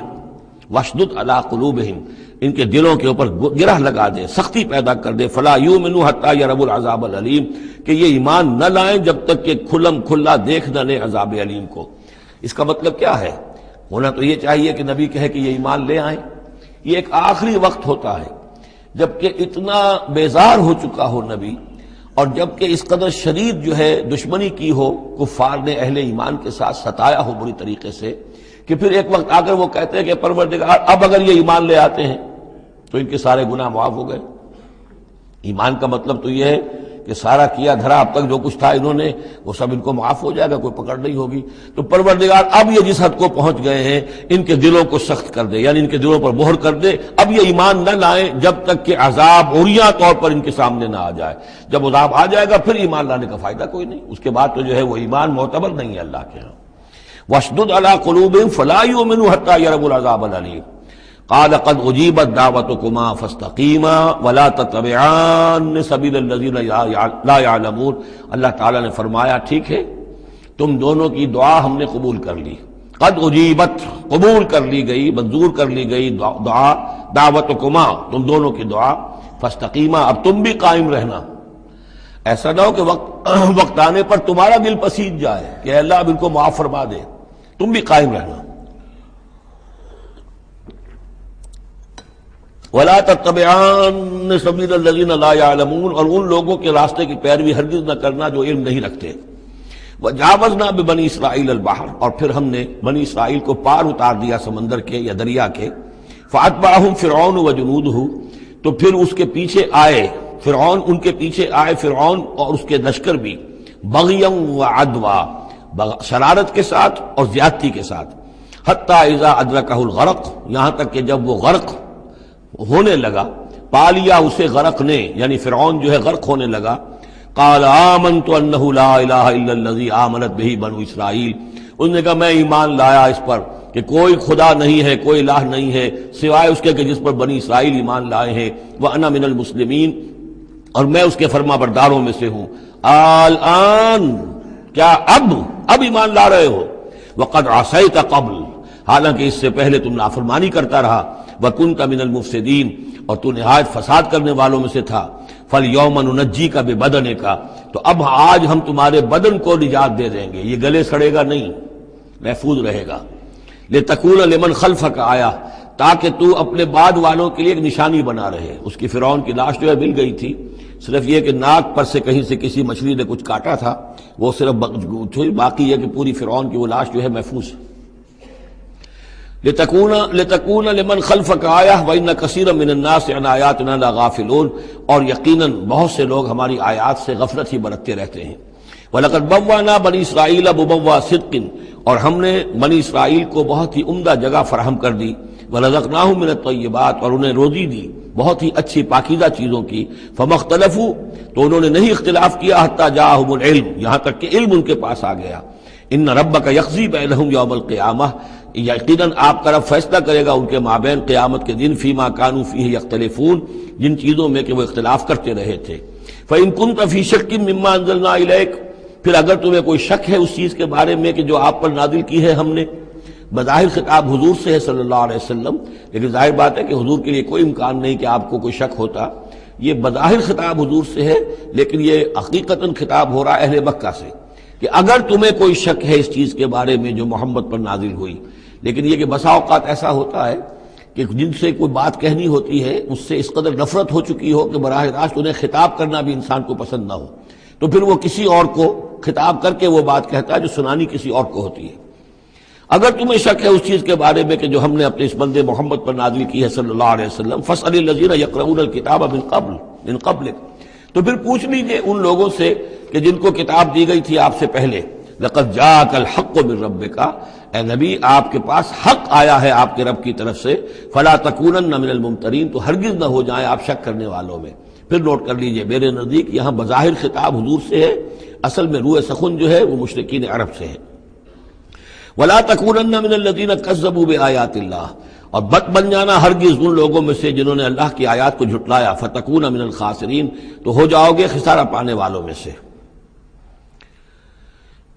واشدد علی قلوبہم، ان کے دلوں کے اوپر گرہ لگا دے، سختی پیدا کر دے، فلا یؤمنوا حتی یروا العذاب العلیم، کہ یہ ایمان نہ لائیں جب تک کہ کھلم کھلا دیکھ نہ لیں عذاب علیم کو۔ اس کا مطلب کیا ہے؟ ہونا تو یہ چاہیے کہ نبی کہے کہ یہ ایمان لے آئیں، یہ ایک آخری وقت ہوتا ہے جبکہ اتنا بیزار ہو چکا ہو نبی، اور جبکہ اس قدر شدید جو ہے دشمنی کی ہو کفار نے اہل ایمان کے ساتھ، ستایا ہو بری طریقے سے، کہ پھر ایک وقت آ کر وہ کہتے ہیں کہ پروردگار اب اگر یہ ایمان لے آتے ہیں تو ان کے سارے گناہ معاف ہو گئے۔ ایمان کا مطلب تو یہ ہے کہ سارا کیا دھرا اب تک جو کچھ تھا انہوں نے وہ سب ان کو معاف ہو جائے گا، کوئی پکڑ نہیں ہوگی۔ تو پروردگار اب یہ جس حد کو پہنچ گئے ہیں ان کے دلوں کو سخت کر دے، یعنی ان کے دلوں پر مہر کر دے، اب یہ ایمان نہ لائیں جب تک کہ عذاب عریاں طور پر ان کے سامنے نہ آ جائے۔ جب عذاب آ جائے گا پھر ایمان لانے کا فائدہ کوئی نہیں، اس کے بعد تو جو ہے وہ ایمان معتبر نہیں ہے اللہ کے ہاں۔ واشدد علی قلوبہم فلا یؤمنوا حتی یروا العذاب العلیم، قال قد اجیبت دعوتکما فاستقیما ولا تتبعان سبیل الذین لا یعلمون، اللہ تعالیٰ نے فرمایا ٹھیک ہے تم دونوں کی دعا ہم نے قبول کر لی، قد اجیبت قبول کر لی گئی، منظور کر لی گئی دعا، دعوتکما تم دونوں کی دعا، فاستقیما اب تم بھی قائم رہنا، ایسا نہ ہو کہ وقت آنے پر تمہارا دل پسیج جائے کہ اللہ اب ان کو معاف فرما دے، تم بھی قائم رہنا۔ وَلَا تَتَّبِعَانَّ سَبِيلَ الَّذِينَ لَا يَعْلَمُونَ، اور ان لوگوں کے راستے کی پیروی ہرگز نہ کرنا جو علم نہیں رکھتے۔ وَجَاوَزْنَا بِبَنِي إِسْرَائِيلَ الْبَحْرَ، اور پھر ہم نے بنی اسرائیل کو پار اتار دیا سمندر کے یا دریا کے، فَأَتْبَعَهُمْ فِرْعَوْنُ وَجُنُودُهُ، تو پھر اس کے پیچھے آئے فرعون، ان کے پیچھے آئے فرعون اور اس کے لشکر بھی، بغیًا وعدوا، شرارت کے ساتھ اور زیادتی کے ساتھ، حتی اذا ادرکہ الغرق، یہاں تک کہ جب وہ غرق ہونے لگا، پا لیا اسے غرق نے، یعنی فرعون جو ہے غرق ہونے لگا، قال آمنت انہ لا الہ الا الذی آمنت بہ بنو اسرائیل، اس نے کہا میں ایمان لایا اس پر کہ کوئی خدا نہیں ہے، کوئی الہ نہیں ہے سوائے اس کے کہ جس پر بنی اسرائیل ایمان لائے ہیں، وانا من المسلمین، اور میں اس کے فرما برداروں میں سے ہوں۔ الآن، کیا اب ایمان لا رہے ہو؟ وقد عصیت قبل، حالانکہ اس سے پہلے تم نافرمانی کرتا رہا، وکنت من المفسدین، اور تو نہایت فساد کرنے والوں میں سے تھا، فالیوم ننجیک ببدنک، تو اب آج ہم تمہارے بدن کو نجات دے دیں گے، یہ گلے سڑے گا نہیں، محفوظ رہے گا، لتکون لمن خلفک آیا، تاکہ تو اپنے بعد والوں کے لیے ایک نشانی بنا رہے۔ اس کی فرعون کی لاش جو ہے مل گئی تھی، صرف یہ کہ ناک پر سے کہیں سے کسی مچھلی نے کچھ کاٹا تھا، وہ صرف باقی ہے کہ پوری فرعون کی وہ لاش جو ہے محفوظ ہے۔ لتکون لمن خلفک آیہ وان کثیرا من الناس عن آیاتنا لغافلون، اور یقیناً بہت سے لوگ ہماری آیات سے غفلت ہی برتتے رہتے ہیں۔ وَلَقَدْ بَوَّأْنَا بَنِي إِسْرَائِيلَ مُبَوَّأَ صِدْقٍ، اور ہم نے بنی اسرائیل کو بہت ہی عمدہ جگہ فراہم کر دی، وَرَزَقْنَاهُم مِّنَ الطَّيِّبَاتِ، اور انہیں روزی دی بہت ہی اچھی پاکیزہ چیزوں کی، فَمَا اخْتَلَفُوا، تو انہوں نے نہیں اختلاف کیا، حتیٰ جاءہم العلم، یہاں تک کہ علم ان کے پاس آ گیا۔ ان ربک یقضی بینہم یوم القیامہ، یقیناً آپ کا رب فیصلہ کرے گا ان کے مابین قیامت کے دن، فیما کانوا فیہ یختلفون، جن چیزوں میں کہ وہ اختلاف کرتے رہے تھے۔ فإن كنت فی شک مما انزلنا الیک، پھر اگر تمہیں کوئی شک ہے اس چیز کے بارے میں کہ جو آپ پر نازل کی ہے ہم نے، بظاہر خطاب حضور سے ہے صلی اللہ علیہ وسلم، لیکن ظاہر بات ہے کہ حضور کے لیے کوئی امکان نہیں کہ آپ کو کوئی شک ہوتا، یہ بظاہر خطاب حضور سے ہے، لیکن یہ حقیقتاً خطاب ہو رہا ہے اہل مکہ سے، کہ اگر تمہیں کوئی شک ہے اس چیز کے بارے میں جو محمد پر نازل ہوئی، لیکن یہ کہ بسا اوقات ایسا ہوتا ہے کہ جن سے کوئی بات کہنی ہوتی ہے اس سے اس قدر نفرت ہو چکی ہو کہ براہ راست انہیں خطاب کرنا بھی انسان کو پسند نہ ہو، تو پھر وہ کسی اور کو خطاب کر کے وہ بات کہتا ہے جو سنانی کسی اور کو ہوتی ہے۔ اگر تمہیں شک ہے اس چیز کے بارے میں کہ جو ہم نے اپنے اس بندے محمد پر نازل کی ہے صلی اللہ علیہ وسلم، فاسأل الذین یقرؤون الکتاب من قبلک، تو پھر پوچھ لیجئے ان لوگوں سے کہ جن کو کتاب دی گئی تھی آپ سے پہلے، لقد جاءک الحق من ربک، اے نبی آپ کے پاس حق آیا ہے آپ کے رب کی طرف سے، فلا تکونن من الممترین، تو ہرگز نہ ہو جائیں آپ شک کرنے والوں میں۔ پھر نوٹ کر لیجئے میرے نزدیک یہاں بظاہر خطاب حضور سے ہے، اصل میں روح سخن جو ہے وہ مشرکین عرب سے ہے۔ ولا تکونن من الذین کذبوا بآیات اللہ، اور بد بن جانا ہرگز ان لوگوں میں سے جنہوں نے اللہ کی آیات کو جھٹلایا، فتکون من الخاسرین، تو ہو جاؤ گے خسارہ پانے والوں میں سے۔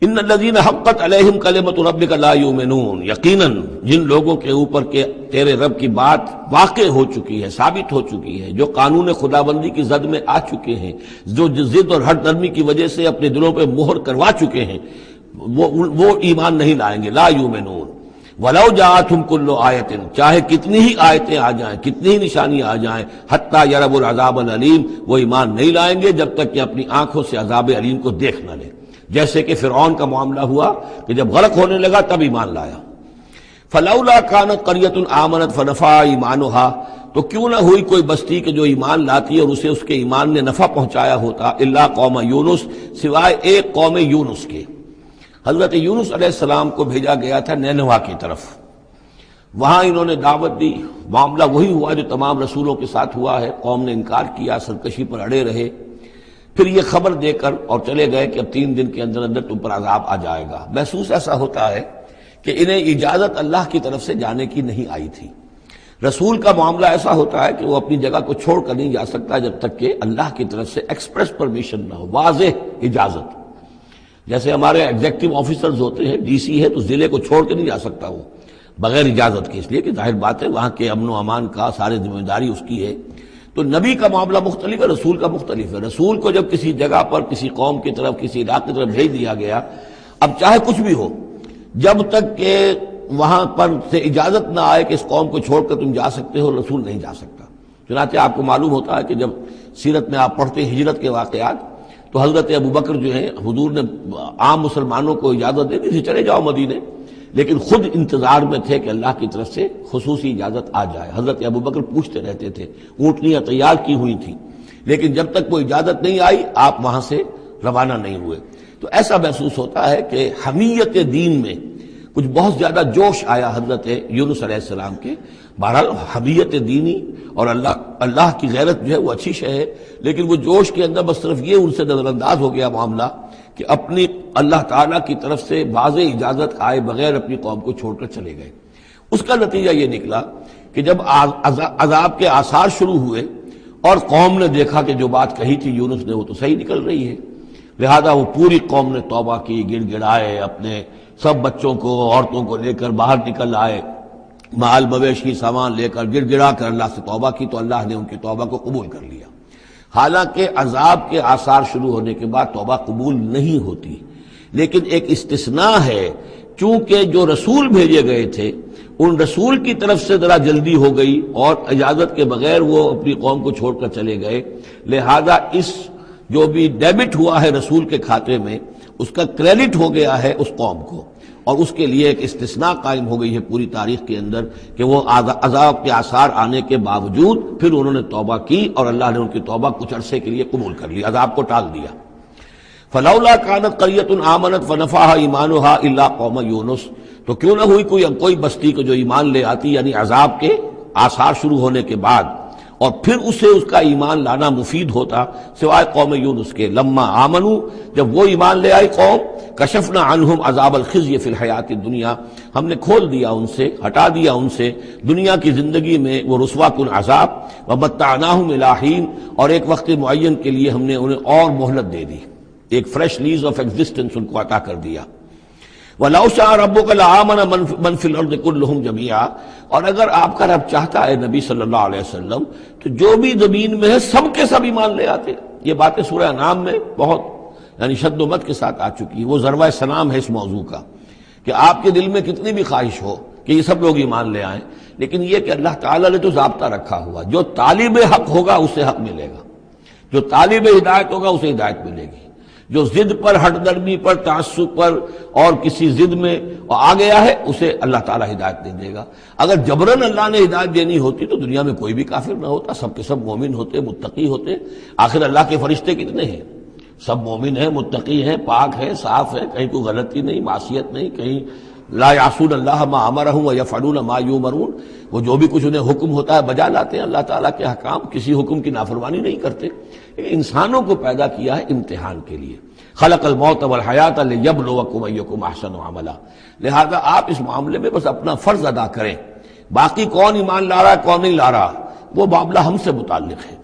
ان الذین حقت علیہم کلمۃ ربک لا یؤمنون، یقیناً جن لوگوں کے اوپر کہ تیرے رب کی بات واقع ہو چکی ہے، ثابت ہو چکی ہے، جو قانون خدابندی کی زد میں آ چکے ہیں، جو ضد اور ہٹ درمی کی وجہ سے اپنے دلوں پہ مہر کروا چکے ہیں، وہ ایمان نہیں لائیں گے۔ لا یؤمنون ولو جاءتہم کل آیۃ، چاہے کتنی ہی آیتیں آ جائیں، کتنی ہی نشانیاں آ جائیں، حتی یروا العذاب العلیم، وہ ایمان نہیں لائیں گے جب تک کہ اپنی آنکھوں سے عذاب علیم کو دیکھ نہ لیں۔ جیسے کہ فرعون کا معاملہ ہوا کہ جب غرق ہونے لگا تب ایمان لایا۔ فلولا کانت قریۃ آمنت فنفعها ایمانها، تو کیوں نہ ہوئی کوئی بستی کہ جو ایمان لاتی اور اسے اس کے ایمان نے نفع پہنچایا ہوتا، الا قوم یونس، سوائے ایک قوم یونس کے۔ حضرت یونس علیہ السلام کو بھیجا گیا تھا نینوا کی طرف، وہاں انہوں نے دعوت دی، معاملہ وہی ہوا جو تمام رسولوں کے ساتھ ہوا ہے، قوم نے انکار کیا، سرکشی پر اڑے رہے، پھر یہ خبر دے کر اور چلے گئے کہ اب 3 دن کے اندر اندر تم پر عذاب آ جائے گا۔ محسوس ایسا ہوتا ہے کہ انہیں اجازت اللہ کی طرف سے جانے کی نہیں آئی تھی۔ رسول کا معاملہ ایسا ہوتا ہے کہ وہ اپنی جگہ کو چھوڑ کر نہیں جا سکتا جب تک کہ اللہ کی طرف سے ایکسپریس پرمیشن نہ ہو، واضح اجازت۔ جیسے ہمارے ایگزیکٹو آفیسرز ہوتے ہیں، ڈی سی ہے تو ضلع کو چھوڑ کے نہیں جا سکتا وہ بغیر اجازت کے، اس لیے کہ ظاہر بات ہے وہاں کے امن و امان کا سارے ذمہ داری اس کی ہے۔ تو نبی کا معاملہ مختلف ہے، رسول کا مختلف ہے۔ رسول کو جب کسی جگہ پر کسی قوم کی طرف کسی علاقے کی طرف بھیج دیا گیا، اب چاہے کچھ بھی ہو، جب تک کہ وہاں پر سے اجازت نہ آئے کہ اس قوم کو چھوڑ کر تم جا سکتے ہو، رسول نہیں جا سکتا۔ چنانچہ آپ کو معلوم ہوتا ہے کہ جب سیرت میں آپ پڑھتے ہیں ہجرت کے واقعات، تو حضرت ابوبکر جو ہیں، حضور نے عام مسلمانوں کو اجازت دے دی تھی چلے جاؤ مدینے، لیکن خود انتظار میں تھے کہ اللہ کی طرف سے خصوصی اجازت آ جائے۔ حضرت ابوبکر پوچھتے رہتے تھے، اونٹنیاں تیار کی ہوئی تھیں، لیکن جب تک وہ اجازت نہیں آئی آپ وہاں سے روانہ نہیں ہوئے۔ تو ایسا محسوس ہوتا ہے کہ حمیت دین میں کچھ بہت زیادہ جوش آیا حضرت یونس علیہ السلام کے۔ بہرحال حمیت دینی اور اللہ کی غیرت جو ہے وہ اچھی شے ہے، لیکن وہ جوش کے اندر بس صرف یہ ان سے نظر انداز ہو گیا معاملہ کہ اپنی اللہ تعالیٰ کی طرف سے واضح اجازت آئے بغیر اپنی قوم کو چھوڑ کر چلے گئے۔ اس کا نتیجہ یہ نکلا کہ جب عذاب کے آثار شروع ہوئے اور قوم نے دیکھا کہ جو بات کہی تھی یونس نے وہ تو صحیح نکل رہی ہے، لہذا وہ پوری قوم نے توبہ کی، گڑ گڑائے، اپنے سب بچوں کو عورتوں کو لے کر باہر نکل آئے، مال مویشی سامان لے کر گڑ گڑا کر اللہ سے توبہ کی، تو اللہ نے ان کی توبہ کو قبول کر لیا۔ حالانکہ عذاب کے آثار شروع ہونے کے بعد توبہ قبول نہیں ہوتی، لیکن ایک استثناء ہے، چونکہ جو رسول بھیجے گئے تھے ان رسول کی طرف سے ذرا جلدی ہو گئی اور اجازت کے بغیر وہ اپنی قوم کو چھوڑ کر چلے گئے، لہذا اس جو بھی ڈیبٹ ہوا ہے رسول کے کھاتے میں اس کا کریڈٹ ہو گیا ہے اس قوم کو، اور اس کے لیے ایک استثناء قائم ہو گئی ہے پوری تاریخ کے اندر کہ وہ عذاب کے آثار آنے کے باوجود پھر انہوں نے توبہ کی اور اللہ نے ان کی توبہ کچھ عرصے کے لیے قبول کر لی، عذاب کو ٹال دیا۔ فلولا کانت قریۃ آمنت فنفعها ایمانها الا قوم یونس، تو کیوں نہ ہوئی کوئی بستی کو جو ایمان لے آتی، یعنی عذاب کے آثار شروع ہونے کے بعد، اور پھر اسے اس کا ایمان لانا مفید ہوتا، سوائے قوم یونس کے۔ لما آمنو، جب وہ ایمان لے آئی قوم، کشفنا عنہم عذاب الخزي فی الحیات الدنیا، ہم نے کھول دیا ان سے، ہٹا دیا ان سے دنیا کی زندگی میں وہ رسوا کن عذاب، ومتعناہم الی حین، اور ایک وقت معین کے لیے ہم نے انہیں اور مہلت دے دی، ایک فریش لیز آف ایگزسٹنس ان کو عطا کر دیا۔ وَلَوْ شَاءَ رَبُّكَ لَآمَنَ مَنْ فِي الْأَرْضِ كُلُّهُمْ جَمِيعًا، اور اگر آپ کا رب چاہتا ہے نبی صلی اللہ علیہ وسلم تو جو بھی زمین میں ہے سب کے سب ایمان لے آتے۔ یہ باتیں سورہ انعام میں بہت یعنی شد و مت کے ساتھ آ چکی ہے، وہ ذروہ سنام ہے اس موضوع کا کہ آپ کے دل میں کتنی بھی خواہش ہو کہ یہ سب لوگ ایمان لے آئیں، لیکن یہ کہ اللہ تعالیٰ نے تو ضابطہ رکھا ہوا، جو طالب حق ہوگا اسے حق ملے گا، جو طالب ہدایت ہوگا اسے ہدایت ملے گی۔ جو ضد پر، ہٹ درمی پر، تعصب پر اور کسی ضد میں آ گیا ہے اسے اللہ تعالیٰ ہدایت نہیں دے گا۔ اگر جبراً اللہ نے ہدایت دینی ہوتی تو دنیا میں کوئی بھی کافر نہ ہوتا، سب کے سب مومن ہوتے، متقی ہوتے۔ آخر اللہ کے فرشتے کتنے ہیں؟ سب مومن ہیں، متقی ہیں، پاک ہیں، صاف ہیں، کہیں کوئی غلطی نہیں، معصیت نہیں، کہیں لا یعصون اللہ ما امرہم ویفعلون ما یؤمرون، وہ جو بھی کچھ انہیں حکم ہوتا ہے بجا لاتے ہیں اللہ تعالیٰ کے احکام، کسی حکم کی نافرمانی نہیں کرتے۔ انسانوں کو پیدا کیا ہے امتحان کے لیے، خلق الموت والحیات لیبلوکم ایکم احسن عملا، لہذا آپ اس معاملے میں بس اپنا فرض ادا کریں، باقی کون ایمان لا رہا ہے کون نہیں لا رہا وہ معاملہ ہم سے متعلق ہے۔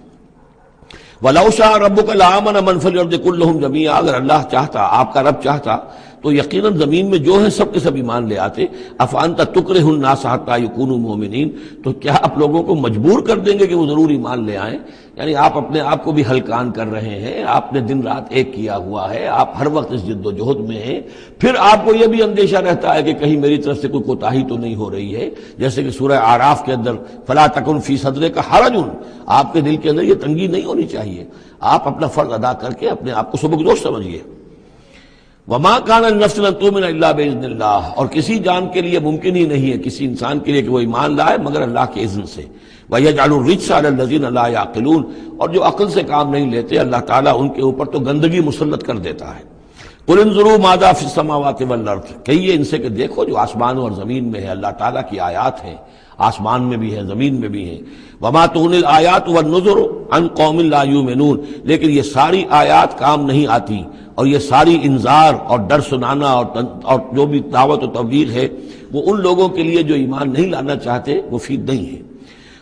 وَلَوْ شَاءَ رَبُّكَ لَآمَنَ مَنْ فِي الْأَرْضِ كُلُّهُمْ جَمِيعًا، اگر اللہ چاہتا، آپ کا رب چاہتا تو یقیناً زمین میں جو ہیں سب کے سب ایمان لے آتے۔ أَفَأَنْتَ تُكْرِهُ النَّاسَ حَتَّى يَكُونُوا مُؤْمِنِينَ، تو کیا آپ لوگوں کو مجبور کر دیں گے کہ وہ ضرور ایمان لے آئیں؟ یعنی آپ اپنے آپ کو بھی ہلکان کر رہے ہیں، آپ نے دن رات ایک کیا ہوا ہے، آپ ہر وقت اس جد و جہد میں ہیں، پھر آپ کو یہ بھی اندیشہ رہتا ہے کہ کہیں میری طرف سے کوئی کوتاہی تو نہیں ہو رہی ہے، جیسے کہ سورہ اعراف کے اندر فَلَا تَكُنْ فِي صَدْرِكَ حَرَجٌ، آپ کے دل کے اندر یہ تنگی نہیں ہونی چاہیے، آپ اپنا فرض ادا کر کے اپنے آپ کو سبکدوش سمجھیے۔ وَمَا كَانَ لِنَفْسٍ أَن تُؤْمِنَ إِلَّا بِإِذْنِ اللَّهِ، اور کسی جان کے لیے ممکن ہی نہیں ہے، کسی انسان کے لیے کہ وہ ایمان لائے مگر اللہ کے اذن سے۔ وَيَجْعَلُ الرِّجْسَ عَلَى الَّذِينَ لَا يَعْقِلُونَ، اور جو عقل سے کام نہیں لیتے اللہ تعالیٰ ان کے اوپر تو گندگی مسلط کر دیتا ہے۔ قُلِ انظُرُوا مَاذَا فِي السَّمَاوَاتِ وَالْأَرْضِ، کہیے ان سے کہ دیکھو جو آسمانوں اور زمین میں ہے اللہ تعالیٰ کی آیات ہیں، آسمان میں بھی ہیں زمین میں بھی ہیں۔ وَمَا تُغْنِي الْآيَاتُ وَالنُّذُرُ عَنْ قَوْمٍ لَا يُؤْمِنُونَ، لیکن یہ ساری آیات کام نہیں آتی، اور یہ ساری انذار اور ڈر سنانا اور جو بھی دعوت و تبلیغ ہے وہ ان لوگوں کے لیے جو ایمان نہیں لانا چاہتے مفید نہیں ہے۔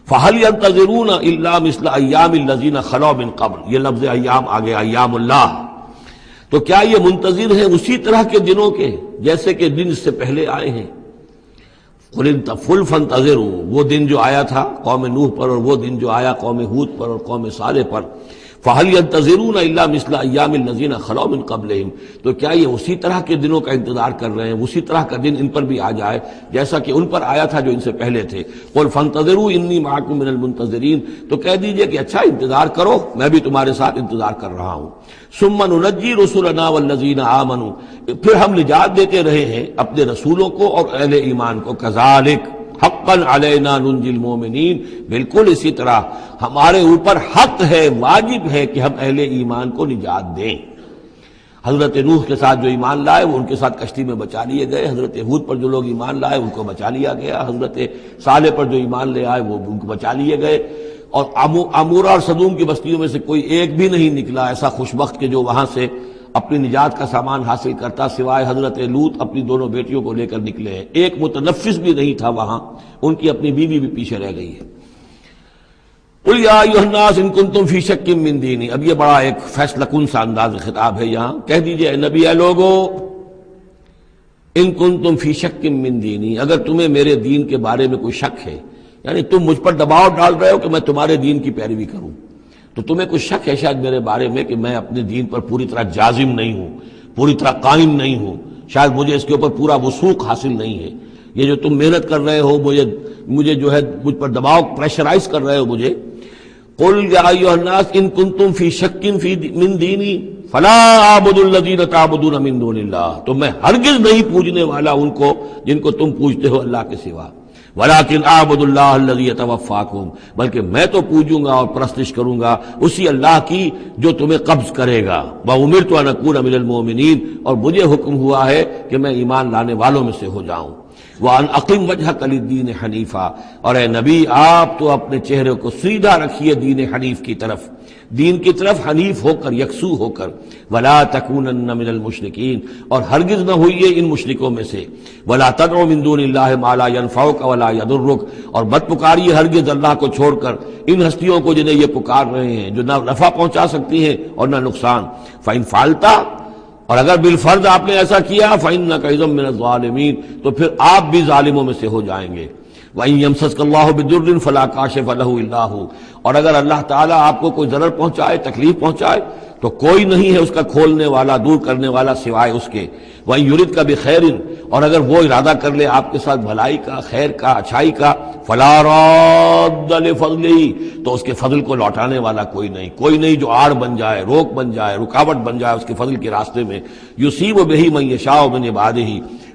فَهَلْ يَنْتَظِرُونَ إِلَّا مِثْلَ أَيَّامِ الَّذِينَ خَلَوْا مِن قَبْلُ، یہ لفظ ایام آگے ایام اللہ، تو کیا یہ منتظر ہیں اسی طرح کے دنوں کے جیسے کہ دن اس سے پہلے آئے ہیں؟ قُلْ فَانْتَظِرُوا، وہ دن جو آیا تھا قوم نوح پر، اور وہ دن جو آیا قوم ہود پر اور قوم صالح پر، فَهَلْ يَنْتَظِرُونَ إِلَّا مِثْلَ أَيَّامِ الَّذِينَ خَلَوْا مِن قَبْلِهِمْ، تو کیا یہ اسی طرح کے دنوں کا انتظار کر رہے ہیں، اسی طرح کا دن ان پر بھی آ جائے جیسا کہ ان پر آیا تھا جو ان سے پہلے تھے۔ قُلْ فَانْتَظِرُوا إِنِّي مَعَكُم مِّنَ الْمُنتَظِرِينَ، تو کہہ دیجئے کہ اچھا انتظار کرو، میں بھی تمہارے ساتھ انتظار کر رہا ہوں۔ ثُمَّ نُنَجِّي رُسُلَنَا وَالَّذِينَ آمَنُوا، پھر ہم نجات دیتے رہے ہیں اپنے رسولوں کو اور اہل ایمان کو۔ كَذَلِكَ حقاً علینا ننجی المومنین، بالکل اسی طرح ہمارے اوپر حق ہے، واجب ہے کہ ہم اہل ایمان کو نجات دیں۔ حضرت نوح کے ساتھ جو ایمان لائے وہ ان کے ساتھ کشتی میں بچا لیے گئے، حضرت ہود پر جو لوگ ایمان لائے ان کو بچا لیا گیا، حضرت صالح پر جو ایمان لے آئے وہ ان کو بچا لیے گئے، اور عمورہ اور صدوم کی بستیوں میں سے کوئی ایک بھی نہیں نکلا ایسا خوشبخت کہ جو وہاں سے اپنی نجات کا سامان حاصل کرتا، سوائے حضرت لوط اپنی دونوں بیٹیوں کو لے کر نکلے ہیں، ایک متنفس بھی نہیں تھا وہاں، ان کی اپنی بیوی بھی پیچھے رہ گئی ہے۔ قُلْ يَا أَيُّهَا النَّاسُ إِن كُنتُمْ فِي شَكٍّ مِّن دِينِي، اب یہ بڑا ایک فیصلہ کن سا انداز خطاب ہے یہاں، کہہ دیجئے اے نبی، اے لوگو، إِن كُنتُمْ فِي شَكٍّ مِّن دِينِي، اگر تمہیں میرے دین کے بارے میں کوئی شک ہے، یعنی تم مجھ پر دباؤ ڈال رہے ہو کہ میں تمہارے دین کی پیروی کروں، تو تمہیں کچھ شک ہے شاید میرے بارے میں کہ میں اپنے دین پر پوری طرح جازم نہیں ہوں، پوری طرح قائم نہیں ہوں، شاید مجھے اس کے اوپر پورا وثوق حاصل نہیں ہے، یہ جو تم محنت کر رہے ہو مجھے جو ہے مجھ پر دباؤ پریشرائز کر رہے ہو مجھے۔ قُلْ يَا أَيُّهَا النَّاسُ إِن كُنتُمْ فِي شَكٍّ مِّن دِينِي فَلَا أَعْبُدُ الَّذِينَ تَعْبُدُونَ مِن دُونِ اللَّهِ، تو میں ہرگز نہیں پوجنے والا ان کو جن کو تم پوجتے ہو اللہ کے سوا، وَلَٰكِنْ أَعْبُدُ اللَّهَ الَّذِي يَتَوَفَّاكُمْ، بلکہ میں تو پوجوں گا اور پرستش کروں گا اسی اللہ کی جو تمہیں قبض کرے گا۔ وَأُمِرْتُ أَنْ أَكُونَ مِنَ الْمُؤْمِنِينَ، اور مجھے حکم ہوا ہے کہ میں ایمان لانے والوں میں سے ہو جاؤں۔ وَأَنْ أَقِمْ وَجْهَكَ لِلدِّينِ حَنِيفًا، اور اے نبی آپ تو اپنے چہرے کو سیدھا رکھیے دین حنیف کی طرف، دین کی طرف حنیف ہو کر، یکسو ہو کر۔ وَلَا تَكُونَنَّ مِنَ الْمُشْرِكِينَ، اور ہرگز نہ ہوئیے ان مشرکوں میں سے۔ وَلَا تَدْعُ مِن دُونِ اللَّهِ مَا لَا يَنفَعُكَ وَلَا يَضُرُّكَ، اور مت پکاریے ہرگز اللہ کو چھوڑ کر ان ہستیوں کو جنہیں یہ پکار رہے ہیں جو نہ نفع پہنچا سکتی ہیں اور نہ نقصان۔ فَإِن فَعَلْتَ، اور اگر بالفرض آپ نے ایسا کیا، فَإِنَّكَ إِذًا مِّنَ الظَّالِمِينَ، تو پھر آپ بھی ظالموں میں سے ہو جائیں گے۔ وَإِن يَمْسَسْكَ اللَّهُ بِضُرٍّ فَلَا كَاشِفَ لَهُ إِلَّا هُوَ، اور اگر اللہ تعالیٰ آپ کو کوئی ضرر پہنچائے، تکلیف پہنچائے، تو کوئی نہیں ہے اس کا کھولنے والا، دور کرنے والا سوائے اس کے۔ وَإِن يُرِدْكَ بِخَيْرٍ، اور اگر وہ ارادہ کر لے آپ کے ساتھ بھلائی کا، خیر کا، اچھائی کا، فَلَا رَادَّ لِفَضْلِهِ، تو اس کے فضل کو لوٹانے والا کوئی نہیں جو آڑ بن جائے، روک بن جائے، رکاوٹ بن جائے اس کے فضل کے راستے میں۔ يُصِيبُ بِهِ مَن يَشَاءُ مِنْ عِبَادِهِ،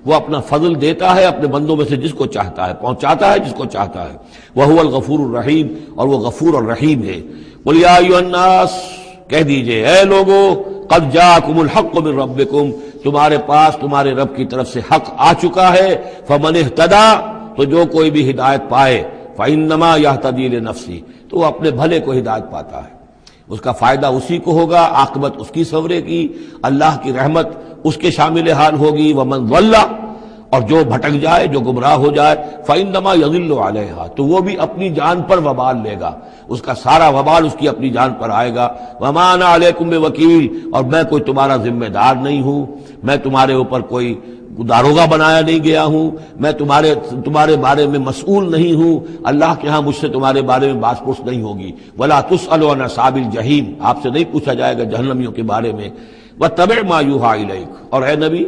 وہ اپنا فضل دیتا ہے اپنے بندوں میں سے جس کو چاہتا ہے، پہنچاتا ہے جس کو چاہتا ہے۔ وَهُوَ الْغَفُورُ الرَّحِيمُ، اور وہ غفور اور رحیم ہے۔ قُلْ يَا أَيُّهَا النَّاسُ، کہہ دیجئے اے لوگو، قَدْ جَاءَكُمُ الْحَقُّ مِنْ رَبِّكُمْ، تمہارے پاس تمہارے رب کی طرف سے حق آ چکا ہے۔ فَمَنِ اهْتَدَىٰ، تو جو کوئی بھی ہدایت پائے، فَإِنَّمَا يَهْتَدِي لِنَفْسِهِ، تو وہ اپنے بھلے کو ہدایت پاتا ہے، اس کا فائدہ اسی کو ہوگا، عاقبت اس کی سورے کی، اللہ کی رحمت اس کے شامل حال ہوگی۔ وَمَنْ ضَلَّ، اور جو بھٹک جائے، جو گمراہ ہو جائے، فَإِنَّمَا يَضِلُّ عَلَيْهَا، تو وہ بھی اپنی جان پر وبال لے گا، اس کا سارا وبال اس کی اپنی جان پر آئے گا۔ وَمَا أَنَا عَلَيْكُمْ بِوَكِيلٍ، اور میں کوئی تمہارا ذمہ دار نہیں ہوں، میں تمہارے اوپر کوئی داروغہ بنایا نہیں گیا ہوں، میں تمہارے بارے میں مسئول نہیں ہوں، اللہ کے ہاں مجھ سے تمہارے بارے میں باس پرس نہیں ہوگی۔ وَلَا تُسْأَلُ عَنْ أَصْحَابِ الْجَحِيمِ، آپ سے نہیں پوچھا جائے گا جہنمیوں کے بارے میں۔ وَاتَّبِعْ مَا يُوحَىٰ إِلَيْكَ، اور اے نبی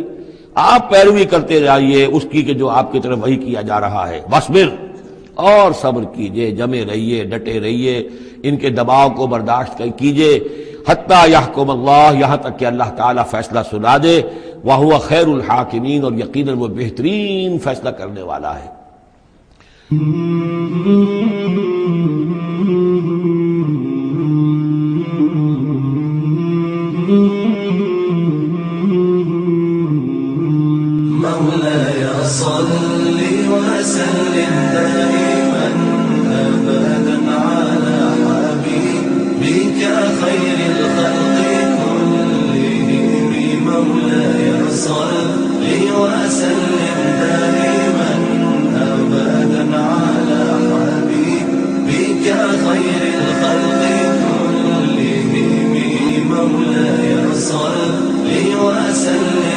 آپ پیروی کرتے جائیے اس کی کہ جو آپ کی طرف وحی کیا جا رہا ہے۔ وَاصْبِرْ، اور صبر کیجئے، جمے رہیے، ڈٹے رہیے، ان کے دباؤ کو برداشت کیجئے۔ حتیٰ یحکم اللہ، یہاں تک کہ اللہ تعالیٰ فیصلہ سنا دے۔ وَهُوَ خَيْرُ الْحَاكِمِينَ، اور یقیناً وہ بہترین فیصلہ کرنے والا ہے۔
مولاي صل وسلم دائما أبدا على حبيبك خير الخلق كلهم، مولاي صل وسلم دائما أبدا على حبيبك خير الخلق كلهم، مولاي صل وسلم